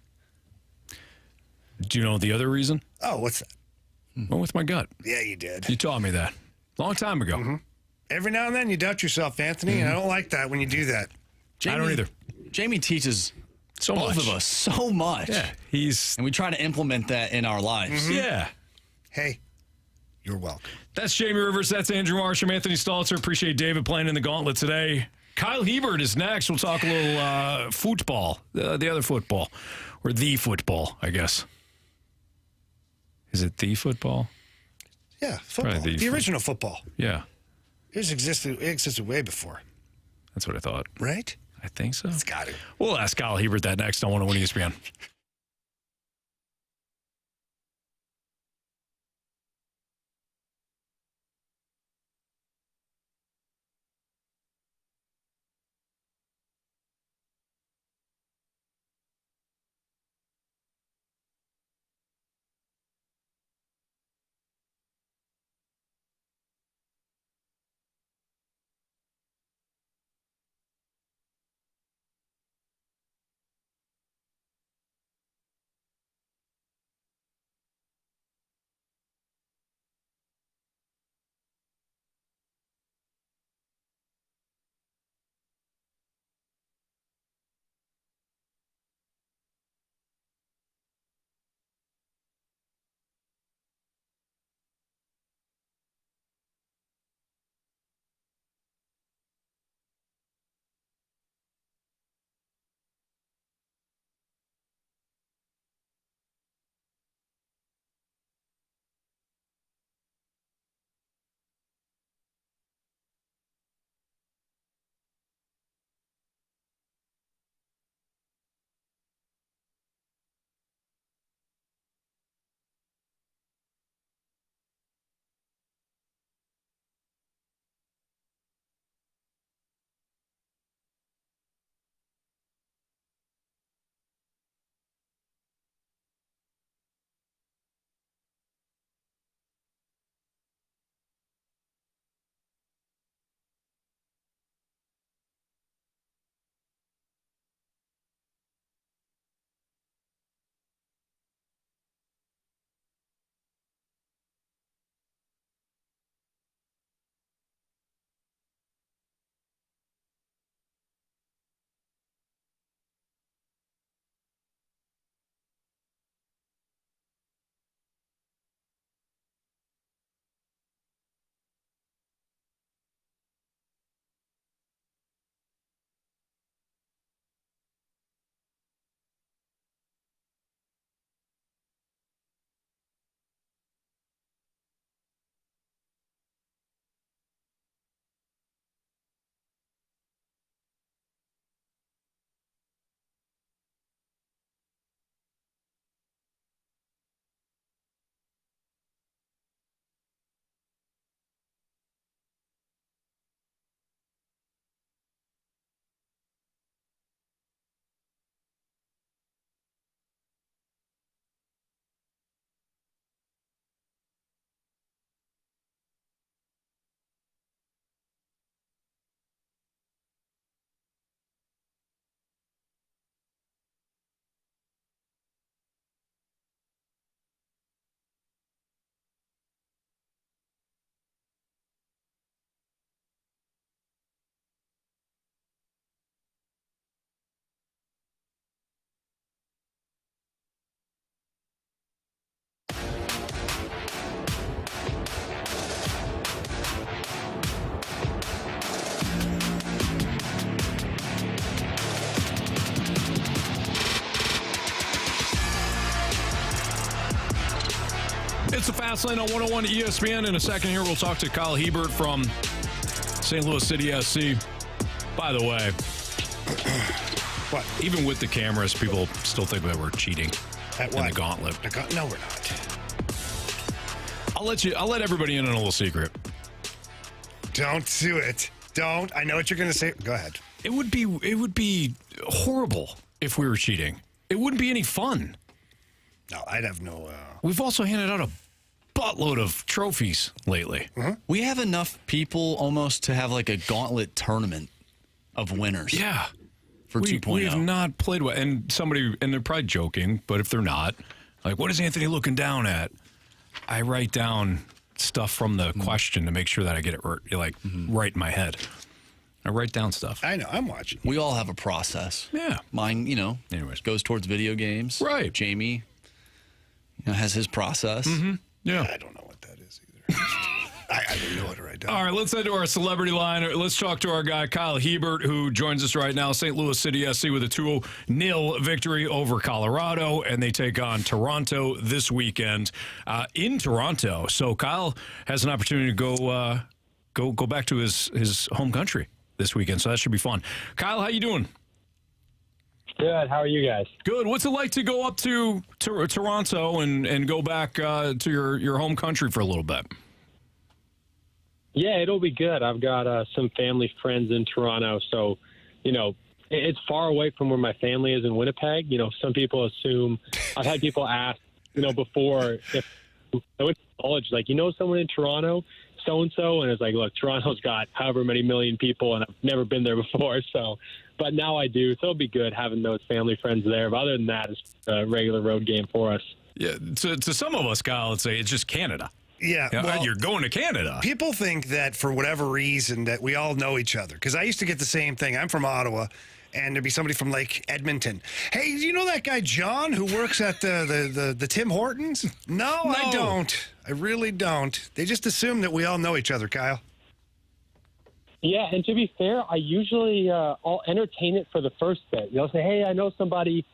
Do you know the other reason? Oh, what's that? Went with my gut. Yeah, you did. You taught me that. Long time ago. Every now and then you doubt yourself, Anthony, and I don't like that when you do that. I don't either. Jamie teaches both of us so much. Yeah, and we try to implement that in our lives. Yeah. Hey, you're welcome. That's Jamie Rivers. That's Andrew Marsh. I'm Anthony Stalter. Appreciate David playing in the Gauntlet today. Kyle Hiebert is next. We'll talk a little football, the other football, or the football, I guess. Is it the football? Yeah, football. The original football. Yeah. It existed way before. That's what I thought. Right? I think so. It's got it. We'll ask Kyle Hiebert that next on 101 ESPN. It's the Fast Lane on 101 ESPN. In a second here, we'll talk to Kyle Hiebert from St. Louis City SC. By the way, what? Even with the cameras, people still think that we're cheating at in the Gauntlet. No, we're not. I'll let everybody in on a little secret. Don't do it. Don't. I know what you're going to say. Go ahead. It would be horrible if we were cheating. it wouldn't be any fun. No, I'd have no... We've also handed out a buttload of trophies lately. We have enough people almost to have like a Gauntlet tournament of winners. Yeah. For 2.0. We have not played well. And they're probably joking, but if they're not, like, what is Anthony looking down at? I write down stuff from the question to make sure that I get it right in my head. I write down stuff. I know. I'm watching. We all have a process. Yeah. Mine, anyways, goes towards video games. Right. Jamie, has his process. Yeah. I don't know what that is either. I don't know what to write down. All right, let's head to our celebrity line. Let's talk to our guy, Kyle Hiebert, who joins us right now. St. Louis City SC with a 2-0 victory over Colorado, and they take on Toronto this weekend in Toronto. So Kyle has an opportunity to go back to his home country this weekend, so that should be fun. Kyle, how you doing? Good. How are you guys? Good. What's it like to go up to Toronto and go back to your home country for a little bit? Yeah, it'll be good. I've got some family friends in Toronto, so, it's far away from where my family is in Winnipeg. Some people assume, I've had people ask, before if I went to college, like, someone in Toronto, so-and-so, and it's like, look, Toronto's got however many million people, and I've never been there before, but now I do, so it'll be good having those family friends there. But other than that, it's a regular road game for us. Yeah, to some of us, Kyle, it's just Canada. Yeah, well, you're going to Canada. People think that for whatever reason that we all know each other. Because I used to get the same thing. I'm from Ottawa, and there'd be somebody from Edmonton. Hey, do you know that guy John who works at the Tim Hortons? No, I don't. I really don't. They just assume that we all know each other, Kyle. Yeah, and to be fair, I usually I'll entertain it for the first bit. Say, hey, I know somebody,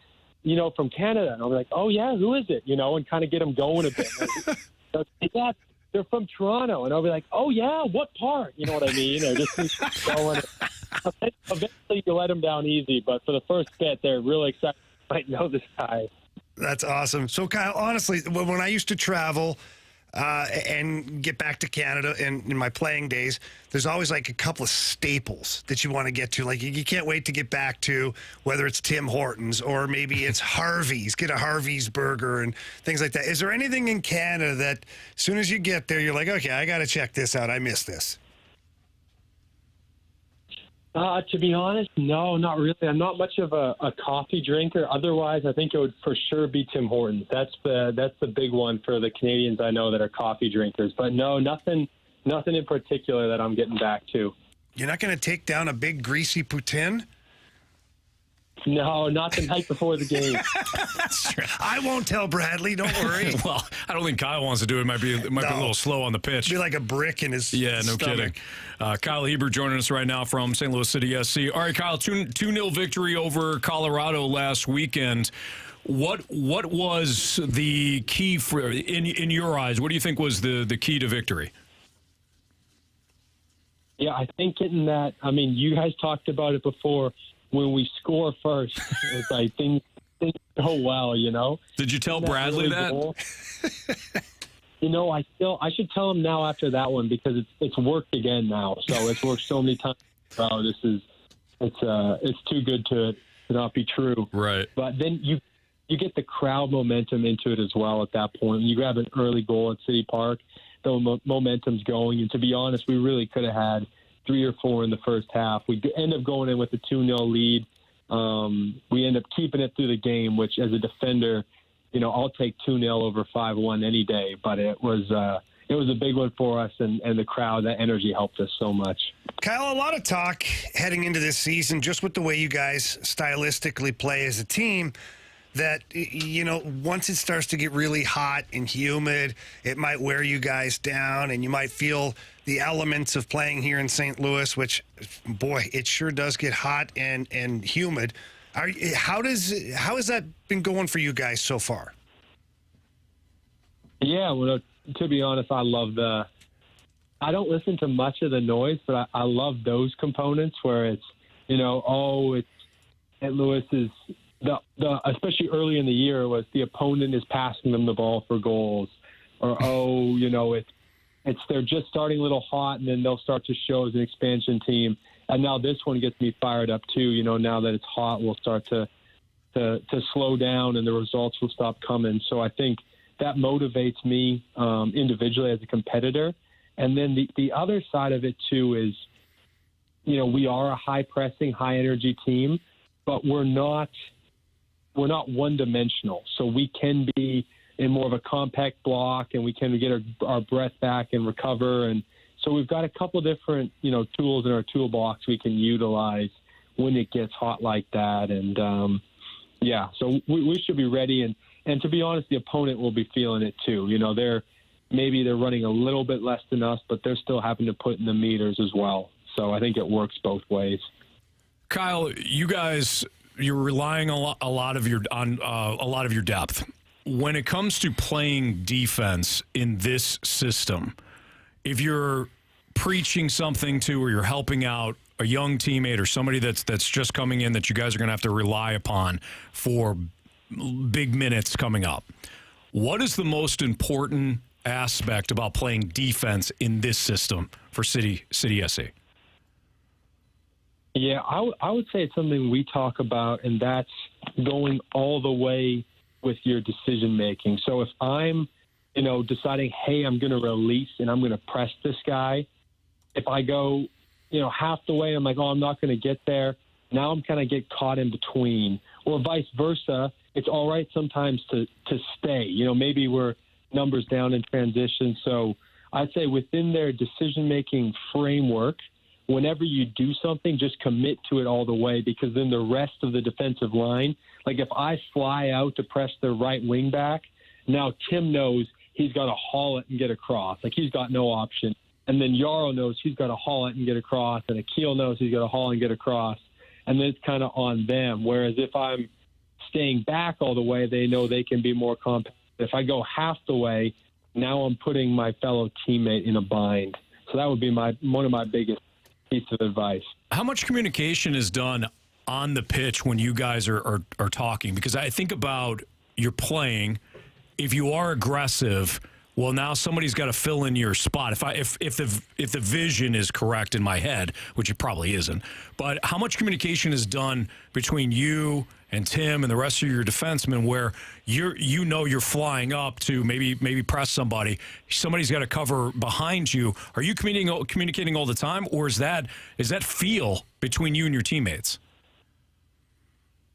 from Canada. And I'll be like, oh, yeah, who is it? And kind of get them going a bit. Yeah, they're from Toronto. And I'll be like, oh, yeah, what part? You know what I mean? Or just going. Eventually, you let them down easy. But for the first bit, they're really excited. I know this guy. That's awesome. So, Kyle, honestly, when I used to travel and get back to Canada in my playing days, there's always like a couple of staples that you want to get to. Like, you can't wait to get back to, whether it's Tim Hortons or maybe it's Harvey's, get a Harvey's burger and things like that. Is there anything in Canada that as soon as you get there, you're like, okay, I got to check this out. I missed this. To be honest, no, not really. I'm not much of a coffee drinker. Otherwise, I think it would for sure be Tim Hortons. That's the big one for the Canadians I know that are coffee drinkers. But no, nothing in particular that I'm getting back to. You're not going to take down a big greasy poutine? No, not the night before the game. That's true. I won't tell Bradley. Don't worry. Well, I don't think Kyle wants to do it. It might be a little slow on the pitch. Be like a brick in his stomach. Kidding. Kyle Hiebert joining us right now from St. Louis City SC. All right, Kyle, 2-0 victory over Colorado last weekend. What was the key for in your eyes? What do you think was the key to victory? Yeah, I think getting that. I mean, you guys talked about it before. When we score first, it's like things go well, Did you tell Bradley that? I should tell him now after that one because it's worked again now. So it's worked so many times. Oh, it's too good to not be true. Right. But then you get the crowd momentum into it as well at that point. When you grab an early goal at City Park, the momentum's going. And to be honest, we really could have had 3 or 4 in the first half. We end up going in with a 2-0 lead. We end up keeping it through the game, which as a defender, I'll take 2-0 over 5-1 any day. But it was a big one for us, and the crowd, that energy helped us so much. Kyle, a lot of talk heading into this season, just with the way you guys stylistically play as a team, that, once it starts to get really hot and humid, it might wear you guys down, and you might feel the elements of playing here in St. Louis, which, boy, it sure does get hot and humid. How has that been going for you guys so far? Yeah, well, to be honest, I love I don't listen to much of the noise, but I love those components where it's, it's St. Louis is especially early in the year was the opponent is passing them the ball for goals, or it's they're just starting a little hot and then they'll start to show as an expansion team. And now this one gets me fired up too. Now that it's hot, we'll start to to slow down and the results will stop coming. So I think that motivates me individually as a competitor. And then the other side of it, too, is, we are a high-pressing, high-energy team, but we're not one-dimensional. So we can be in more of a compact block, and we can get our breath back and recover. And so we've got a couple different, tools in our toolbox we can utilize when it gets hot like that. And, so we should be ready. And to be honest, the opponent will be feeling it too. They're running a little bit less than us, but they're still having to put in the meters as well. So I think it works both ways. Kyle, you guys, you're relying a lot of your depth. When it comes to playing defense in this system, if you're preaching something to or you're helping out a young teammate or somebody that's just coming in that you guys are going to have to rely upon for big minutes coming up, what is the most important aspect about playing defense in this system for City SC? Yeah, I would say it's something we talk about, and that's going all the way with your decision making. So if I'm, deciding, hey, I'm going to release and I'm going to press this guy, if I go, half the way, I'm like, oh, I'm not going to get there. Now I'm kind of get caught in between, or vice versa. It's all right sometimes to stay. Maybe we're numbers down in transition. So I'd say within their decision making framework, whenever you do something, just commit to it all the way, because then the rest of the defensive line, like if I fly out to press the right wing back, now Tim knows he's got to haul it and get across. Like he's got no option. And then Yarrow knows he's got to haul it and get across, and Akil knows he's got to haul and get across. And then it's kind of on them. Whereas if I'm staying back all the way, they know they can be more compact. If I go half the way, now I'm putting my fellow teammate in a bind. So that would be one of my biggest piece of advice. How much communication is done on the pitch when you guys are talking? Because I think about you're playing. If you are aggressive, well, now somebody's got to fill in your spot. If the vision is correct in my head, which it probably isn't, but how much communication is done between you and Tim and the rest of your defensemen, where you're flying up to maybe press somebody, somebody's got to cover behind you? Are you communicating all the time, or is that feel between you and your teammates?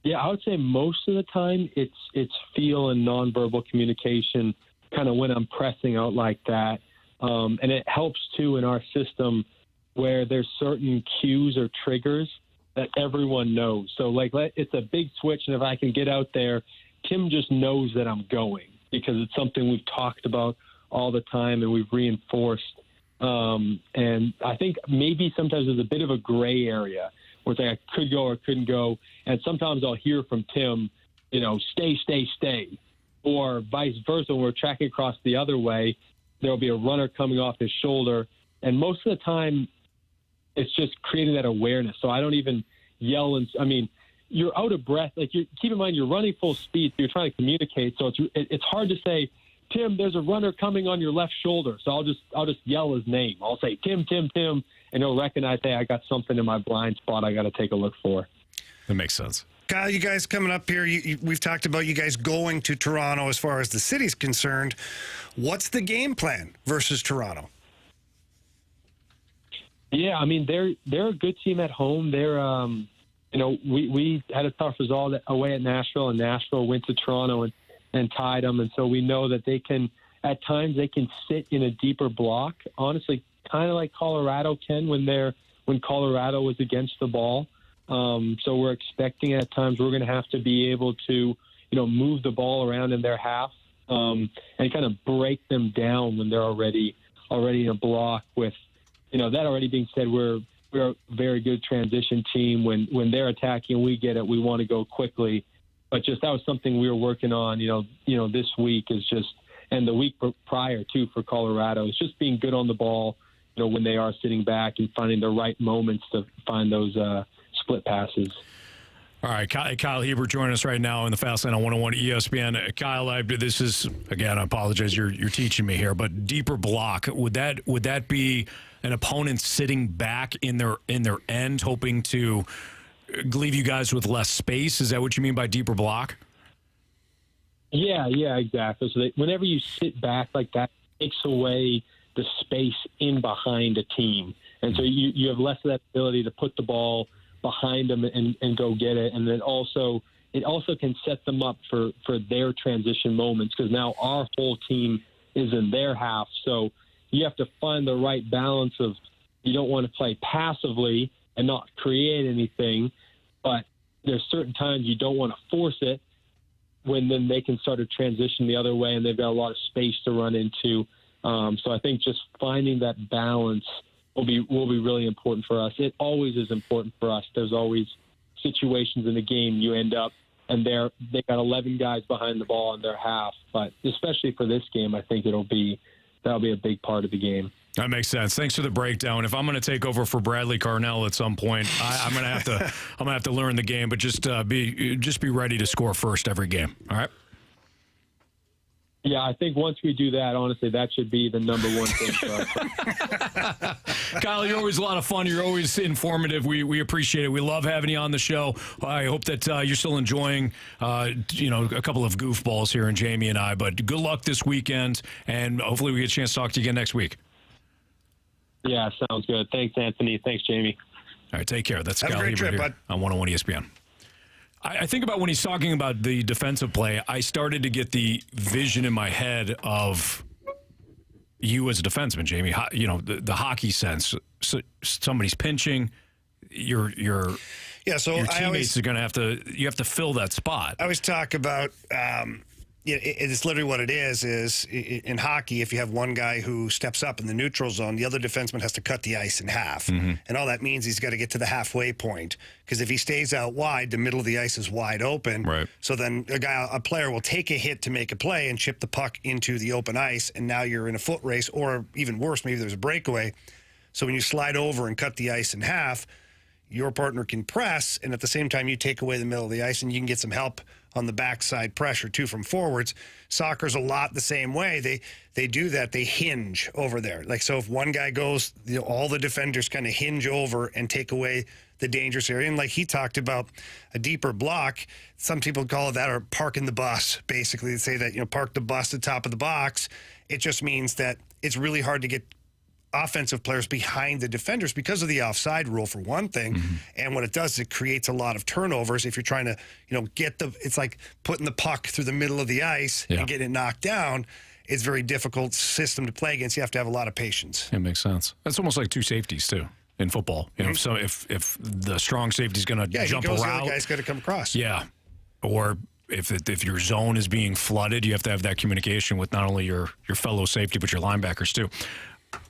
Yeah, I would say most of the time it's feel and nonverbal communication, kind of when I'm pressing out like that. And it helps too in our system where there's certain cues or triggers that everyone knows. So it's a big switch, and if I can get out there, Tim just knows that I'm going, because it's something we've talked about all the time and we've reinforced. And I think maybe sometimes there's a bit of a gray area where it's like I could go or couldn't go. And sometimes I'll hear from Tim, stay. Or vice versa, when we're tracking across the other way, there'll be a runner coming off his shoulder. And most of the time, it's just creating that awareness. So I don't even yell. You're out of breath. Keep in mind, you're running full speed. So you're trying to communicate. So it's hard to say, Tim, there's a runner coming on your left shoulder. So I'll just yell his name. I'll say, Tim, and he'll recognize, hey, I got something in my blind spot I got to take a look for. That makes sense. Kyle, you guys coming up here, we've talked about you guys going to Toronto as far as the city's concerned. What's the game plan versus Toronto? Yeah, they're a good team at home. They're, we had a tough result away at Nashville, and Nashville went to Toronto and tied them. And so we know that at times they can sit in a deeper block, honestly, kind of like Colorado can when Colorado was against the ball. So we're expecting at times we're going to have to be able to, move the ball around in their half and kind of break them down when they're already in a block with, that already being said, we're a very good transition team. When they're attacking, we get it. We want to go quickly. But just that was something we were working on, this week is just, and the week prior too for Colorado, it's just being good on the ball, when they are sitting back and finding the right moments to find those split passes. All right, Kyle Hiebert joining us right now in the Fast Lane on 101 ESPN. Kyle, this is, again, I apologize, you're teaching me here, but deeper block, would that be an opponent sitting back in their end, hoping to leave you guys with less space. Is that what you mean by deeper block? Yeah, exactly. So whenever you sit back like that, it takes away the space in behind a team. And so you have less of that ability to put the ball behind them and go get it. And then it also can set them up for their transition moments, because now our whole team is in their half. So you have to find the right balance of, you don't want to play passively and not create anything, but there's certain times you don't want to force it, when then they can start to transition the other way and they've got a lot of space to run into. So I think just finding that balance will be really important for us. It always is important for us. There's always situations in the game you end up and they got 11 guys behind the ball in their half. But especially for this game, I think that'll be a big part of the game. That makes sense. Thanks for the breakdown. If I'm going to take over for Bradley Carnell at some point, I'm going to have to learn the game, but just be ready to score first every game. All right. Yeah, I think once we do that, honestly, that should be the number one thing for us. Kyle, you're always a lot of fun. You're always informative. We appreciate it. We love having you on the show. I hope that you're still enjoying, a couple of goofballs here in Jamie and I. But good luck this weekend, and hopefully we get a chance to talk to you again next week. Yeah, sounds good. Thanks, Anthony. Thanks, Jamie. All right, take care. That's Have Kyle a great Hiebert trip, here bud. on 101 ESPN. I think about when he's talking about the defensive play, I started to get the vision in my head of you as a defenseman, Jamie. The hockey sense. So somebody's pinching, your teammates are going to have to fill that spot. I always talk about it's literally what it is in hockey, if you have one guy who steps up in the neutral zone, the other defenseman has to cut the ice in half. Mm-hmm. And all that means he's got to get to the halfway point, because if he stays out wide, the middle of the ice is wide open. Right. So then a player will take a hit to make a play and chip the puck into the open ice, and now you're in a foot race, or even worse, maybe there's a breakaway. So when you slide over and cut the ice in half, your partner can press, and at the same time you take away the middle of the ice, and you can get some help on the backside pressure too from forwards. Soccer's a lot the same way. They do that. They hinge over there. Like, so if one guy goes, all the defenders kind of hinge over and take away the dangerous area. And like he talked about a deeper block, some people call it that, or parking the bus. Basically, they say that, park the bus at the top of the box. It just means that it's really hard to get offensive players behind the defenders because of the offside rule, for one thing. Mm-hmm. And what it does is it creates a lot of turnovers. If you're trying to, it's like putting the puck through the middle of the ice and getting it knocked down. It's a very difficult system to play against. You have to have a lot of patience. It makes sense. That's almost like two safeties too in football. So if the strong safety's going to jump around, the other guy's got to come across. Yeah. Or if your zone is being flooded, you have to have that communication with not only your fellow safety, but your linebackers too.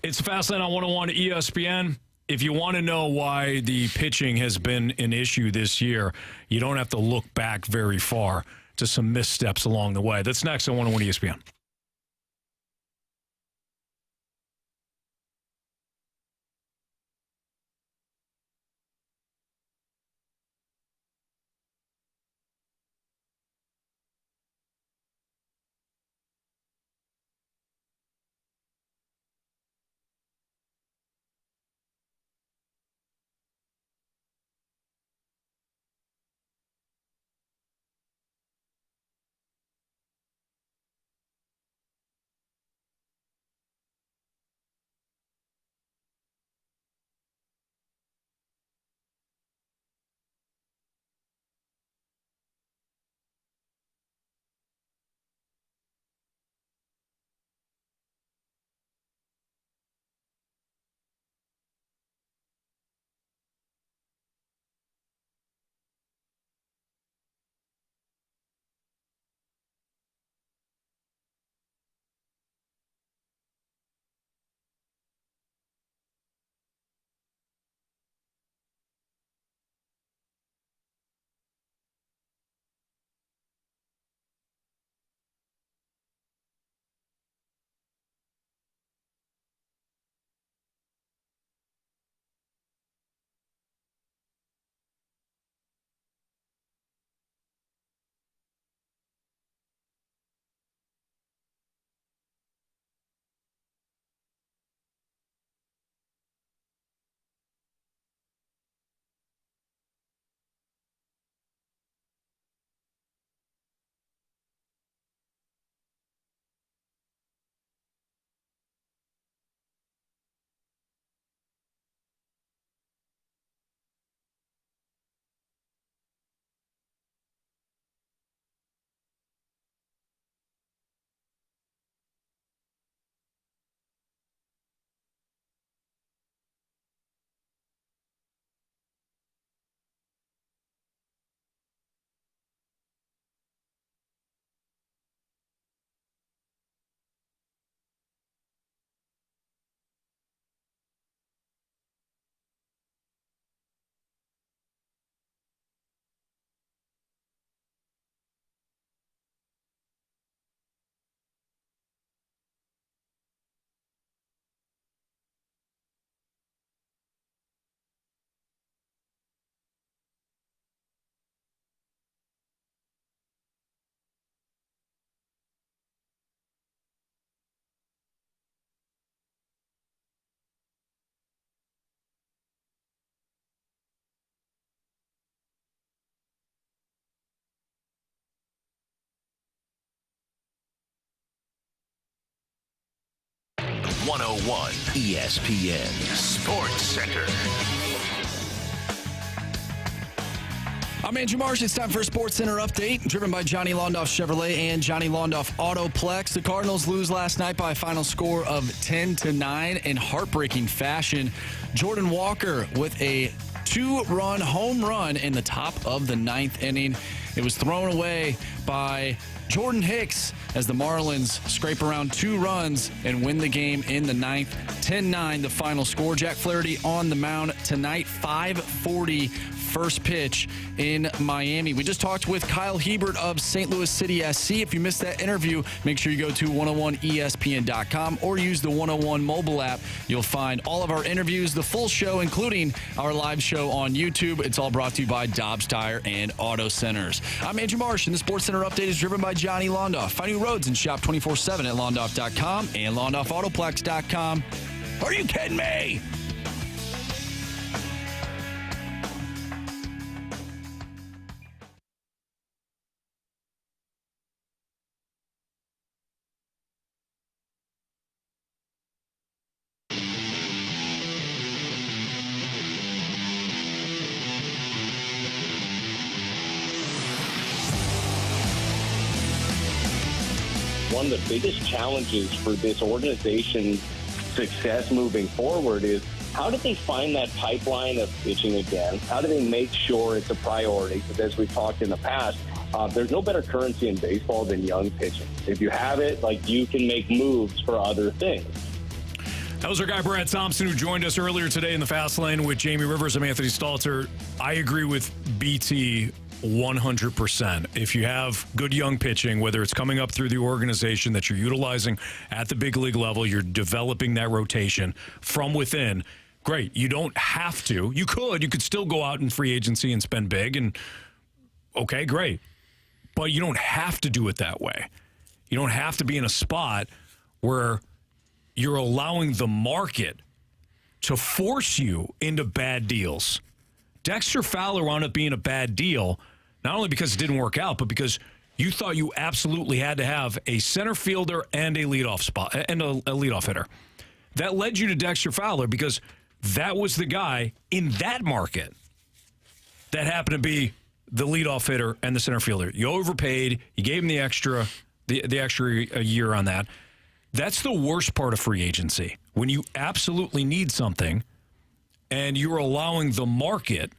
It's Fastlane on 101 ESPN. If you want to know why the pitching has been an issue this year, you don't have to look back very far to some missteps along the way. That's next on 101 ESPN. 101 ESPN Sports Center. I'm Andrew Marsh. It's time for a Sports Center update, driven by Johnny Londoff Chevrolet and Johnny Londoff Autoplex. The Cardinals lose last night by a final score of 10-9 in heartbreaking fashion. Jordan Walker with a 2-run home run in the top of the 9th inning. It was thrown away by Jordan Hicks as the Marlins scrape around 2 runs and win the game in the 9th. 10-9 the final score. Jack Flaherty on the mound tonight, 5:40 first pitch in Miami. We just talked with Kyle Hiebert of St. Louis City SC. If you missed that interview, make sure you go to 101ESPN.com or use the 101 mobile app. You'll find all of our interviews, the full show, including our live show on YouTube. It's all brought to you by Dobbs Tire and Auto Centers. I'm Andrew Marsh, and the Sports Center update is driven by Johnny Londoff. Find new roads and shop 24/7 at Londoff.com and LondoffAutoplex.com. Are you kidding me? One of the biggest challenges for this organization's success moving forward is how do they find that pipeline of pitching again? How do they make sure it's a priority? Because as we've talked in the past, there's no better currency in baseball than young pitching. If you have it, you can make moves for other things. That was our guy, Brad Thompson, who joined us earlier today in the Fast Lane with Jamie Rivers. I'm Anthony Stalter. I agree with BT 100%. If you have good young pitching, whether it's coming up through the organization that you're utilizing at the big league level, you're developing that rotation from within, great. You don't have to. You could still go out in free agency and spend big, and okay, great. But you don't have to do it that way. You don't have to be in a spot where you're allowing the market to force you into bad deals. Dexter Fowler wound up being a bad deal, not only because it didn't work out, but because you thought you absolutely had to have a center fielder and a leadoff spot and a leadoff hitter. That led you to Dexter Fowler because that was the guy in that market that happened to be the leadoff hitter and the center fielder. You overpaid. You gave him the extra a year on that. That's the worst part of free agency, when you absolutely need something and you're allowing the market,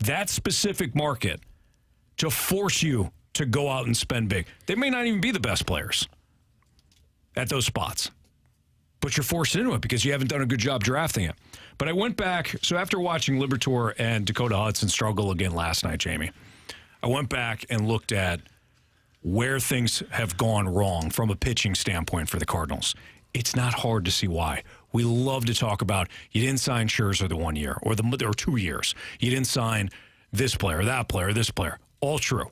that specific market, to force you to go out and spend big. They may not even be the best players at those spots, but you're forced into it because you haven't done a good job drafting it. But I went back, so after watching Liberatore and Dakota Hudson struggle again last night, Jamie, I went back and looked at where things have gone wrong from a pitching standpoint for the Cardinals. It's not hard to see why. We love to talk about you didn't sign Scherzer the 1 year or 2 years. You didn't sign this player, that player, this player. All true.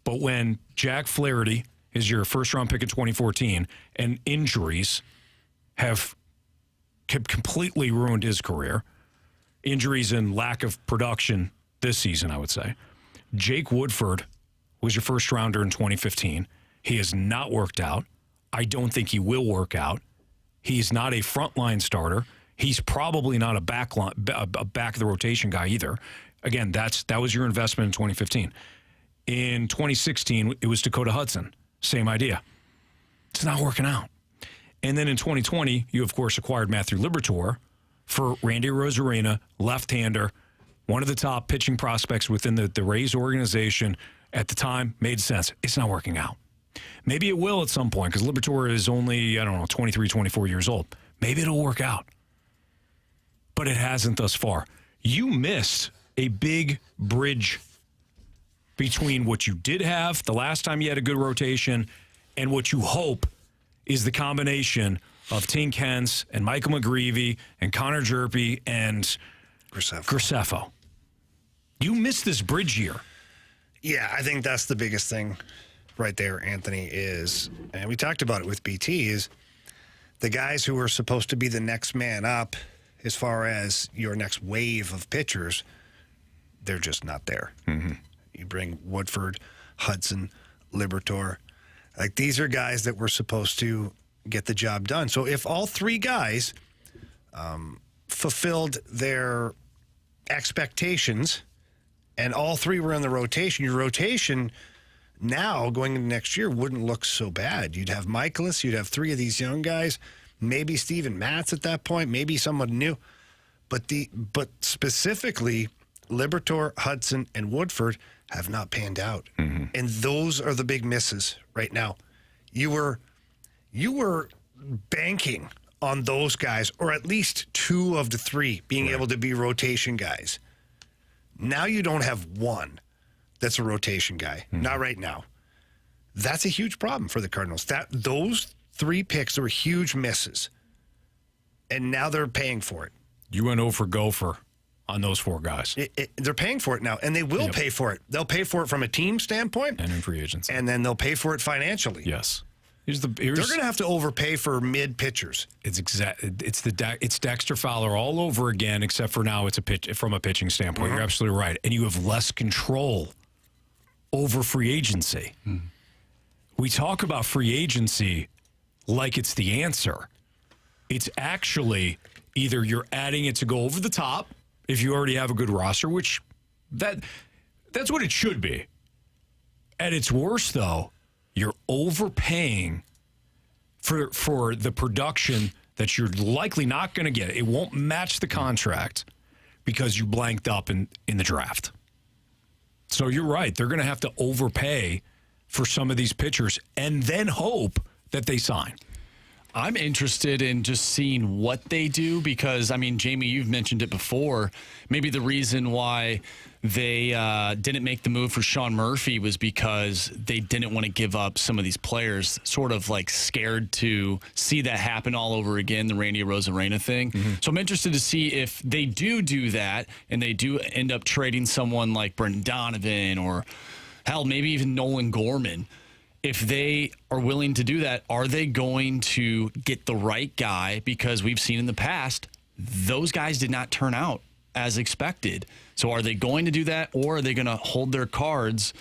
But when Jack Flaherty is your first-round pick in 2014 and injuries have completely ruined his career, injuries and lack of production this season, I would say. Jake Woodford was your first-rounder in 2015. He has not worked out. I don't think he will work out. He's not a frontline starter. He's probably not a back of the rotation guy either. Again, that was your investment in 2015. In 2016, it was Dakota Hudson. Same idea. It's not working out. And then in 2020, you, of course, acquired Matthew Liberatore for Randy Arozarena, left-hander, one of the top pitching prospects within the Rays organization at the time. Made sense. It's not working out. Maybe it will at some point because Liberatore is only, 23, 24 years old. Maybe it'll work out. But it hasn't thus far. You missed a big bridge between what you did have the last time you had a good rotation and what you hope is the combination of Tink Hence and Michael McGreevy and Connor Jerpy and Graceffo. You missed this bridge year. Yeah, I think that's the biggest thing right there, Anthony, is, and we talked about it with BT, is the guys who are supposed to be the next man up as far as your next wave of pitchers, they're just not there. Mm-hmm. You bring Woodford, Hudson, Liberatore. Like, these are guys that were supposed to get the job done. So if all three guys fulfilled their expectations and all three were in the rotation, your rotation now going into next year wouldn't look so bad. You'd have Michaelis, you'd have three of these young guys, maybe Steven Matz at that point, maybe someone new. But specifically, Liberatore, Hudson, and Woodford have not panned out. And those are the big misses right now. You were banking on those guys, or at least two of the three being able to be rotation guys. Now you don't have one that's a rotation guy. Not right now. That's a huge problem for the Cardinals. Those three picks were huge misses. And now they're paying for it. You went over Gopher on those four guys. They're paying for it now, and they will pay for it. They'll pay for it from a team standpoint. And in free agency. And then they'll pay for it financially. Yes. They're going to have to overpay for mid pitchers. It's Dexter Fowler all over again, except for now it's from a pitching standpoint. You're absolutely right. And you have less control over free agency. We talk about free agency like it's the answer. It's actually either you're adding it to go over the top if you already have a good roster, which that's what it should be. At its worst, though, you're overpaying for the production that you're likely not going to get. It won't match the contract because you blanked up in the draft. So you're right. They're going to have to overpay for some of these pitchers and then hope that they sign. I'm interested in just seeing what they do because, I mean, Jamie, you've mentioned it before. Maybe the reason why they didn't make the move for Sean Murphy was because they didn't want to give up some of these players, sort of like scared to see that happen all over again, the Randy Arozarena thing. So I'm interested to see if they do that and they do end up trading someone like Brendan Donovan or, hell, maybe even Nolan Gorman. If they are willing to do that, are they going to get the right guy? Because we've seen in the past, those guys did not turn out as expected. So are they going to do that, or are they going to hold their cards,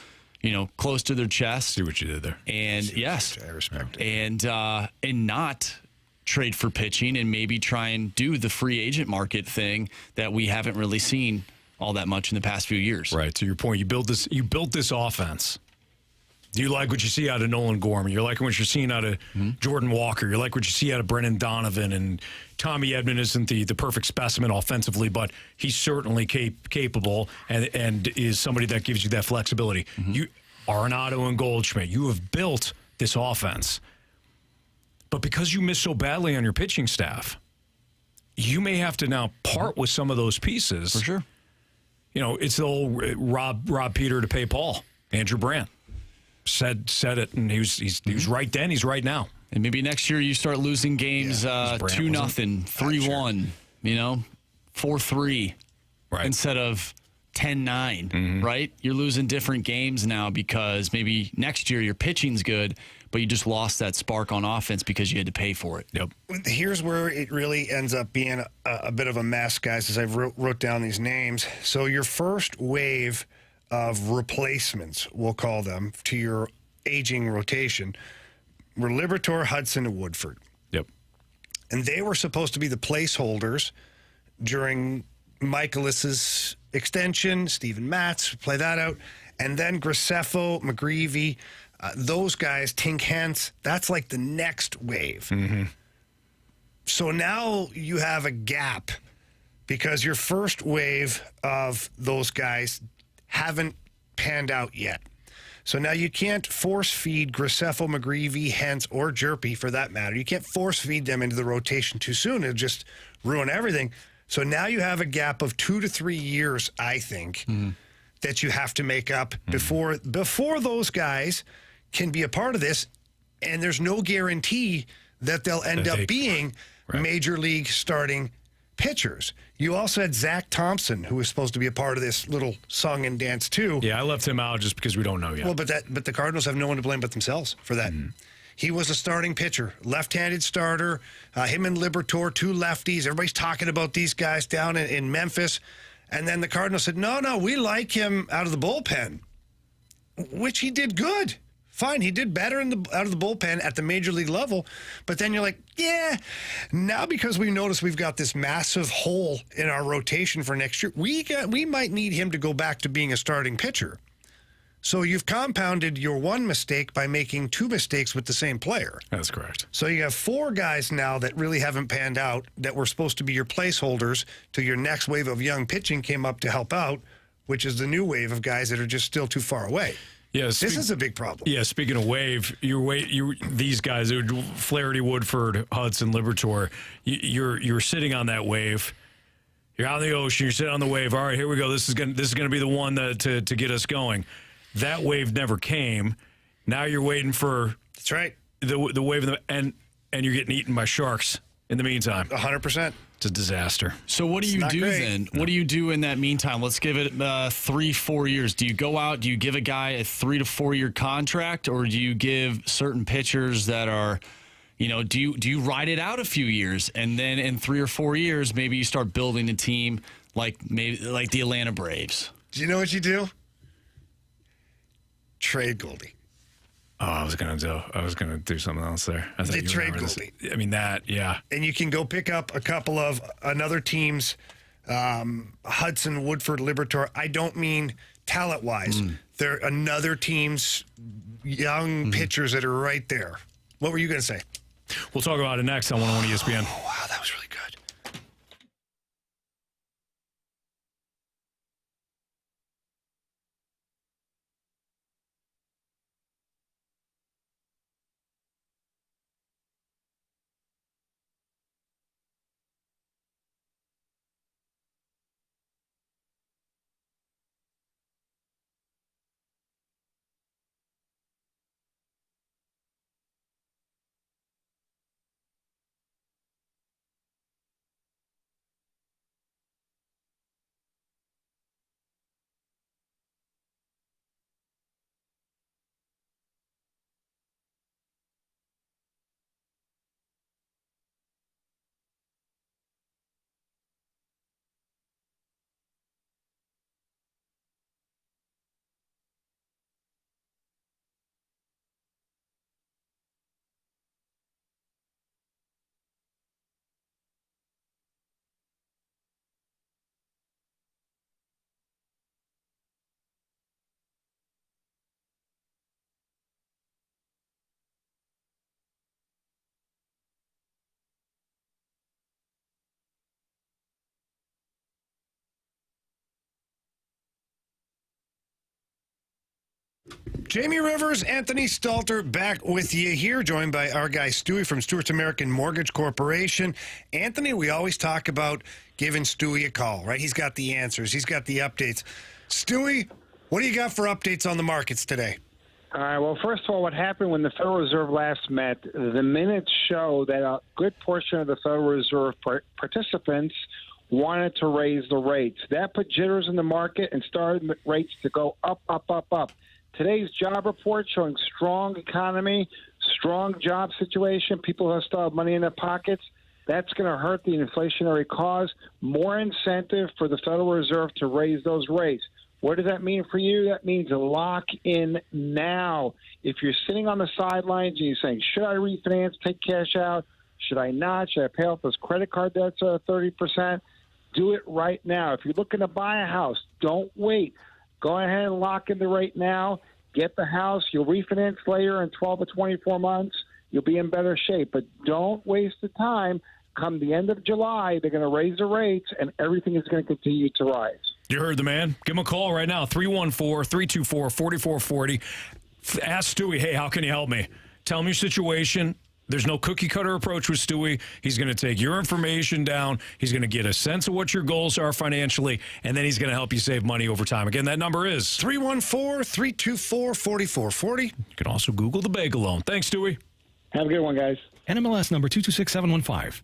close to their chest? See what you did there. And yes, I respect it. And not trade for pitching and maybe try and do the free agent market thing that we haven't really seen all that much in the past few years. Right. To your point, you built this offense. Do you like what you see out of Nolan Gorman? You're liking what you're seeing out of Jordan Walker. You like what you see out of Brendan Donovan. And Tommy Edman isn't the perfect specimen offensively, but he's certainly capable and is somebody that gives you that flexibility. You Arenado and Goldschmidt, you have built this offense. But because you miss so badly on your pitching staff, you may have to now part with some of those pieces. For sure. It's the old Rob Peter to pay Paul. Andrew Brandt said it, and he was right then. He's right now. And maybe next year you start losing games 2-0, 3-1, 4-3, right, instead of 10-9, right? You're losing different games now because maybe next year your pitching's good, but you just lost that spark on offense because you had to pay for it. Yep. Here's where it really ends up being a bit of a mess, guys, as I wrote down these names. So your first wave of replacements, we'll call them, to your aging rotation were Liberatore, Hudson, and Woodford. Yep. And they were supposed to be the placeholders during Michaelis's extension. Steven Matz, play that out. And then Graceffo, McGreevy, those guys, Tink Hence, that's like the next wave. So now you have a gap because your first wave of those guys haven't panned out yet. So now you can't force feed Graceffo, McGreevy, Hence, or Jerpy for that matter. You can't force feed them into the rotation too soon. It'll just ruin everything. So now you have a gap of 2 to 3 years, I think, that you have to make up before those guys can be a part of this. And there's no guarantee that they'll end up being major league starting pitchers. You also had Zach Thompson, who was supposed to be a part of this little song and dance too. Yeah, I left him out just because we don't know yet. Well, but the Cardinals have no one to blame but themselves for that. He was a starting pitcher, left-handed starter. Him and Liberatore, two lefties. Everybody's talking about these guys down in Memphis. And then the Cardinals said, no, we like him out of the bullpen, which he did good Fine, he did better out of the bullpen at the major league level, but then you're like, yeah, now because we notice we've got this massive hole in our rotation for next year, we might need him to go back to being a starting pitcher. So you've compounded your one mistake by making two mistakes with the same player. That's correct. So you have four guys now that really haven't panned out that were supposed to be your placeholders till your next wave of young pitching came up to help out, which is the new wave of guys that are just still too far away. Yeah, this is a big problem. Yeah, speaking of wave, these guys, Flaherty, Woodford, Hudson, Liberatore, you're sitting on that wave. You're out in the ocean. You're sitting on the wave. All right, here we go. This is gonna be the one to get us going. That wave never came. Now you're waiting for that's right the wave and you're getting eaten by sharks in the meantime. 100%. It's a disaster. So what do you do then? What do you do in that meantime? Let's give it 3-4 years. Do you go out? Do you give a guy a 3 to 4 year contract, or do you give certain pitchers that are, do you ride it out a few years and then in 3 or 4 years maybe you start building a team like the Atlanta Braves? Do you know what you do? Trade Goldie. Oh, I was gonna do something else there. I thought you trade Goldie. I mean that, yeah. And you can go pick up a couple of another team's Hudson, Woodford, Liberatore. I don't mean talent-wise. They're another team's young pitchers that are right there. What were you going to say? We'll talk about it next on 101 ESPN. Oh, wow, that was really good. Jamie Rivers, Anthony Stalter back with you here, joined by our guy Stewie from Stewart's American Mortgage Corporation. Anthony, we always talk about giving Stewie a call, right? He's got the answers. He's got the updates. Stewie, what do you got for updates on the markets today? All right, well, first of all, what happened when the Federal Reserve last met, the minutes show that a good portion of the Federal Reserve participants wanted to raise the rates. That put jitters in the market and started rates to go up, up, up, up. Today's job report showing strong economy, strong job situation, people who still have money in their pockets. That's going to hurt the inflationary cause. More incentive for the Federal Reserve to raise those rates. What does that mean for you? That means lock in now. If you're sitting on the sidelines and you're saying, should I refinance, take cash out? Should I not? Should I pay off those credit card debts at 30%? Do it right now. If you're looking to buy a house, don't wait. Go ahead and lock in the rate now. Get the house. You'll refinance later in 12 to 24 months. You'll be in better shape. But don't waste the time. Come the end of July, they're going to raise the rates, and everything is going to continue to rise. You heard the man. Give him a call right now, 314-324-4440. Ask Stewie, hey, how can you help me? Tell him your situation. There's no cookie-cutter approach with Stewie. He's going to take your information down. He's going to get a sense of what your goals are financially, and then he's going to help you save money over time. Again, that number is 314-324-4440. You can also Google the bagel loan. Thanks, Stewie. Have a good one, guys. NMLS number 226715.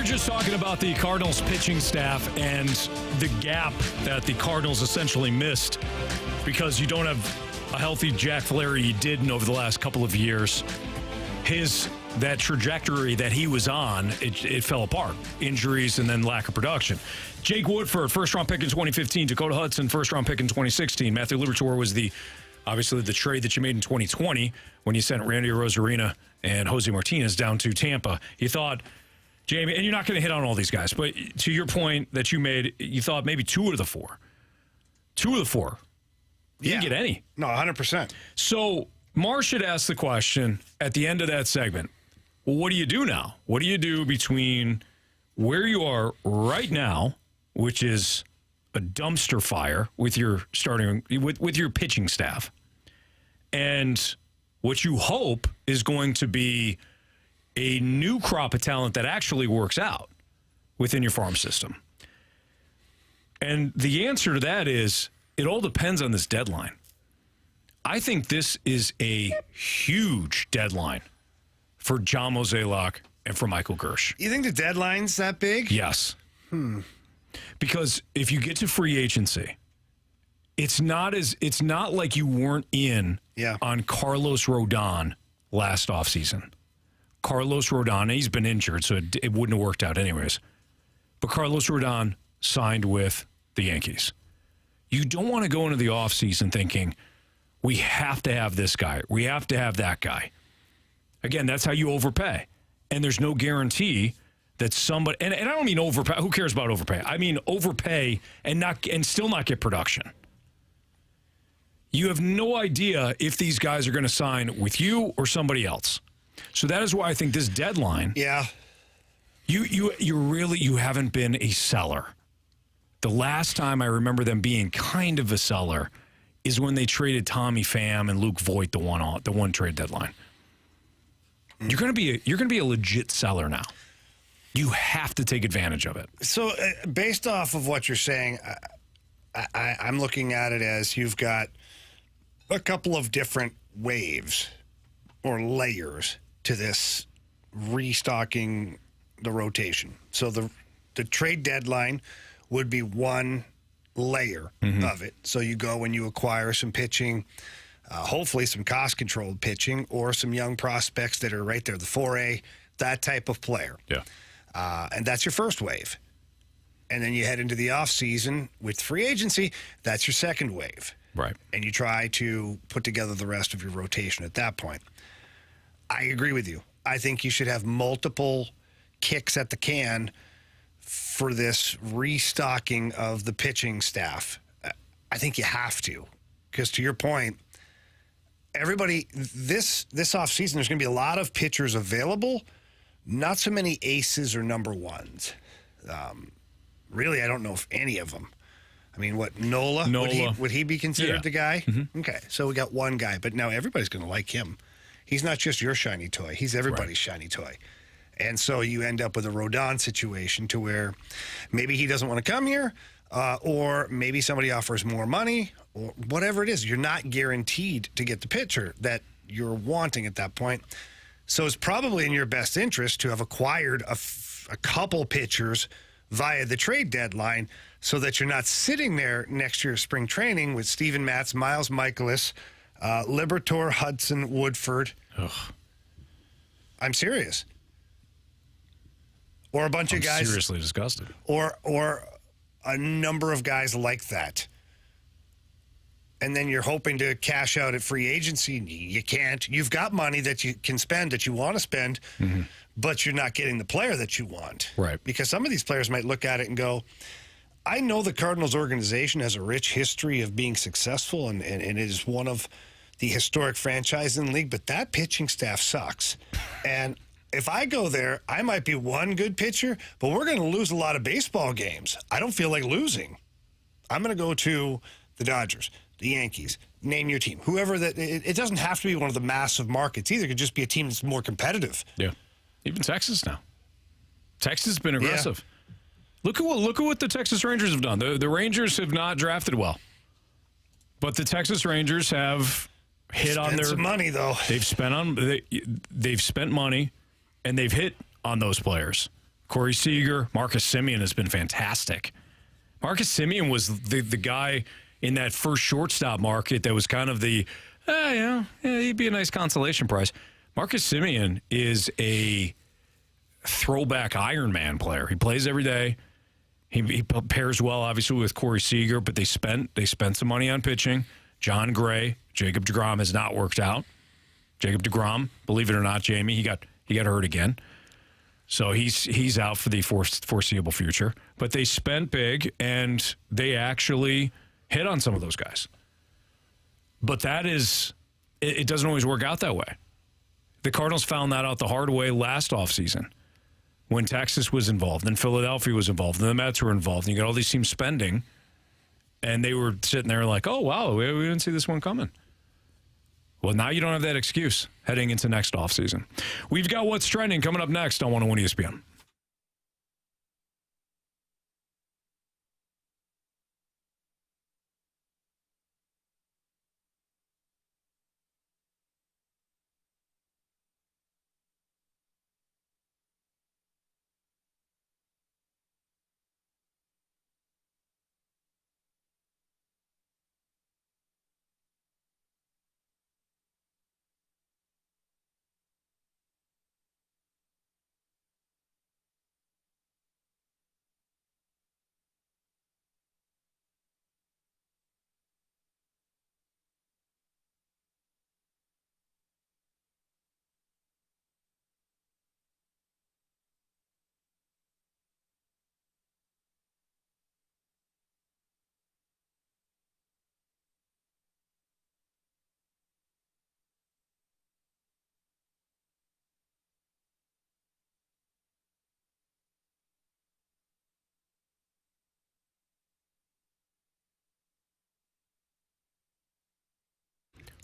just talking about the Cardinals pitching staff and the gap that the Cardinals essentially missed because you don't have a healthy Jack Flaherty you didn't over the last couple of years. That trajectory that he was on, it fell apart. Injuries and then lack of production. Jake Woodford, first-round pick in 2015. Dakota Hudson, first-round pick in 2016. Matthew Liberatore was obviously the trade that you made in 2020 when you sent Randy Arozarena and Jose Martinez down to Tampa. You thought, Jamie, and you're not going to hit on all these guys, but to your point that you made, you thought maybe two of the four. You didn't get any. No, 100%. So Marsh had asked the question at the end of that segment, well, what do you do now? What do you do between where you are right now, which is a dumpster fire with your with your pitching staff, and what you hope is going to be a new crop of talent that actually works out within your farm system? And the answer to that is it all depends on this deadline. I think this is a huge deadline for John Mozeliak and for Michael Gersh. You think the deadline's that big? Yes. Because if you get to free agency, it's not like you weren't in on Carlos Rodon last offseason. Carlos Rodon, he's been injured, so it wouldn't have worked out anyways. But Carlos Rodon signed with the Yankees. You don't want to go into the offseason thinking, we have to have this guy. We have to have that guy. Again, that's how you overpay. And there's no guarantee that somebody, and I don't mean overpay. Who cares about overpay? I mean overpay and still not get production. You have no idea if these guys are going to sign with you or somebody else. So that is why I think this deadline. Yeah. You haven't been a seller. The last time I remember them being kind of a seller is when they traded Tommy Pham and Luke Voigt the one trade deadline. You're going to be a legit seller now. You have to take advantage of it. So based off of what you're saying, I'm looking at it as you've got a couple of different waves or layers to this restocking the rotation. So the trade deadline would be one layer of it. So you go and you acquire some pitching, hopefully some cost-controlled pitching or some young prospects that are right there, the 4A, that type of player. Yeah. And that's your first wave. And then you head into the offseason with free agency. That's your second wave. Right. And you try to put together the rest of your rotation at that point. I agree with you. I think you should have multiple kicks at the can for this restocking of the pitching staff. I think you have to. Because to your point, everybody, this offseason, there's going to be a lot of pitchers available. Not so many aces or number ones. Really, I don't know if any of them. I mean, Nola. Would he be considered the guy? Mm-hmm. Okay, so we got one guy, but now everybody's going to like him. He's not just your shiny toy. He's everybody's shiny toy. And so you end up with a Rodon situation to where maybe he doesn't want to come here, or maybe somebody offers more money, or whatever it is. You're not guaranteed to get the pitcher that you're wanting at that point. So it's probably in your best interest to have acquired a couple pitchers via the trade deadline so that you're not sitting there next year spring training with Steven Matz, Miles Michaelis, Liberatore, Hudson, Woodford. Ugh. I'm serious. Or a bunch of guys. Seriously disgusted. Or a number of guys like that. And then you're hoping to cash out at free agency. You can't. You've got money that you can spend, that you want to spend, but you're not getting the player that you want. Right. Because some of these players might look at it and go, I know the Cardinals organization has a rich history of being successful, and it is one of the historic franchises in the league, but that pitching staff sucks. And if I go there, I might be one good pitcher, but we're going to lose a lot of baseball games. I don't feel like losing. I'm going to go to the Dodgers, the Yankees, name your team. Whoever that, it doesn't have to be one of the massive markets either. It could just be a team that's more competitive. Yeah. Even Texas now. Texas has been aggressive. Yeah. Look at what the Texas Rangers have done. The Rangers have not drafted well. But the Texas Rangers have hit on their some money though. They've spent money and they've hit on those players. Corey Seager, Marcus Semien has been fantastic. Marcus Semien was the guy in that first shortstop market that was kind of the, he'd be a nice consolation prize. Marcus Semien is a throwback Iron Man player. He plays every day. He pairs well, obviously, with Corey Seager, but they spent some money on pitching. John Gray, Jacob deGrom has not worked out. Jacob deGrom, believe it or not, Jamie, he got hurt again. So he's out for the foreseeable future. But they spent big, and they actually hit on some of those guys. But it doesn't always work out that way. The Cardinals found that out the hard way last offseason when Texas was involved and Philadelphia was involved and the Mets were involved. And you got all these teams spending, and they were sitting there like, oh, wow, we didn't see this one coming. Well, now you don't have that excuse heading into next offseason. We've got What's Trending coming up next on 101 ESPN.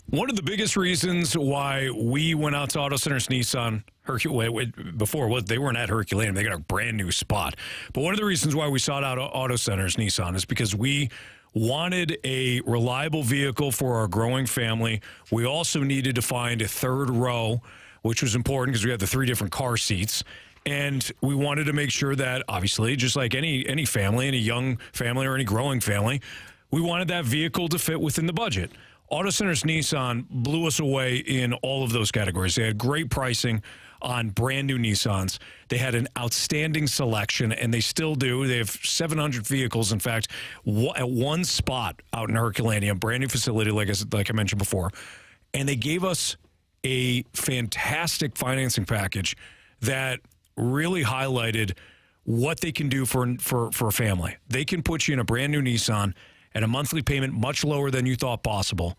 One of the biggest reasons why we went out to Auto Centers Nissan before was they weren't at Herculaneum. They got a brand new spot. But one of the reasons why we sought out Auto Centers Nissan is because we wanted a reliable vehicle for our growing family. We also needed to find a third row, which was important because we had the 3 different car seats. And we wanted to make sure that, obviously, just like any family, any young family or any growing family, we wanted that vehicle to fit within the budget. Auto Centers Nissan blew us away in all of those categories. They had great pricing on brand new Nissans. They had an outstanding selection, and they still do. They have 700 vehicles, in fact, at one spot out in Herculaneum, brand new facility, like I mentioned before. And they gave us a fantastic financing package that really highlighted what they can do for a family. They can put you in a brand new Nissan at a monthly payment much lower than you thought possible.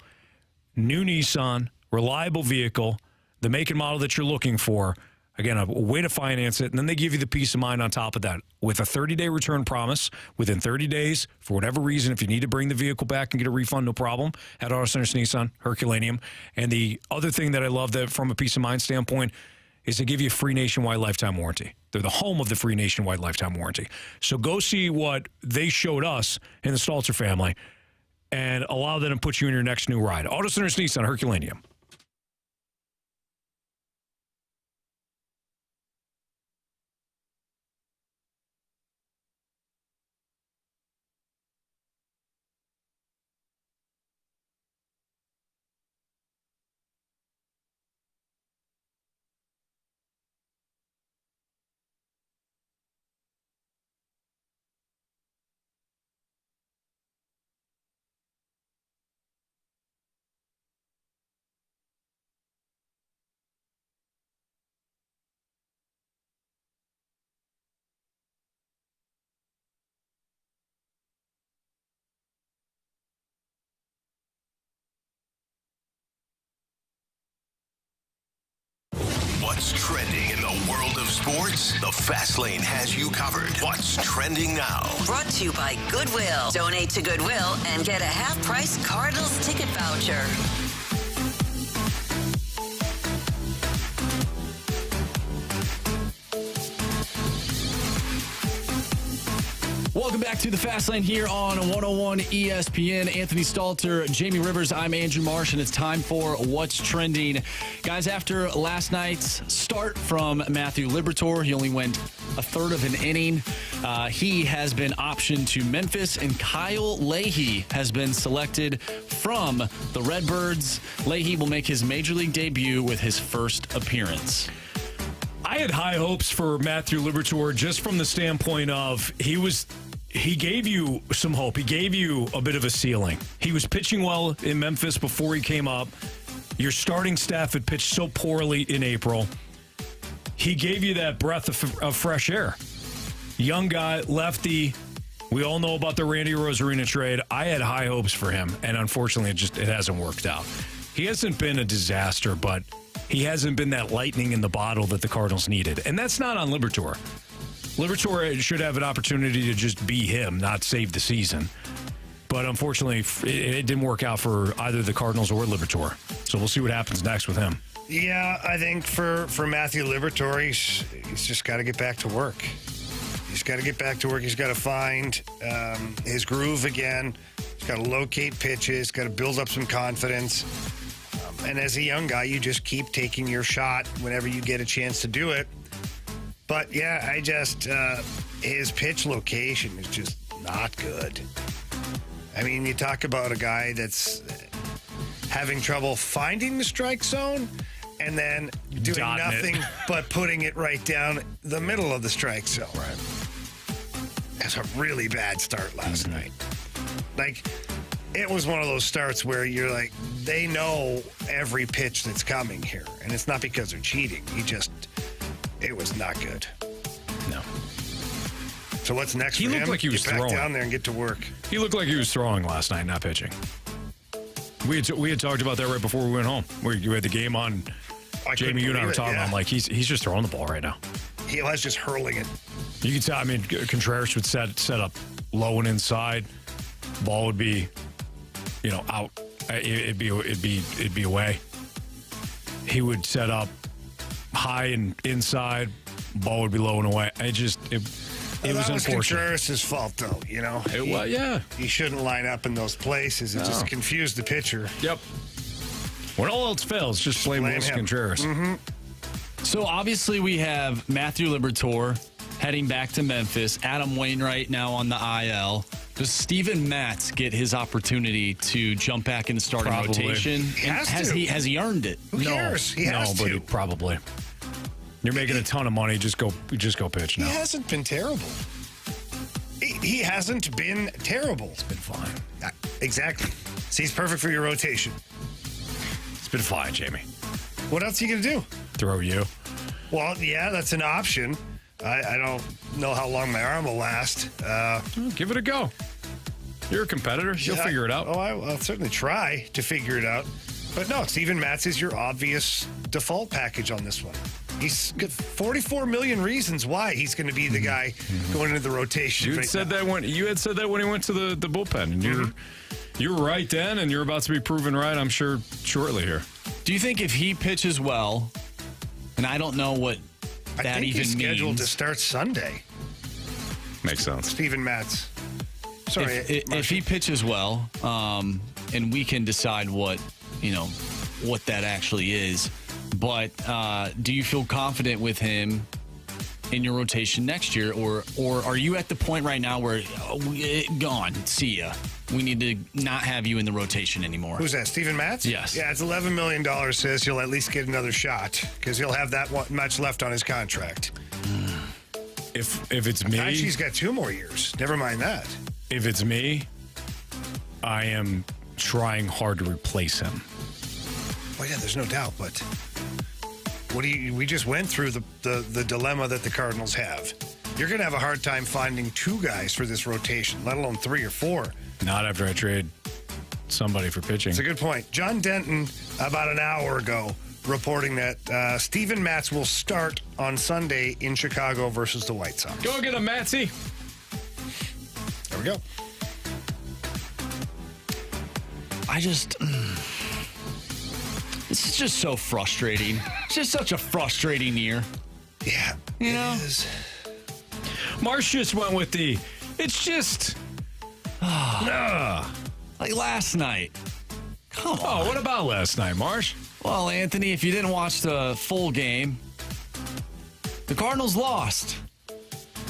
New Nissan, reliable vehicle, the make and model that you're looking for. Again, a way to finance it, and then they give you the peace of mind on top of that with a 30-day return promise. Within 30 days, for whatever reason, if you need to bring the vehicle back and get a refund, no problem, at Auto Centers Nissan, Herculaneum. And the other thing that I love that from a peace of mind standpoint is they give you a free nationwide lifetime warranty. They're the home of the free nationwide lifetime warranty. So go see what they showed us in the Stalter family and allow them to put you in your next new ride. Auto Centers Nissan, Herculaneum. What's trending in the world of sports? The Fast Lane has you covered. What's trending now? Brought to you by Goodwill. Donate to Goodwill and get a half-price Cardinals ticket voucher. Welcome back to the Fast Lane here on 101 ESPN. Anthony Stalter, Jamie Rivers, I'm Andrew Marsh, and it's time for What's Trending. Guys, after last night's start from Matthew Liberatore, he only went a third of an inning. He has been optioned to Memphis, and Kyle Leahy has been selected from the Redbirds. Leahy will make his Major League debut with his first appearance. I had high hopes for Matthew Liberatore just from the standpoint of he gave you some hope. He gave you a bit of a ceiling. He was pitching well in Memphis before he came up. Your starting staff had pitched so poorly in April. He gave you that breath of fresh air. Young guy, lefty. We all know about the Randy Rosarina trade. I had high hopes for him, and unfortunately, it hasn't worked out. He hasn't been a disaster, but he hasn't been that lightning in the bottle that the Cardinals needed. And that's not on Liberatore. Liberatore should have an opportunity to just be him, not save the season. But unfortunately, it didn't work out for either the Cardinals or Liberatore. So we'll see what happens next with him. Yeah, I think for Matthew Liberatore, he's just got to get back to work. He's got to get back to work. He's got to find his groove again. He's got to locate pitches, got to build up some confidence. And as a young guy, you just keep taking your shot whenever you get a chance to do it. But, yeah, his pitch location is just not good. I mean, you talk about a guy that's having trouble finding the strike zone and then doing nothing but putting it right down the middle of the strike zone. Right. That's a really bad start last night. Like, it was one of those starts where you're like, they know every pitch that's coming here. And it's not because they're cheating. It was not good. No. So what's next for him? He looked like he was get back throwing. Down there and get to work. He looked like he was throwing last night, not pitching. We had talked about that right before we went home. Where you had the game on. Jamie, you and I were talking about, like, he's just throwing the ball right now. He was just hurling it. You can tell. I mean, Contreras would set up low and inside. Ball would be, out. It'd be away. He would set up high and inside. Ball would be low and away. It was unfortunate. Contreras' fault, though. It was, yeah. He shouldn't line up in those places. It just confused the pitcher. Yep. When all else fails, just blame Wilson Contreras. Mm-hmm. So obviously we have Matthew Liberatore heading back to Memphis. Adam Wainwright now on the IL. Does Steven Matz get his opportunity to jump back in the starting rotation? Has he earned it? Who cares? He has to. But probably. You're making a ton of money. Just go pitch now. He hasn't been terrible. He hasn't been terrible. It's been fine. Exactly. See, he's perfect for your rotation. It's been fine, Jamie. What else are you going to do? Throw you. Well, yeah, that's an option. I don't know how long my arm will last. Give it a go. You're a competitor. You'll figure it out. Oh, I'll certainly try to figure it out. But no, Steven Matz is your obvious default package on this one. He's got 44 million reasons why he's going to be the guy going into the rotation. You had said that when he went to the bullpen, and you're right then, and you're about to be proven right, I'm sure, shortly here. Do you think if he pitches well, and I don't know what that even he's scheduled means to start Sunday. Makes sense. Steven Matz. Sorry, if he pitches well, and we can decide what that actually is. But do you feel confident with him in your rotation next year, or are you at the point right now where gone? See ya. We need to not have you in the rotation anymore. Who's that? Steven Matz? Yes. Yeah, it's $11 million. Says he'll at least get another shot because he'll have that much left on his contract. If it's me, actually, he's got 2 more years. Never mind that. If it's me, I am trying hard to replace him. Well, yeah, there's no doubt, but we just went through the dilemma that the Cardinals have. You're going to have a hard time finding 2 guys for this rotation, let alone 3 or 4. Not after I trade somebody for pitching. It's a good point. John Denton, about an hour ago, reporting that Steven Matz will start on Sunday in Chicago versus the White Sox. Go get him, Matzy. There we go. It's just so frustrating. It's just such a frustrating year. Yeah, it is. Marsh just went with It's just... Like last night. Come on. Oh, what about last night, Marsh? Well, Anthony, if you didn't watch the full game, the Cardinals lost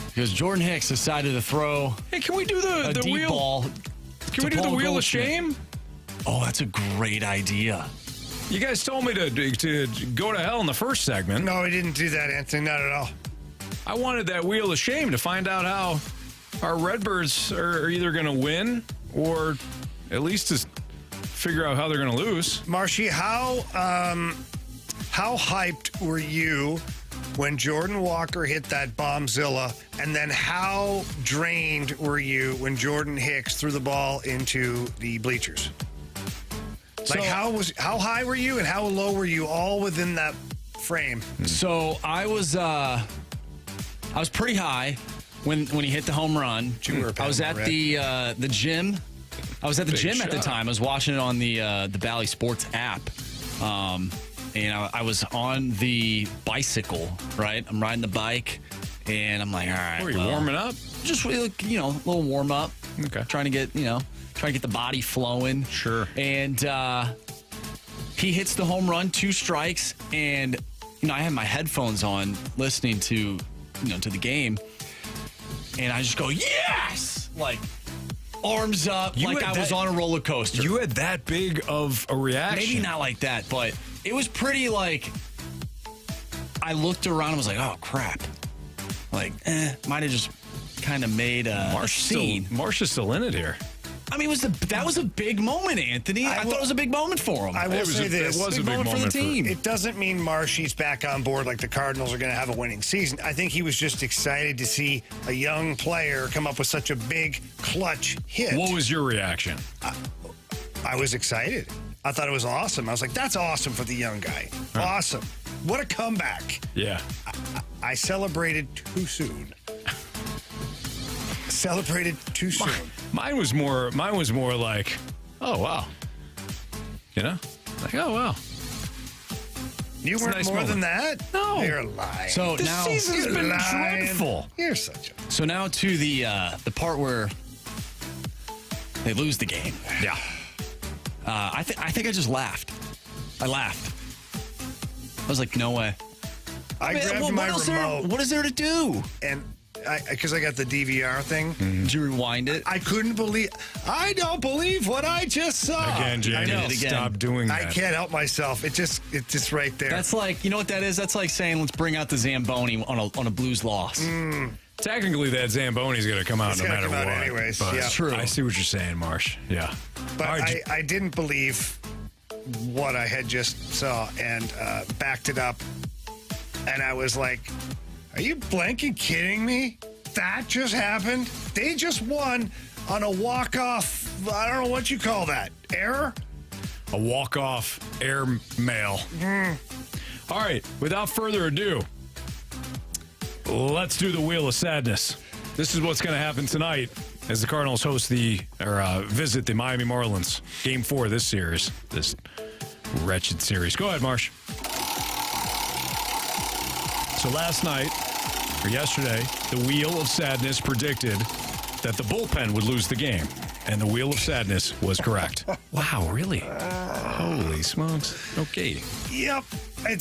because Jordan Hicks decided to throw Hey, can we do the deep wheel? ball. Can we do the Paul wheel of Goldschmidt. shame? Oh, that's a great idea. You guys told me to go to hell in the first segment. No, we didn't do that, Anthony. Not at all. I wanted that wheel of shame to find out how our Redbirds are either going to win or at least to figure out how they're going to lose. Marshy, how hyped were you when Jordan Walker hit that bombzilla, and then how drained were you when Jordan Hicks threw the ball into the bleachers? Like, how high were you and how low were you, all within that frame? So I was pretty high when he hit the home run. I was at the gym. I was at the gym at the time. I was watching it on the Bally Sports app. And I was on the bicycle, right? I'm riding the bike, and I'm like, all right. Were you warming up? Just, a little warm up. Okay. Trying to get the body flowing. Sure. And he hits the home run, 2 strikes, and I had my headphones on listening to the game, and I just go, yes! Like, arms up, like I was on a roller coaster. You had that big of a reaction. Maybe not like that, but it was pretty like, I looked around and was like, oh, crap. Like, might have just kind of made a scene. Marsh is still in it here. I mean, that was a big moment, Anthony. I thought it was a big moment for him. I will say this. It was a big moment for the team. It doesn't mean Marshy's back on board like the Cardinals are going to have a winning season. I think he was just excited to see a young player come up with such a big clutch hit. What was your reaction? I was excited. I thought it was awesome. I was like, that's awesome for the young guy. Awesome. What a comeback. Yeah. I celebrated too soon. Celebrated too soon. Mine was more like, oh, wow. Like, oh, wow. You weren't nice more moment. than that? No. You're lying. So This now season's been dreadful. You're such a... So now to the part where they lose the game. Yeah. I think I just laughed. I laughed. I was like, no way. I grabbed my remote. What is there to do? And because I got the DVR thing. Did you rewind it? I don't believe what I just saw. Again, Jamie, stop doing that. I can't help myself. It's just right there. That's like, you know what that is? That's like saying, let's bring out the Zamboni on a Blues loss. Technically, that Zamboni's going to come out no matter what. Anyways, but yeah. True. I see what you're saying, Marsh. Yeah. But I didn't believe what I had just saw and backed it up. And I was like, are you blanking kidding me? That just happened? They just won on a walk-off, I don't know what you call that, error? A walk-off air mail. All right, without further ado, let's do the Wheel of Sadness. This is what's going to happen tonight as the Cardinals visit the Miami Marlins. Game 4 of this series, this wretched series. Go ahead, Marsh. So last night, or yesterday, the Wheel of Sadness predicted that the bullpen would lose the game. And the Wheel of Sadness was correct. Wow, really? Holy smokes. Okay. Yep.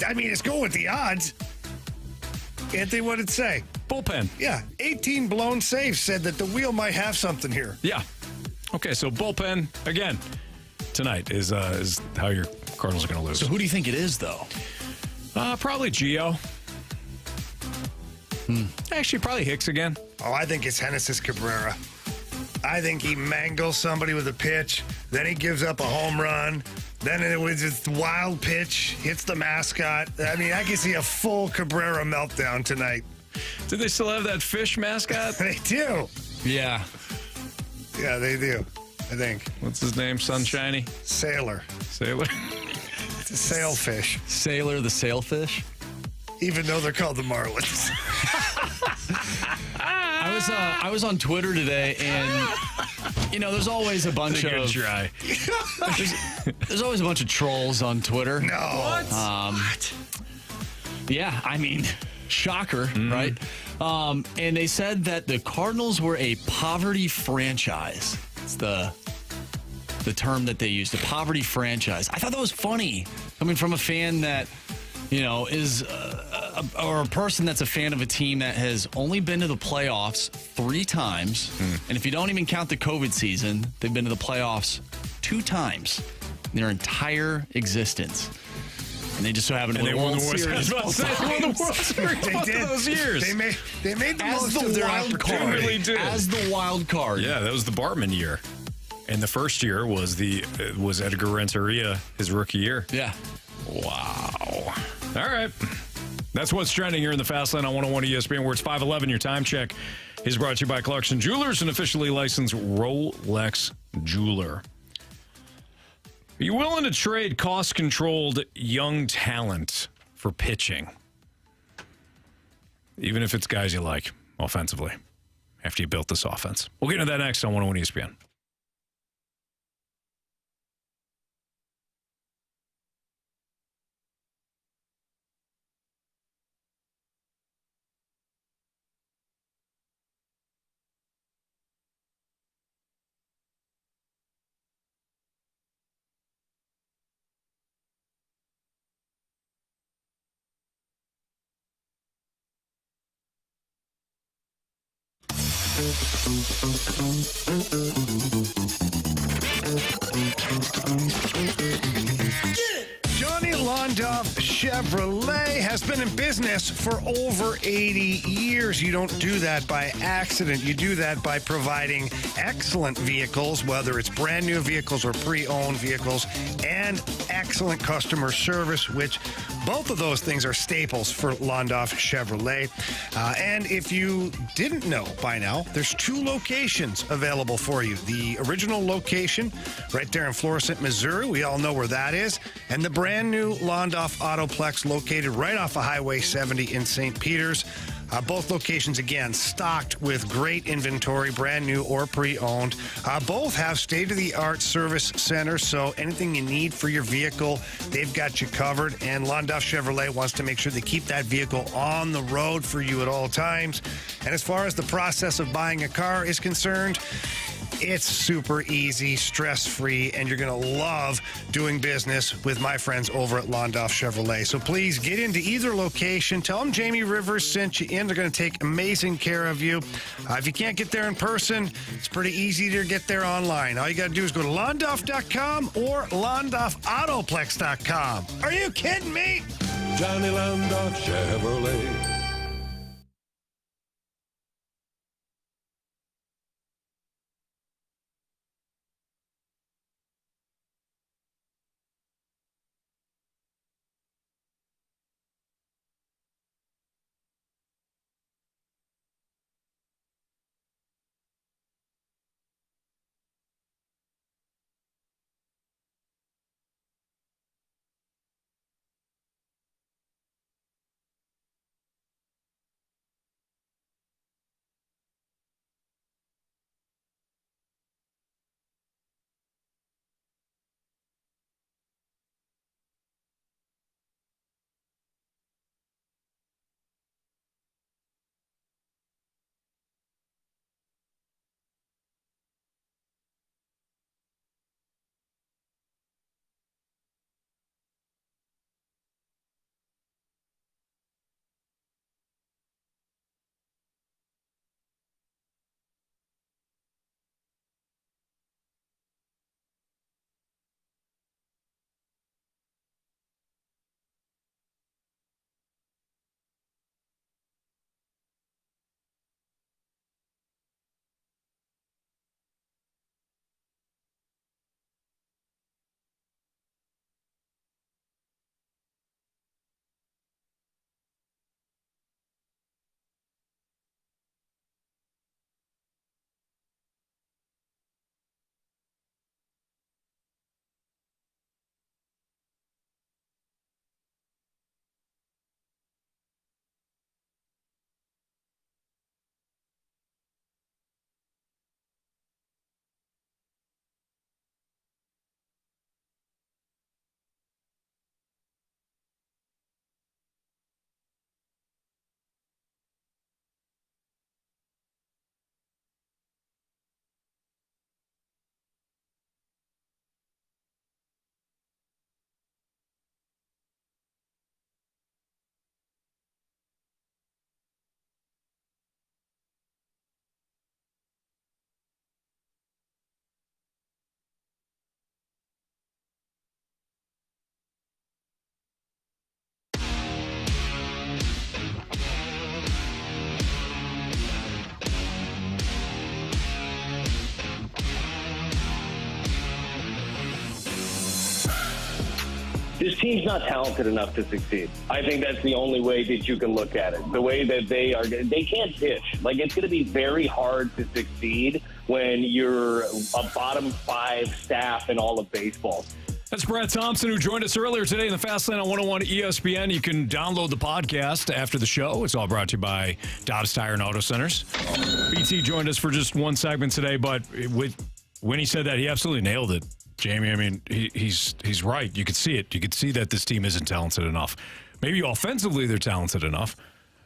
I mean, it's going with the odds. Anthony, what did it say? Bullpen. Yeah. 18 blown saves said that the wheel might have something here. Yeah. Okay, so bullpen, again, tonight is how your Cardinals are going to lose. So who do you think it is, though? Probably Gio. Actually, probably Hicks again. Oh, I think it's Genesis Cabrera. I think he mangles somebody with a pitch. Then he gives up a home run. Then it was this wild pitch, hits the mascot. I mean, I can see a full Cabrera meltdown tonight. Do they still have that fish mascot? They do. Yeah. Yeah, they do, I think. What's his name? Sunshiny? Sailor. Sailor? It's a sailfish. Sailor the sailfish? Even though they're called the Marlins. I was on Twitter today, and there's always a bunch of try. There's always a bunch of trolls on Twitter. No. What? Yeah, I mean, shocker, right? And they said that the Cardinals were a poverty franchise. It's the term that they used, a poverty franchise. I thought that was funny, coming from a fan that, is or a person that's a fan of a team that has only been to the playoffs 3 times. And if you don't even count the COVID season, they've been to the playoffs 2 times in their entire existence. And they just so happen to win the World Series. They won the World Series both of those years. They made the most the of their wild opportunity. card. Really did. As the wild card. Yeah, that was the Bartman year. And the first year was Edgar Renteria, his rookie year. Yeah. Wow. All right. That's what's trending here in the Fast Lane on 101 ESPN, where it's 5:11. Your time check is brought to you by Clarkson Jewelers, an officially licensed Rolex jeweler. Are you willing to trade cost-controlled young talent for pitching? Even if it's guys you like offensively, after you built this offense. We'll get into that next on 101 ESPN. Johnny Londoff Chevrolet has been in business for over 80 years. You don't do that by accident. You do that by providing excellent vehicles, whether it's brand new vehicles or pre-owned vehicles, and excellent customer service, which both of those things are staples for Londoff Chevrolet. And if you didn't know by now, there's 2 locations available for you. The original location right there in Florissant, Missouri. We all know where that is. And the brand new Londoff Autoplex located right off of Highway 70 in St. Peters. Both locations, again, stocked with great inventory, brand new or pre-owned. Both have state-of-the-art service centers, so anything you need for your vehicle, they've got you covered. And Londoff Chevrolet wants to make sure they keep that vehicle on the road for you at all times. And as far as the process of buying a car is concerned, it's super easy, stress-free, and you're going to love doing business with my friends over at Londoff Chevrolet. So please get into either location. Tell them Jamie Rivers sent you in. They're going to take amazing care of you. If you can't get there in person, it's pretty easy to get there online. All you got to do is go to londoff.com or londoffautoplex.com. Are you kidding me? Johnny Londoff Chevrolet. This team's not talented enough to succeed. I think that's the only way that you can look at it. The way that they can't pitch. Like, it's going to be very hard to succeed when you're a bottom 5 staff in all of baseball. That's Brad Thompson, who joined us earlier today in the Fast Lane on 101 ESPN. You can download the podcast after the show. It's all brought to you by Dobbs Tire and Auto Centers. BT joined us for just one segment today, but when he said that, he absolutely nailed it, Jamie. I mean, he's right. You could see it. You could see that this team isn't talented enough. Maybe offensively they're talented enough.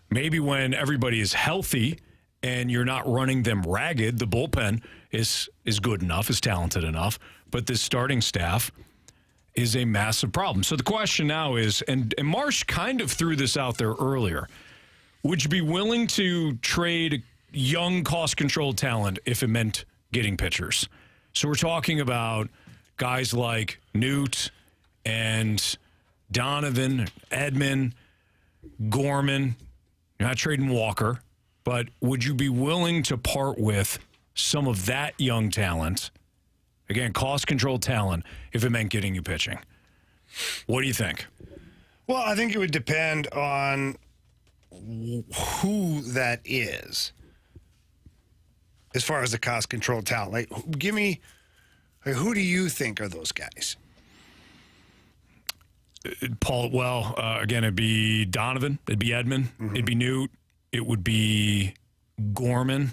Maybe when everybody is healthy and you're not running them ragged, the bullpen is good enough, is talented enough. But this starting staff is a massive problem. So the question now is, and Marsh kind of threw this out there earlier, would you be willing to trade young, cost-controlled talent if it meant getting pitchers? So we're talking about guys like Newt and Donovan, Edman, Gorman. You're not trading Walker, but would you be willing to part with some of that young talent? Again, cost-controlled talent, if it meant getting you pitching. What do you think? Well, I think it would depend on who that is as far as the cost-controlled talent. Like, who do you think are those guys? Paul, again, it'd be Donovan. It'd be Edman. Mm-hmm. It'd be Newt. It would be Gorman.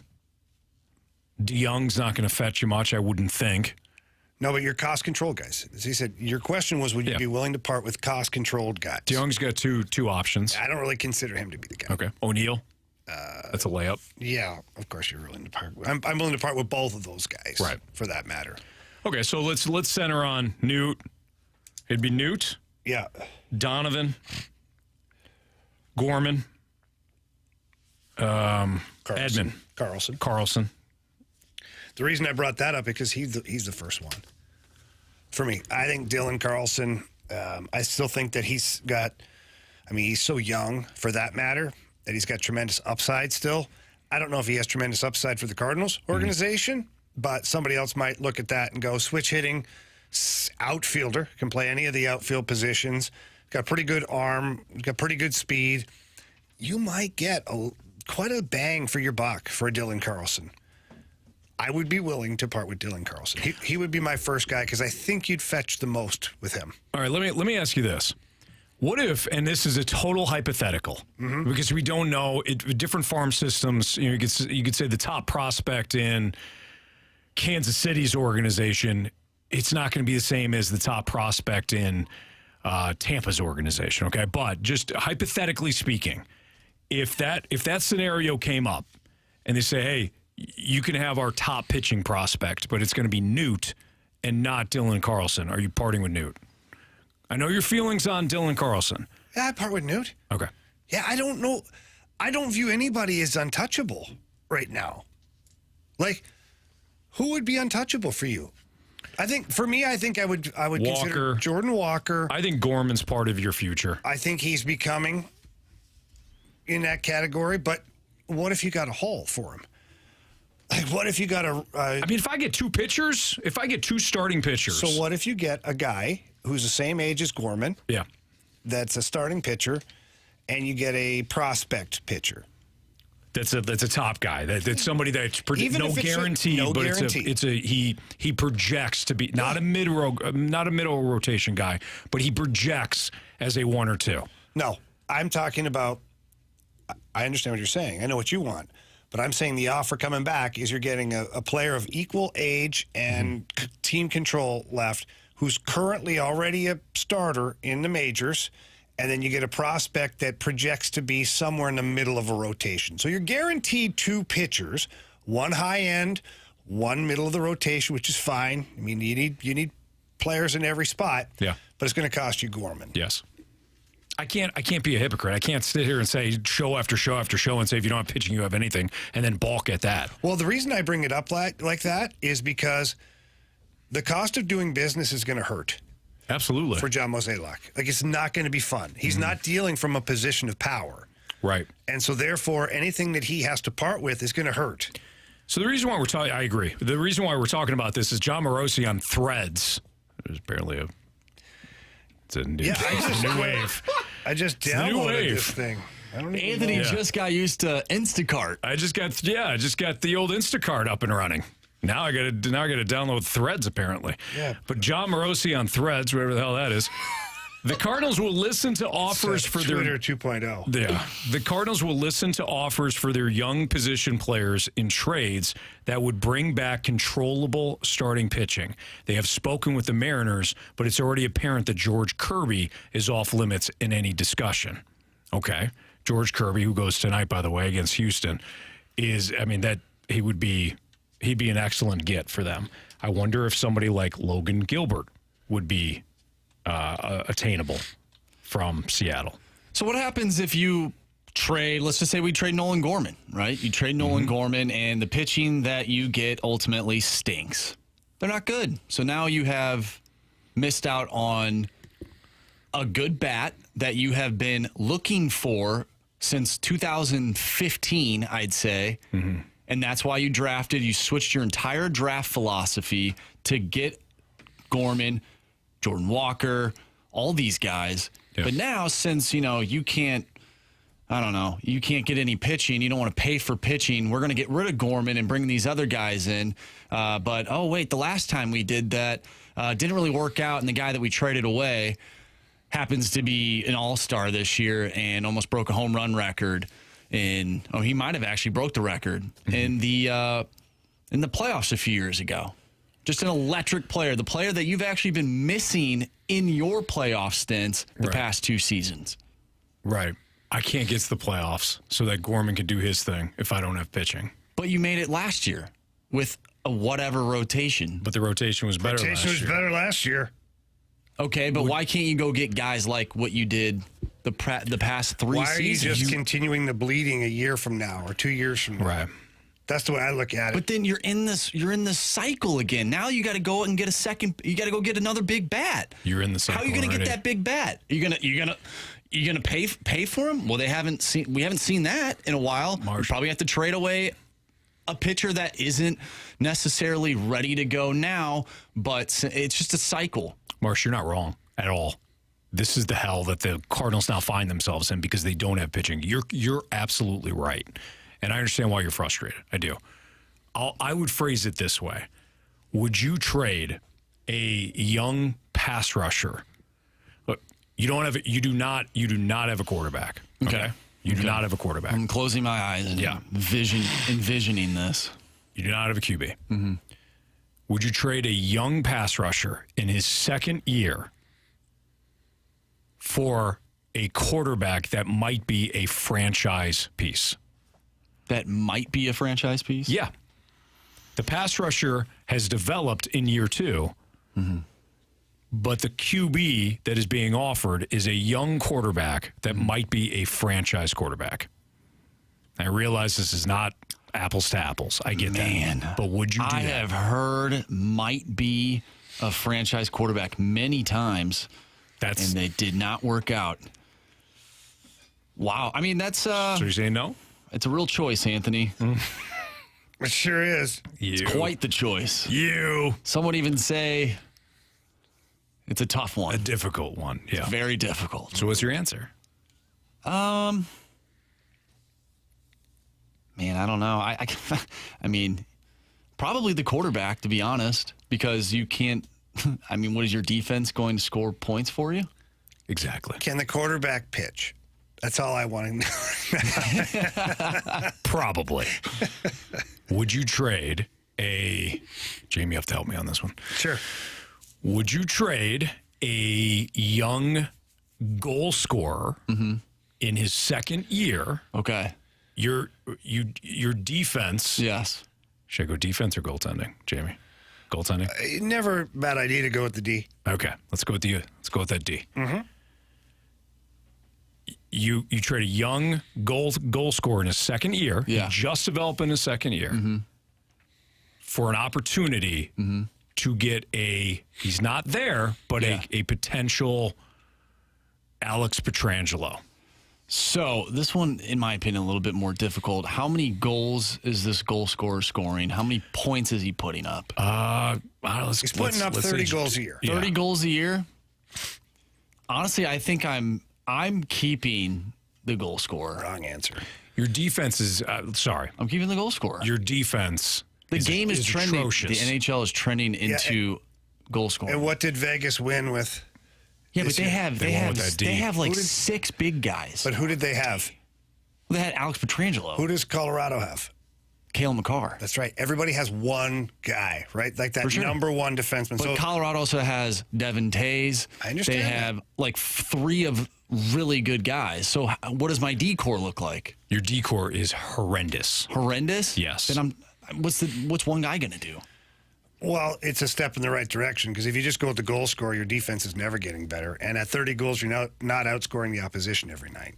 DeYoung's not going to fetch you much, I wouldn't think. No, but your cost-controlled guys. As he said, your question was, would you be willing to part with cost-controlled guys? DeYoung's got two options. I don't really consider him to be the guy. Okay. O'Neill? That's a layup. Yeah, of course you're willing to part. I'm willing to part with both of those guys, right? For that matter. Okay, so let's center on Newt. It'd be Newt. Yeah. Donovan. Gorman. Edman. Carlson. The reason I brought that up because he's the first one for me. I think Dylan Carlson. I still think that he's so young for that matter that he's got tremendous upside still. I don't know if he has tremendous upside for the Cardinals organization, but somebody else might look at that and go switch hitting outfielder, can play any of the outfield positions. Got pretty good arm, got pretty good speed. You might get quite a bang for your buck for a Dylan Carlson. I would be willing to part with Dylan Carlson. He would be my first guy because I think you'd fetch the most with him. All right, let me ask you this. What if, and this is a total hypothetical, because we don't know, different farm systems, you could say the top prospect in Kansas City's organization, it's not going to be the same as the top prospect in Tampa's organization, okay? But just hypothetically speaking, if that scenario came up and they say, hey, you can have our top pitching prospect, but it's going to be Newt and not Dylan Carlson. Are you parting with Newt? I know your feelings on Dylan Carlson. Yeah, I part with Newt. Okay. Yeah, I don't know. I don't view anybody as untouchable right now. Like, who would be untouchable for you? I think I would consider Jordan Walker. I think Gorman's part of your future. I think he's becoming in that category, but what if you got a haul for him? Like, what if you got if I get two starting pitchers. So what if you get a guy who's the same age as Gorman? Yeah. That's a starting pitcher, and you get a prospect pitcher. That's a top guy. That's somebody that's no guarantee, he projects to be not a middle rotation guy, but he projects as a 1 or 2. No, I'm talking about. I understand what you're saying. I know what you want. But I'm saying the offer coming back is you're getting a player of equal age and team control left who's currently already a starter in the majors, and then you get a prospect that projects to be somewhere in the middle of a rotation. So you're guaranteed 2 pitchers, one high end, one middle of the rotation, which is fine. I mean, you need players in every spot. Yeah. But it's going to cost you Gorman. Yes. I can't be a hypocrite. I can't sit here and say show after show after show and say if you don't have pitching, you have anything, and then balk at that. Well, the reason I bring it up like that is because the cost of doing business is going to hurt. Absolutely. For John Mozeliak. Like, it's not going to be fun. He's not dealing from a position of power. Right. And so, therefore, anything that he has to part with is going to hurt. So the reason why I agree. The reason why we're talking about this is John Morosi on Threads. There's apparently It's a new, Yeah, it's a new wave. I just It's the new downloaded wave. this thing. I don't even Anthony know. just got used to Instacart. I just got the old Instacart up and running. Now I got to download Threads apparently. Yeah. But John Morosi on Threads, whatever the hell that is. The Cardinals will listen to offers for Twitter their 2.0. Yeah. The Cardinals will listen to offers for their young position players in trades that would bring back controllable starting pitching. They have spoken with the Mariners, but it's already apparent that George Kirby is off limits in any discussion. Okay. George Kirby, who goes tonight, by the way, against Houston, he'd be an excellent get for them. I wonder if somebody like Logan Gilbert would be attainable from Seattle. So what happens if you trade, let's just say we trade Nolan Gorman, right? You trade Nolan Gorman and the pitching that you get ultimately stinks. They're not good. So now you have missed out on a good bat that you have been looking for since 2015, I'd say. And that's why you switched your entire draft philosophy to get Gorman, Jordan Walker, all these guys. Yeah. But now, since, you can't get any pitching, you don't want to pay for pitching, we're going to get rid of Gorman and bring these other guys in. But, the last time we did that didn't really work out, and the guy that we traded away happens to be an all-star this year and almost broke a home run record. He might have actually broke the record in the playoffs a few years ago. Just an electric player, the player that you've actually been missing in your playoff stints the past 2 seasons. Right. I can't get to the playoffs so that Gorman can do his thing if I don't have pitching. But you made it last year with a whatever rotation. But the rotation was better better last year. Okay, but why can't you go get guys like what you did the past 3 seasons? Why are you just continuing the bleeding a year from now or 2 years from now? Right. That's the way I look at it. But then you're in this cycle again. Now you got to go and get you got to go get another big bat. You're in the cycle. How are you going to get that big bat? You're gonna pay for him? Well, we haven't seen that in a while. You probably have to trade away a pitcher that isn't necessarily ready to go now, but it's just a cycle. Marsh, you're not wrong at all. This is the hell that the Cardinals now find themselves in because they don't have pitching. You're absolutely right. And I understand why you're frustrated. I do. I would phrase it this way. Would you trade a young pass rusher? Look, you do not have a quarterback. Okay. You do not have a quarterback. I'm closing my eyes and envisioning this. You do not have a QB. Mm-hmm. Would you trade a young pass rusher in his second year for a quarterback that might be a franchise piece? That might be a franchise piece? Yeah. The pass rusher has developed in year 2, but the QB that is being offered is a young quarterback that might be a franchise quarterback. I realize this is not apples to apples. I get that. But would you do that? I have heard might be a franchise quarterback many times, and they did not work out. Wow. I mean, that's... So you're saying no? It's a real choice, Anthony. It sure is. It's quite the choice. You. Some would even say it's a tough one. A difficult one, yeah. It's very difficult. So what's your answer? Man, I don't know. I mean, probably the quarterback, to be honest, because you can't... I mean, what is your defense going to score points for you? Exactly. Can the quarterback pitch? That's all I want to know. Probably. Would you trade Jamie, you have to help me on this one. Sure. Would you trade a young goal scorer in his second year? Okay. Your defense. Yes. Should I go defense or goaltending, Jamie? Goaltending? Never a bad idea to go with the D. Okay. Let's go with that D. Mm-hmm. You trade a young goal scorer in his second year, just developing his second year, for an opportunity to get he's not there, but a potential Alex Pietrangelo. So this one, in my opinion, a little bit more difficult. How many goals is this goal scorer scoring? How many points is he putting up? He's putting up 30 goals a year. 30 goals a year? Honestly, I think I'm keeping the goal scorer. Wrong answer. Your defense is sorry. I'm keeping the goal scorer. Your defense. The game is trending. Atrocious. The NHL is trending into goal scoring. And what did Vegas win with? Yeah, but they have like Who did- 6 big guys. But who did they have? They had Alex Pietrangelo. Who does Colorado have? Cale McCarr. That's right. Everybody has one guy, right? Like that For sure. number one defenseman. But Colorado also has Devin Tays. I understand They that. have like 3 of really good guys. So what does my D-core look like? Your D-core is horrendous. Horrendous? Yes. Then what's one guy going to do? Well, it's a step in the right direction because if you just go with the goal scorer, your defense is never getting better. And at 30 goals, you're not outscoring the opposition every night.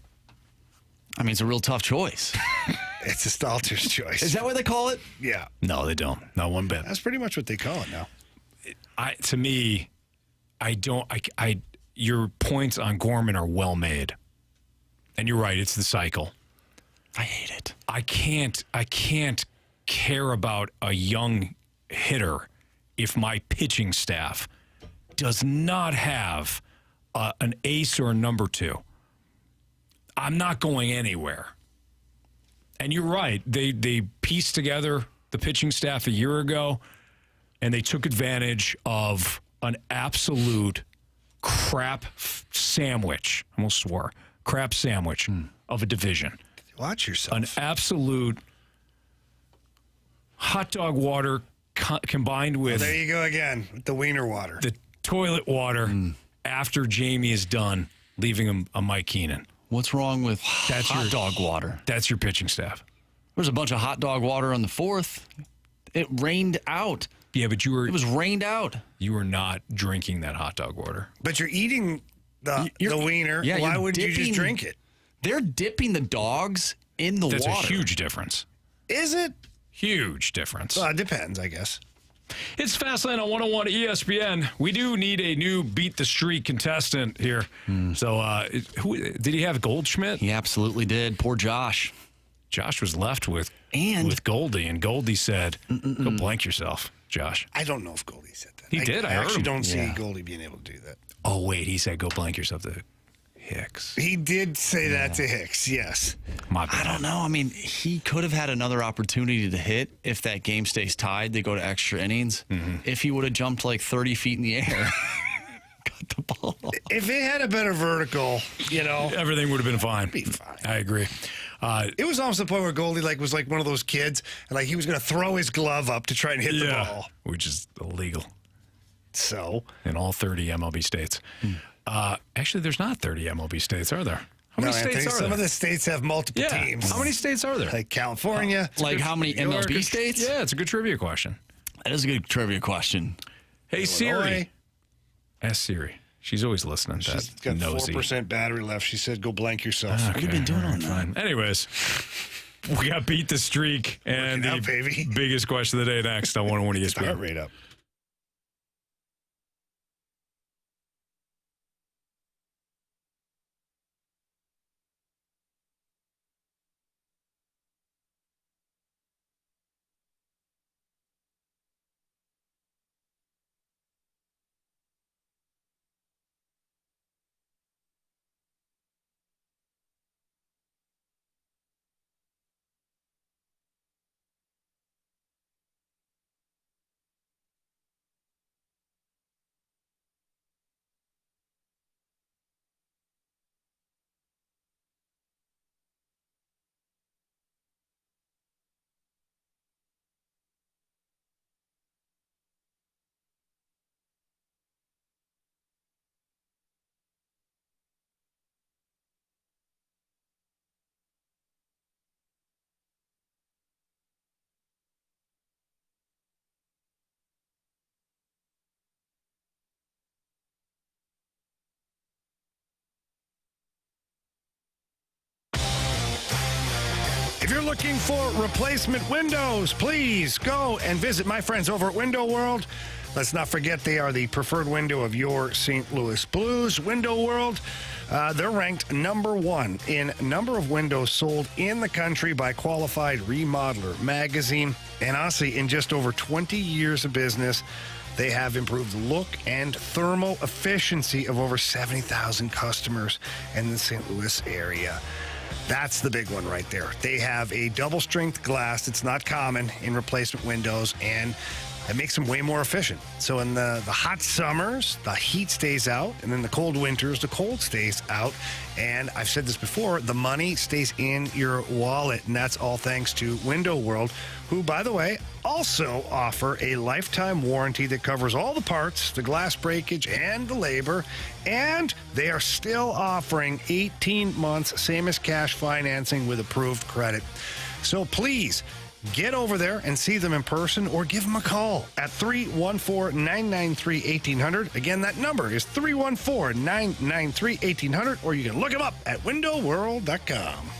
I mean, it's a real tough choice. It's a Stalter's choice. Is that what they call it? Yeah. No, they don't. Not one bit. That's pretty much what they call it now. To me, your points on Gorman are well made. And you're right, it's the cycle. I hate it. I can't care about a young hitter if my pitching staff does not have an ace or a number 2. I'm not going anywhere. And you're right. They pieced together the pitching staff a year ago, and they took advantage of an absolute crap sandwich. I almost swore. Crap sandwich of a division. Watch yourself. An absolute hot dog water combined with... Well, there you go again, with the wiener water. The toilet water after Jamie is done, leaving him a Mike Keenan. What's wrong with hot dog water? That's your pitching staff. There's a bunch of hot dog water on the 4th. It rained out. Yeah, but it was rained out. You were not drinking that hot dog water. But you're eating the wiener. Yeah, Why you're would you just drink it? They're dipping the dogs in the That's water. a huge difference. Is it? Huge difference. Well, it depends, I guess. It's Fastlane on 101 ESPN. We do need a new Beat the Streak contestant here. So, who did he have? Goldschmidt? He absolutely did. Poor Josh. Josh was left with Goldie, and Goldie said, "Go blank yourself, Josh." I don't know if Goldie said that. He did. I heard actually him. don't see Goldie being able to do that. Oh wait, he said, "Go blank yourself" to Hicks. He did say that to Hicks. Yes. I don't know. I mean, he could have had another opportunity to hit if that game stays tied. They go to extra innings. If he would have jumped like 30 feet in the air, got the ball. If it had a better vertical, everything would have been fine. Be fine. I agree. It was almost the point where Goldie was like one of those kids, and like he was going to throw his glove up to try and hit the ball, which is illegal. So in all 30 MLB states. Actually, there's not 30 MLB states, are there? How many states are there? Some of the states have multiple teams. How many states are there? Like California. Like how many MLB states? Yeah, it's a good trivia question. That is a good trivia question. Hey, Siri. Ask Siri. She's always listening. She's got 4% battery left. She said, "Go blank yourself." Okay. We've been doing all fine. Anyways, we got Beat the Streak and the biggest question of the day next on 101 ESPN. Heart rate up. If you're looking for replacement windows, please go and visit my friends over at Window World. Let's not forget they are the preferred window of your St. Louis Blues. Window World, they're ranked number 1 in number of windows sold in the country by Qualified Remodeler magazine. And honestly, in just over 20 years of business, They have improved the look and thermal efficiency of over 70,000 customers in the St. Louis area. That's the big one right there. They have a double-strength glass that's not common in replacement windows, and it makes them way more efficient. So in the hot summers, the heat stays out, and in the cold winters, the cold stays out. And I've said this before, the money stays in your wallet, and that's all thanks to Window World, who, by the way, also offer a lifetime warranty that covers all the parts, the glass breakage, and the labor. And they are still offering 18 months, same as cash financing with approved credit. So please, get over there and see them in person or give them a call at 314-993-1800. Again, that number is 314-993-1800, or you can look them up at windowworld.com.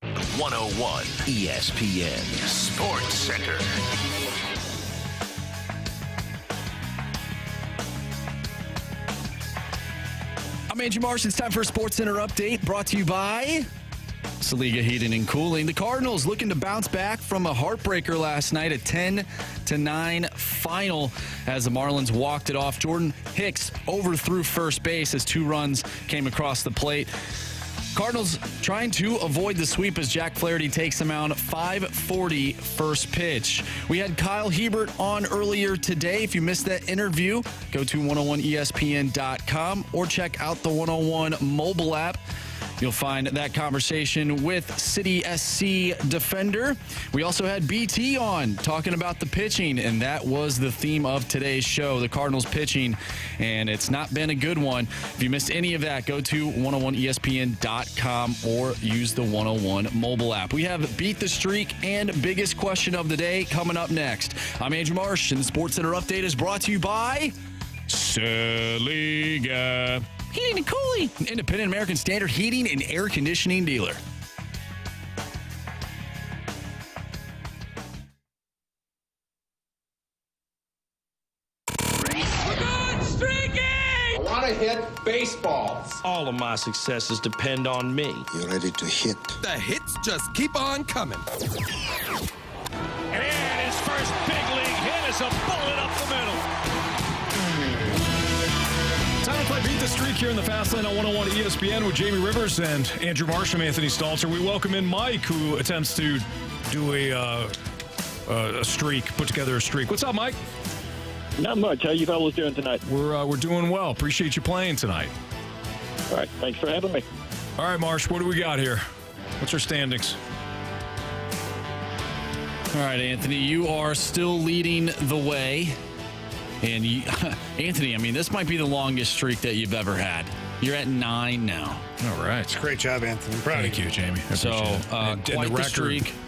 The 101 ESPN Sports Center. I'm Andrew Marsh. It's time for a Sports Center update brought to you by Saliga Heating and Cooling. The Cardinals looking to bounce back from a heartbreaker last night, a 10-9 final as the Marlins walked it off. Jordan Hicks overthrew first base as 2 runs came across the plate. Cardinals trying to avoid the sweep as Jack Flaherty takes them out 5:40 first pitch. We had Kyle Hiebert on earlier today. If you missed that interview, go to 101ESPN.com or check out the 101 mobile app. You'll find that conversation with City SC defender. We also had BT on talking about the pitching, and that was the theme of today's show, the Cardinals pitching, and it's not been a good one. If you missed any of that, go to 101ESPN.com or use the 101 mobile app. We have Beat the Streak and Biggest Question of the Day coming up next. I'm Andrew Marsh, and the Sports Center Update is brought to you by Saliga Heating and Cooling, an independent American Standard heating and air conditioning dealer. I want to hit baseballs. All of my successes depend on me. You're ready to hit. The hits just keep on coming. And his first big league hit is a bullet up the middle. Time to play Beat the Streak here in the Fast Lane on 101 ESPN with Jamie Rivers and Andrew Marsham, Anthony Stalter. We welcome in Mike, who attempts to do a streak, put together a streak. What's up, Mike? Not much. How you fellas doing tonight? We're doing well. Appreciate you playing tonight. All right. Thanks for having me. All right, Marsh, what do we got here? What's our standings? All right, Anthony, you are still leading the way. And Anthony, I mean, this might be the longest streak that you've ever had. You're at 9 now. All right. It's a great job, Anthony. Thank you, Jamie. And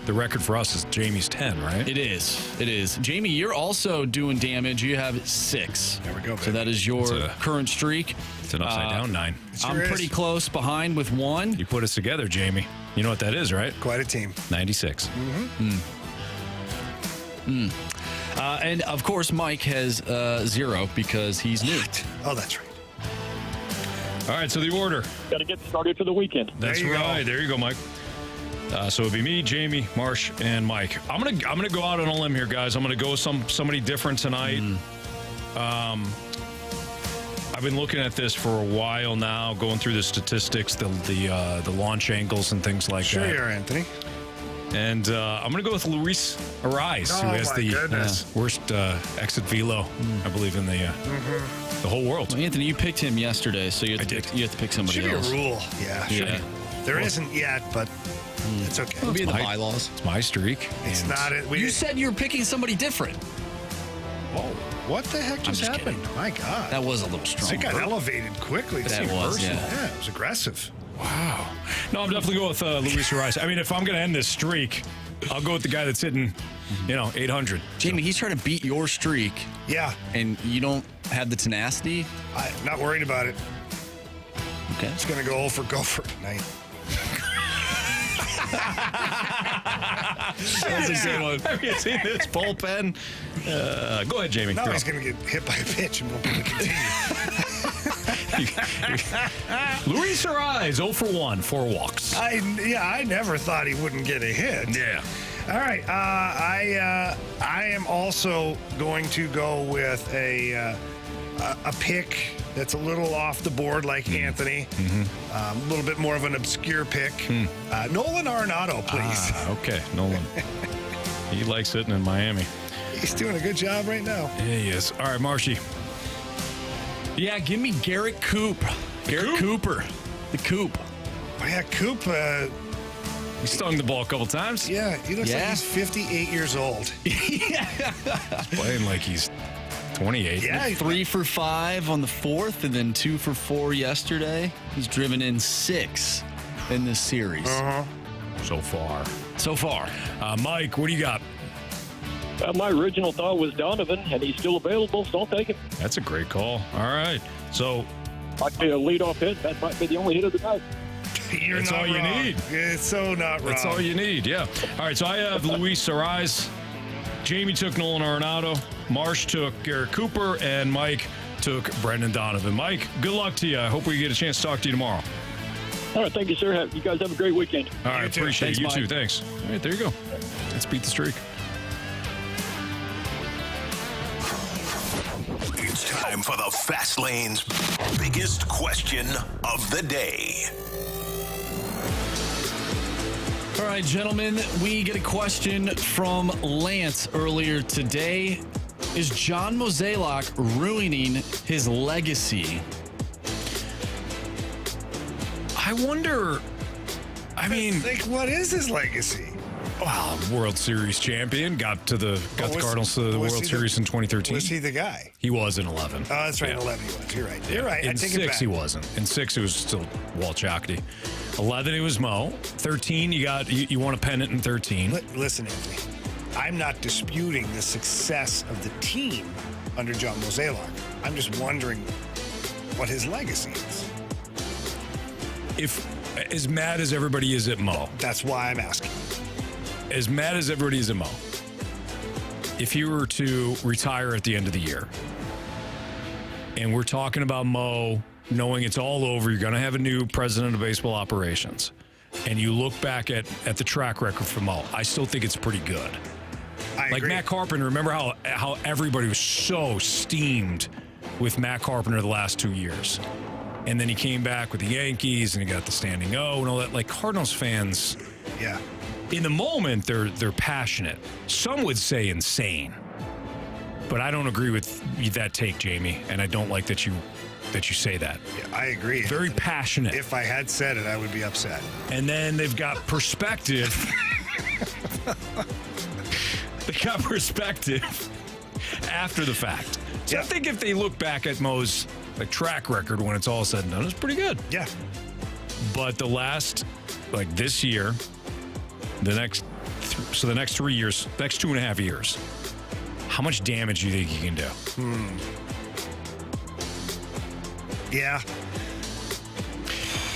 the record for us is Jamie's 10, right? It is. Jamie, you're also doing damage. You have 6. There we go, baby. So that is your current streak. It's an upside down 9. I'm pretty close behind with 1. You put us together, Jamie. You know what that is, right? Quite a team. 96. And, of course, Mike has 0 because he's new. Oh, that's right. All right, so the order. Got to get started for the weekend. That's right. There you go, Mike. So it'd be me, Jamie, Marsh, and Mike. I'm gonna go out on a limb here, guys. I'm gonna go with somebody different tonight. I've been looking at this for a while now, going through the statistics, the launch angles and things like that. Sure you are, Anthony. And I'm going to go with Luis Ariz, who has the worst exit velo, I believe, in the whole world. Well, Anthony, you picked him yesterday, so you have to pick somebody else. Should be a rule. Yeah. There isn't yet, but it's okay. It'll be in the bylaws. It's my streak. It's not. You said you were picking somebody different. Whoa. What the heck just happened? Kidding. My God. That was a little strong. It got elevated quickly. That was, yeah. It was aggressive. Wow. No, I'm definitely going with Luis Ariz. I mean, if I'm going to end this streak, I'll go with the guy that's hitting, 800. Jamie, he's trying to beat your streak. Yeah. And you don't have the tenacity? I'm not worried about it. Okay. It's going to go for tonight. That's a good one. Have you seen this bullpen? Go ahead, Jamie. No, he's going to get hit by a pitch and won't be able to continue. Luis Ariz, 0 for 1, 4 walks. I never thought he wouldn't get a hit. Yeah. All right. I am also going to go with a pick that's a little off the board, like Anthony. A little bit more of an obscure pick. Nolan Arenado, please. Okay, Nolan. He likes sitting in Miami. He's doing a good job right now. Yeah, he is. All right, Marshy. Yeah, give me Garrett Cooper. Cooper. The Coop. Oh, yeah, Coop. He stung the ball a couple times. Yeah, he looks like he's 58 years old. He's playing like he's 28. Yeah, 3 for 5 on the 4th, and then 2 for 4 yesterday. He's driven in 6 in this series. So far. Mike, what do you got? My original thought was Donovan, and he's still available, so I'll take him. That's a great call. All right. So, might be a leadoff hit. That might be the only hit of the night. That's all you need. It's so not wrong. That's all you need, yeah. All right, so I have Luis Ariz. Jamie took Nolan Arenado. Marsh took Garrett Cooper. And Mike took Brendan Donovan. Mike, good luck to you. I hope we get a chance to talk to you tomorrow. All right, thank you, sir. You guys have a great weekend. All right, appreciate it. You too. Thanks. All right, there you go. Let's beat the streak. It's time for the Fast Lane's biggest question of the day. All right, gentlemen, we get a question from Lance earlier today. Is John Mozeliak ruining his legacy? I wonder. I mean, what is his legacy? Wow, World Series champion. Got the Cardinals to the World Series in 2013. Was he the guy? He was in 11. Oh, that's right. In 11 he was. You're right. You're right. In I take 6 it back. he wasn't. In 6 it was still Walt Chockety. 11 it was Mo. 13 you won a pennant in 13. Listen, Anthony. I'm not disputing the success of the team under John Mozeliak. I'm just wondering what his legacy is. If as mad as everybody is at Mo. That's why I'm asking. As mad as everybody is at Mo, if he were to retire at the end of the year, and we're talking about Mo knowing it's all over, you're going to have a new president of baseball operations, and you look back at the track record for Mo, I still think it's pretty good. I like agree. Matt Carpenter, remember how everybody was so steamed with Matt Carpenter the last 2 years. And then he came back with the Yankees, and he got the standing O and all that. Like, Cardinals fans, yeah, in the moment, they're passionate. Some would say insane. But I don't agree with that take, Jamie, and I don't like that you say that. Yeah, I agree. Very passionate. If I had said it, I would be upset. And then they've got perspective. They got perspective after the fact. So I think if they look back at Mo's track record when it's all said and done, it's pretty good. Yeah. But the last, this year, the next 3 years, next 2.5 years, how much damage do you think he can do? Yeah.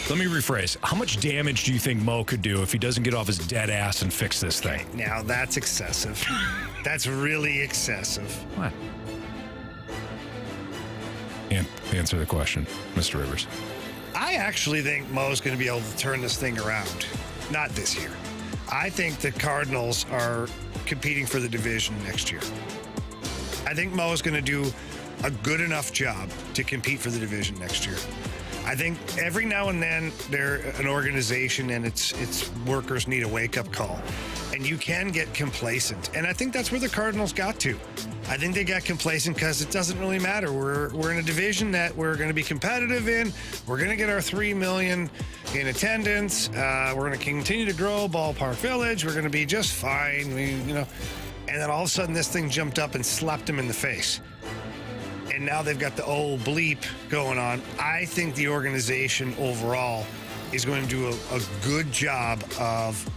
Let me rephrase. How much damage do you think Mo could do if he doesn't get off his dead ass and fix this thing? Now, that's excessive. That's really excessive. What? Answer the question, Mr. Rivers. I actually think Mo's going to be able to turn this thing around. Not this year. I think the Cardinals are competing for the division next year. I think Mo is going to do a good enough job to compete for the division next year. I think every now and then they're an organization and its workers need a wake-up call. And you can get complacent. And I think that's where the Cardinals got to. I think they got complacent because it doesn't really matter. We're in a division that we're going to be competitive in. We're going to get our 3 million in attendance. We're going to continue to grow Ballpark Village. We're going to be just fine. And then all of a sudden this thing jumped up and slapped them in the face. And now they've got the old bleep going on. I think the organization overall is going to do a good job of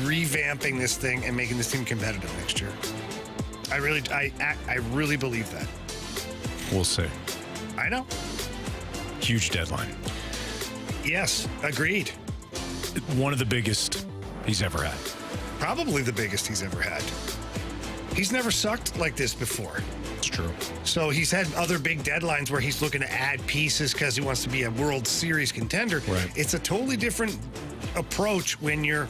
revamping this thing and making this team competitive next year. I really believe that. We'll see. I know. Huge deadline. Yes, agreed. One of the biggest he's ever had. Probably the biggest he's ever had. He's never sucked like this before. It's true. So he's had other big deadlines where he's looking to add pieces because he wants to be a World Series contender. Right. It's a totally different approach when you're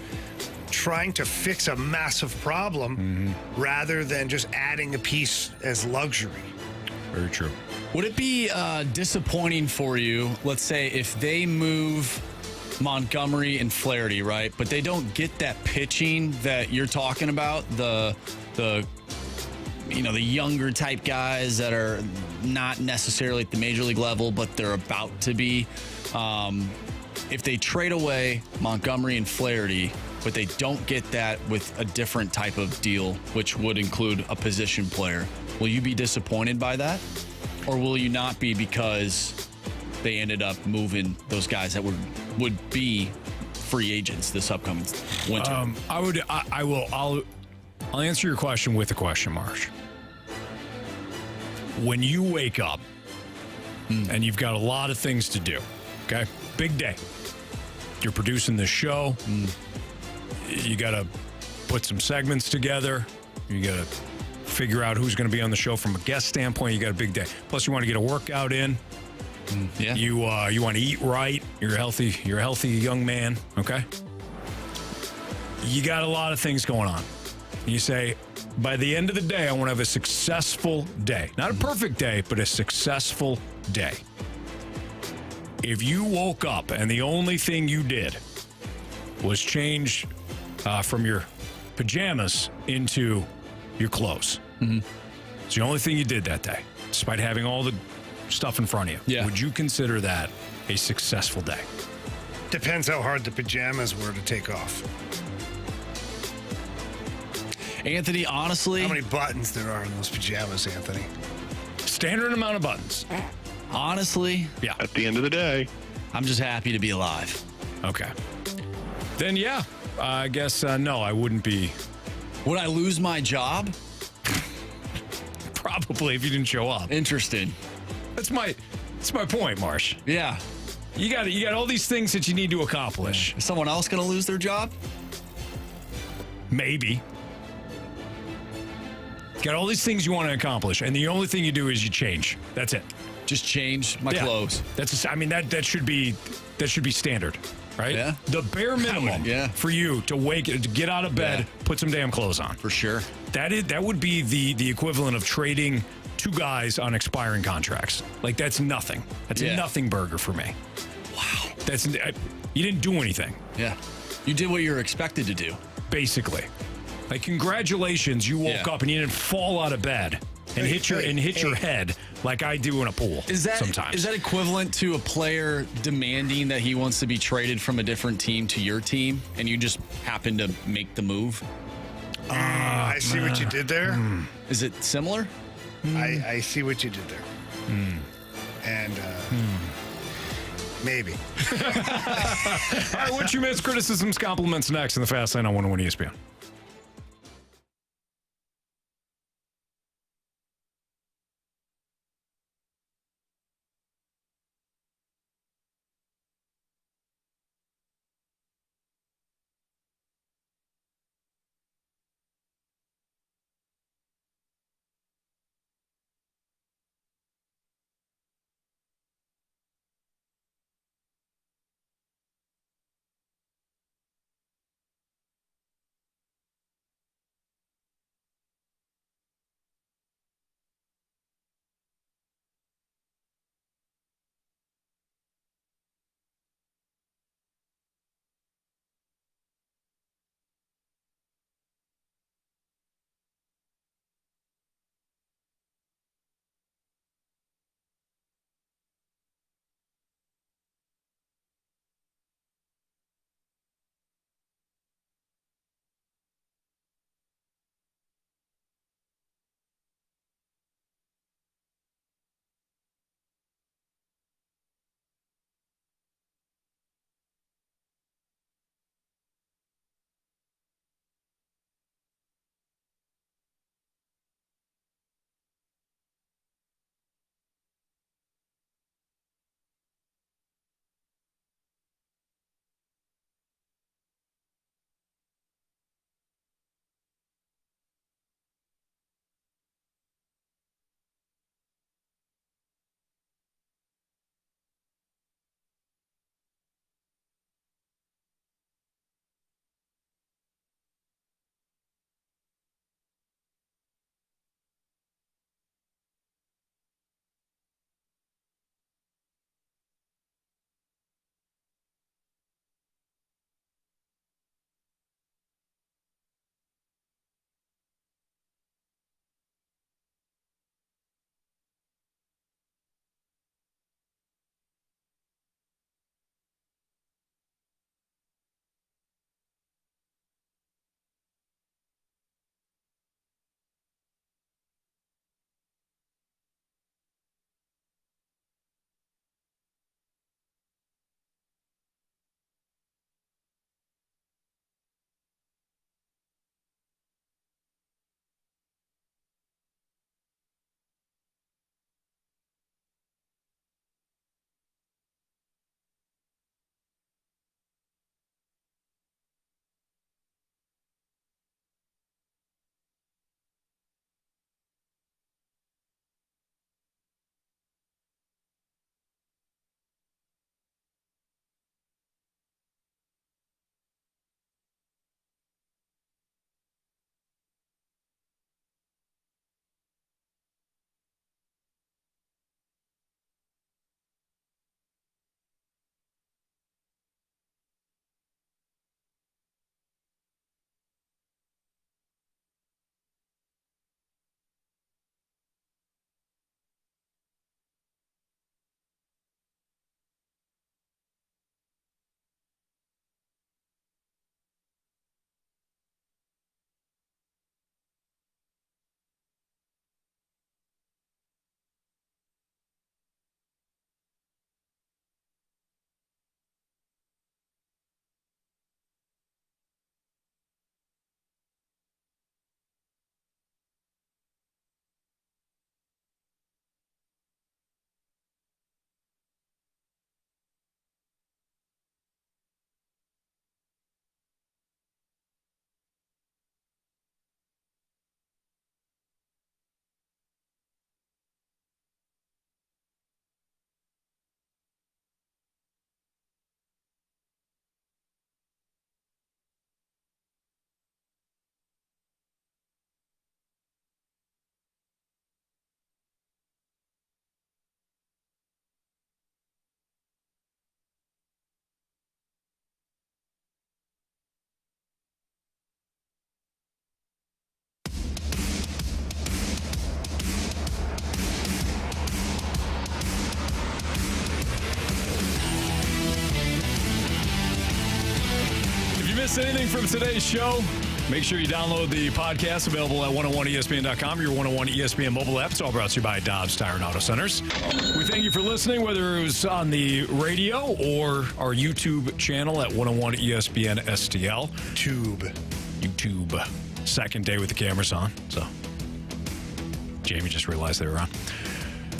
trying to fix a massive problem rather than just adding a piece as luxury. Very true. Would it be disappointing for you, let's say, if they move Montgomery and Flaherty, right, but they don't get that pitching that you're talking about, the younger type guys that are not necessarily at the major league level, but they're about to be. If they trade away Montgomery and Flaherty, but they don't get that with a different type of deal, which would include a position player, will you be disappointed by that? Or will you not be because they ended up moving those guys that would be free agents this upcoming winter? I'll answer your question with a question, Marsh. When you wake up and you've got a lot of things to do, okay? Big day. You're producing this show. You got to put some segments together. You got to figure out who's going to be on the show from a guest standpoint. You got a big day. Plus, you want to get a workout in. Yeah. You want to eat right. You're a healthy young man, okay? You got a lot of things going on. You say, by the end of the day, I want to have a successful day. Not a perfect day, but a successful day. If you woke up and the only thing you did was change from your pajamas into your clothes. It's the only thing you did that day, despite having all the stuff in front of you. Yeah. Would you consider that a successful day? Depends how hard the pajamas were to take off. Anthony, honestly... How many buttons there are in those pajamas, Anthony? Standard amount of buttons. Honestly... Yeah. At the end of the day... I'm just happy to be alive. Okay. Then, yeah, I guess, no, I wouldn't be... Would I lose my job? Probably, if you didn't show up. Interesting. That's my point, Marsh. Yeah. You got all these things that you need to accomplish. Is someone else going to lose their job? Maybe. Got all these things you want to accomplish, and the only thing you do is you change. That's it. Just change my clothes. That should be standard, right? Yeah. The bare minimum for you to get out of bed, put some damn clothes on. For sure. That would be the equivalent of trading two guys on expiring contracts. Like, that's nothing. That's a nothing burger for me. Wow. You didn't do anything. Yeah. You did what you were expected to do. Basically. Like, congratulations, you woke up and you didn't fall out of bed and hit your head like I do in a pool sometimes. Is that equivalent to a player demanding that he wants to be traded from a different team to your team, and you just happen to make the move? I see what you did there. Is it similar? I see what you did there. And maybe. All right, what you miss? Criticisms, compliments next in the Fast Lane on 101 ESPN. missed anything from today's show, make sure you download the podcast available at 101ESPN.com, your 101 ESPN mobile app. It's all brought to you by Dobbs Tire and Auto Centers. We thank you for listening, whether it was on the radio or our YouTube channel at 101 ESPN STL. YouTube. Second day with the cameras on, so Jamie just realized they were on.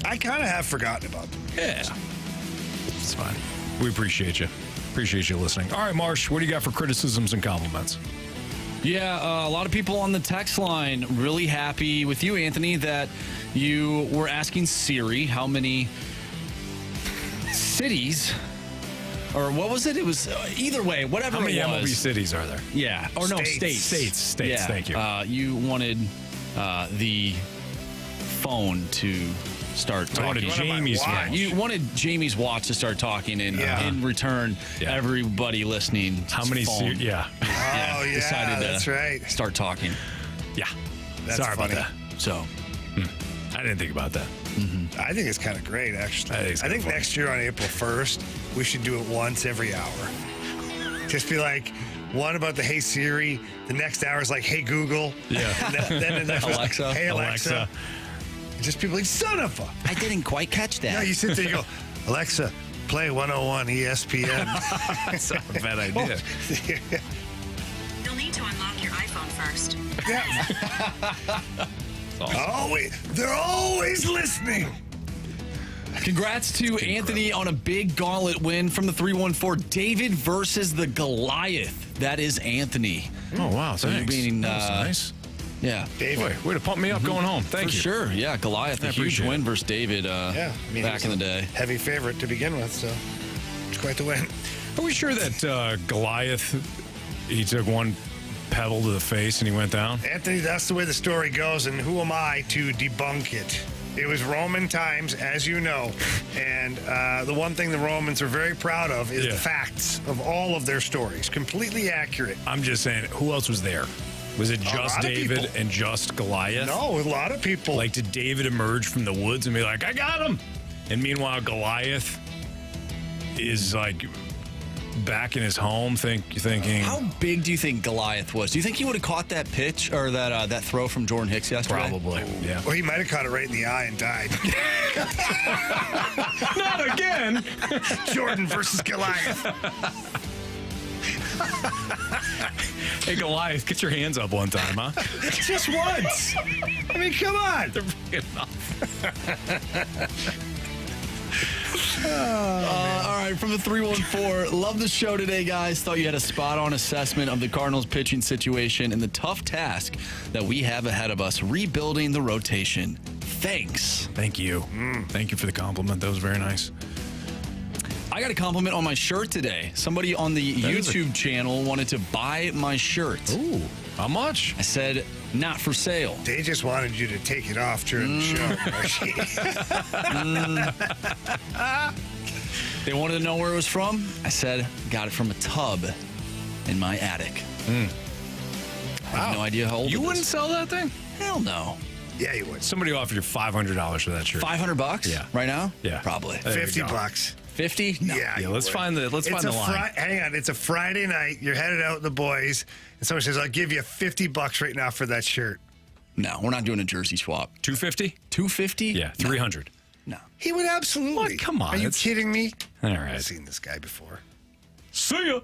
I kind of have forgotten about them. Yeah. It's fine. We appreciate you. Appreciate you listening. All right, Marsh, what do you got for criticisms and compliments? Yeah, a lot of people on the text line really happy with you, Anthony, that you were asking Siri how many cities, or what was it? It was either way, whatever it was. How many MLB cities are there? Yeah. Or no, states. States, Yeah. thank you. You wanted the phone to start talking. wanted Jamie's watch. You wanted Jamie's watch to start talking, and in return, everybody listening. How many phone, decided that's to right. start talking. Yeah. That's Sorry funny. about that. So, I didn't think about that. I think it's kind of great, actually. I think next year on April 1st, we should do it once every hour. Just be like, one about the Hey Siri, the next hour is like, Hey Google. Yeah. Then the next Alexa. was, Hey Alexa. Just people like, son of a. I didn't quite catch that. No, you sit there and you go, Alexa, play 101 ESPN. That's not a bad idea. You'll need to unlock your iPhone first. Yeah. They're always listening. Congrats to Anthony on a big gauntlet win from the 314. David versus the Goliath. That is Anthony. Oh, wow. So you're Thanks. being That was nice. Yeah. David. Way to pump me up going home. Thank For you. sure. Yeah, Goliath, a huge appreciate win it. versus David back in the day. Heavy favorite to begin with, so it's quite the win. Are we sure that Goliath, he took one pebble to the face and he went down? Anthony, that's the way the story goes, and who am I to debunk it? It was Roman times, as you know, and the one thing the Romans are very proud of is the facts of all of their stories. Completely accurate. I'm just saying, who else was there? Was it A just lot of David people. and just Goliath? No, a lot of people. Like, did David emerge from the woods and be like, I got him? And meanwhile, Goliath is like back in his home thinking. How big do you think Goliath was? Do you think he would have caught that pitch or that throw from Jordan Hicks yesterday? Probably, yeah. Or he might have caught it right in the eye and died. Not again. Jordan versus Goliath. Hey, Goliath, get your hands up one time, huh? Just once. I mean, come on. They're big enough. All right, from the 314. Love the show today, guys. Thought you had a spot-on assessment of the Cardinals pitching situation and the tough task that we have ahead of us, rebuilding the rotation. Thanks. Thank you. Thank you for the compliment. That was very nice. I got a compliment on my shirt today. Somebody on the YouTube channel wanted to buy my shirt. Ooh, how much? I said, not for sale. They just wanted you to take it off during the show. They wanted to know where it was from. I said, got it from a tub in my attic. I have no idea how old You it wouldn't is. sell that thing? Hell no. Yeah, you would. Somebody offered you $500 for that shirt. $500? Yeah. Right now? Yeah. Probably. There you go. $50. 50? No. Yeah, Yeah, let's find the line. Hang on, it's a Friday night. You're headed out with the boys, and someone says, "I'll give you $50 right now for that shirt." No, we're not doing a jersey swap. $250? $250? Yeah, $300. No. He would absolutely. What? Come on, Are you it's- kidding me? All right. I've seen this guy before. See ya.